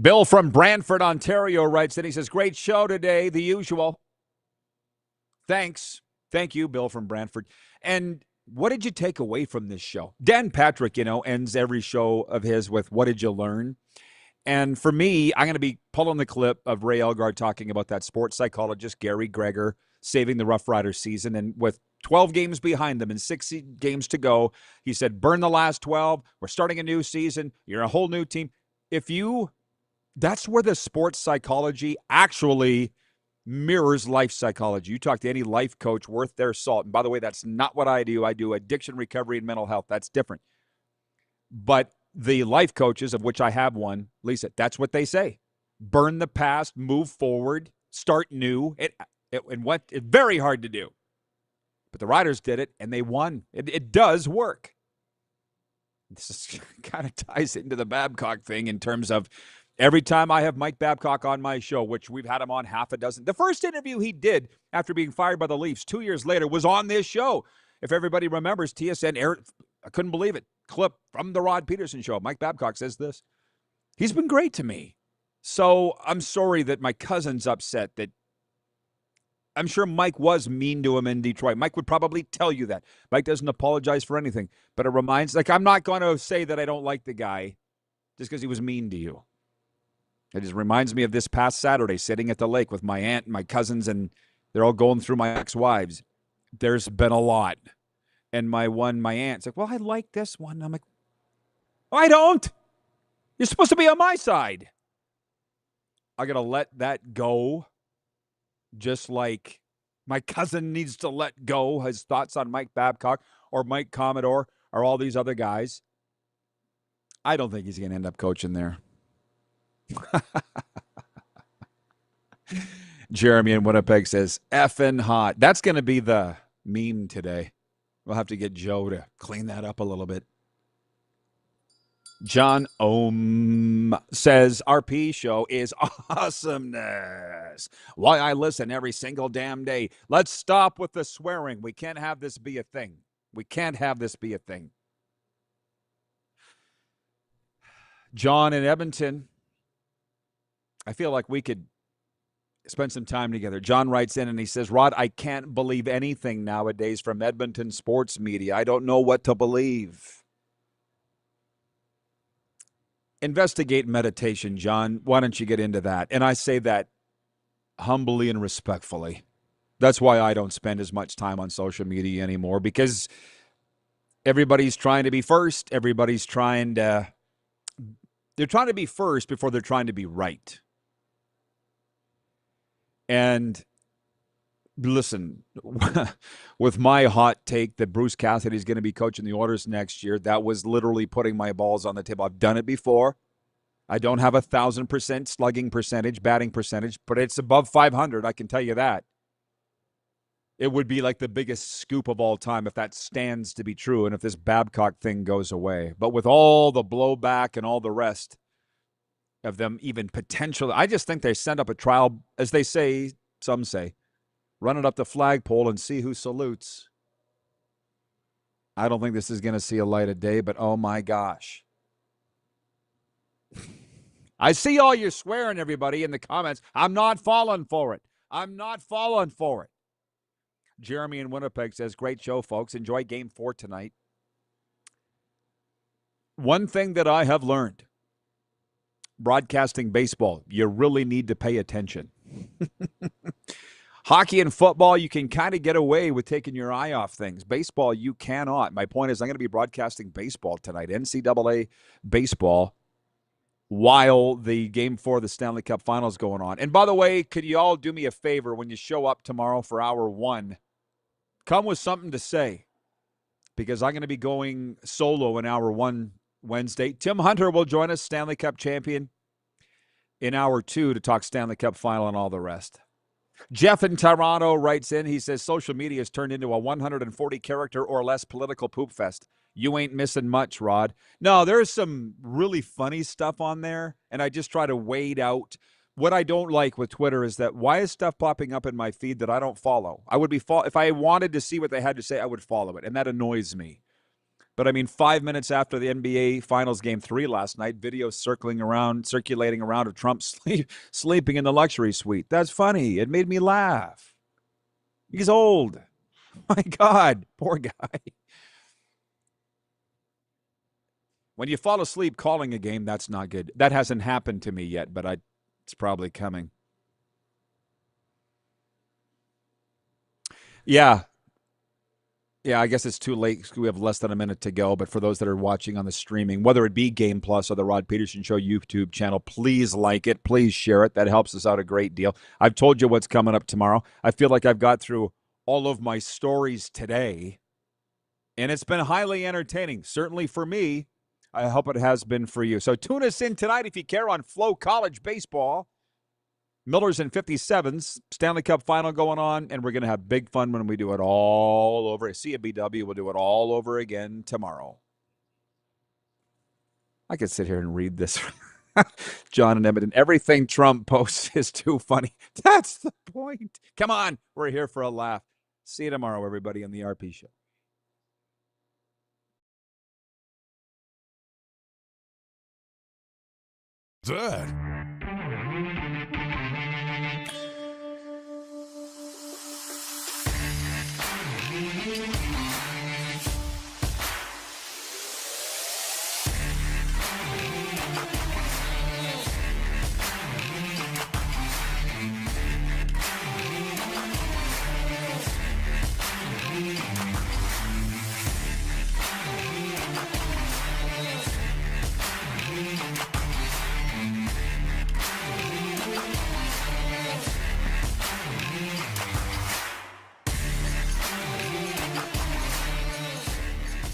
Bill from Brantford, Ontario writes that he says, great show today, the usual. Thanks. Thank you, Bill from Brantford. And what did you take away from this show? Dan Patrick, ends every show of his with, what did you learn? And for me, I'm going to be pulling the clip of Ray Elgaard talking about that sports psychologist, Gary Gregor, saving the Roughriders season. And with 12 games behind them and 6 games to go, he said, burn the last 12. We're starting a new season. You're a whole new team. That's where the sports psychology actually mirrors life psychology. You talk to any life coach worth their salt. And by the way, that's not what I do. I do addiction recovery and mental health. That's different. But the life coaches, of which I have one, Lisa, that's what they say. Burn the past, move forward, start new. It's very hard to do. But the Riders did it, and they won. It does work. This kind of ties into the Babcock thing in terms of every time I have Mike Babcock on my show, which we've had him on half a dozen. The first interview he did after being fired by the Leafs 2 years later was on this show. If everybody remembers, TSN aired, I couldn't believe it, clip from the Rod Pedersen show. Mike Babcock says this. He's been great to me. So I'm sorry that my cousin's upset that I'm sure Mike was mean to him in Detroit. Mike would probably tell you that. Mike doesn't apologize for anything. But it reminds, I'm not going to say that I don't like the guy just because he was mean to you. It just reminds me of this past Saturday sitting at the lake with my aunt and my cousins, and they're all going through my ex-wives. There's been a lot. And my aunt's like, well, I like this one. I'm like, oh, I don't. You're supposed to be on my side. I got to let that go. Just like my cousin needs to let go his thoughts on Mike Babcock or Mike Commodore or all these other guys. I don't think he's going to end up coaching there. Jeremy in Winnipeg says, effing hot. That's going to be the meme today. We'll have to get Joe to clean that up a little bit. John Ohm says, RP show is awesomeness. Why I listen every single damn day. Let's stop with the swearing. We can't have this be a thing. We can't have this be a thing. John in Edmonton, I feel like we could spend some time together. John writes in and he says, Rod, I can't believe anything nowadays from Edmonton sports media. I don't know what to believe. Investigate meditation, John. Why don't you get into that? And I say that humbly and respectfully. That's why I don't spend as much time on social media anymore, because everybody's trying to be first. Everybody's trying to, they're trying to be first before they're trying to be right. And listen, with my hot take that Bruce Cassidy is going to be coaching the Oilers next year, that was literally putting my balls on the table. I've done it before. I don't have 1,000% slugging percentage, batting percentage, but it's above 500. I can tell you that. It would be like the biggest scoop of all time if that stands to be true and if this Babcock thing goes away. But with all the blowback and all the rest of them even potentially, I just think they send up a trial, as they say, some say, run it up the flagpole and see who salutes. I don't think this is going to see a light of day, but oh my gosh. I see all your swearing, everybody, in the comments. I'm not falling for it. I'm not falling for it. Jeremy in Winnipeg says, great show, folks. Enjoy Game 4 tonight. One thing that I have learned, broadcasting baseball, you really need to pay attention. Hockey and football, you can kind of get away with taking your eye off things. Baseball, you cannot. My point is, I'm going to be broadcasting baseball tonight, NCAA baseball, while the Game 4 of the Stanley Cup Final is going on. And by the way, could you all do me a favor when you show up tomorrow for Hour 1? Come with something to say, because I'm going to be going solo in Hour 1 Wednesday. Tim Hunter will join us, Stanley Cup champion, in Hour 2 to talk Stanley Cup Final and all the rest. Jeff in Toronto writes in, he says, social media has turned into a 140-character or less political poop fest. You ain't missing much, Rod. No, there's some really funny stuff on there, and I just try to wade out. What I don't like with Twitter is that why is stuff popping up in my feed that I don't follow? I would be if I wanted to see what they had to say, I would follow it, and that annoys me. But, I mean, 5 minutes after the NBA Finals Game 3 last night, videos circulating around of Trump sleeping in the luxury suite. That's funny. It made me laugh. He's old. My God, poor guy. When you fall asleep calling a game, that's not good. That hasn't happened to me yet, but it's probably coming. Yeah. Yeah, I guess it's too late. We have less than a minute to go. But for those that are watching on the streaming, whether it be Game Plus or the Rod Pedersen Show YouTube channel, please like it. Please share it. That helps us out a great deal. I've told you what's coming up tomorrow. I feel like I've got through all of my stories today, and it's been highly entertaining. Certainly for me. I hope it has been for you. So tune us in tonight if you care on Flow College Baseball. Millers and 57s, Stanley Cup Final going on, and we're going to have big fun when we do it all over. CFBW will do it all over again tomorrow. I could sit here and read this. John and Edmonton, everything Trump posts is too funny. That's the point. Come on, we're here for a laugh. See you tomorrow, everybody, on the RP Show. Dad.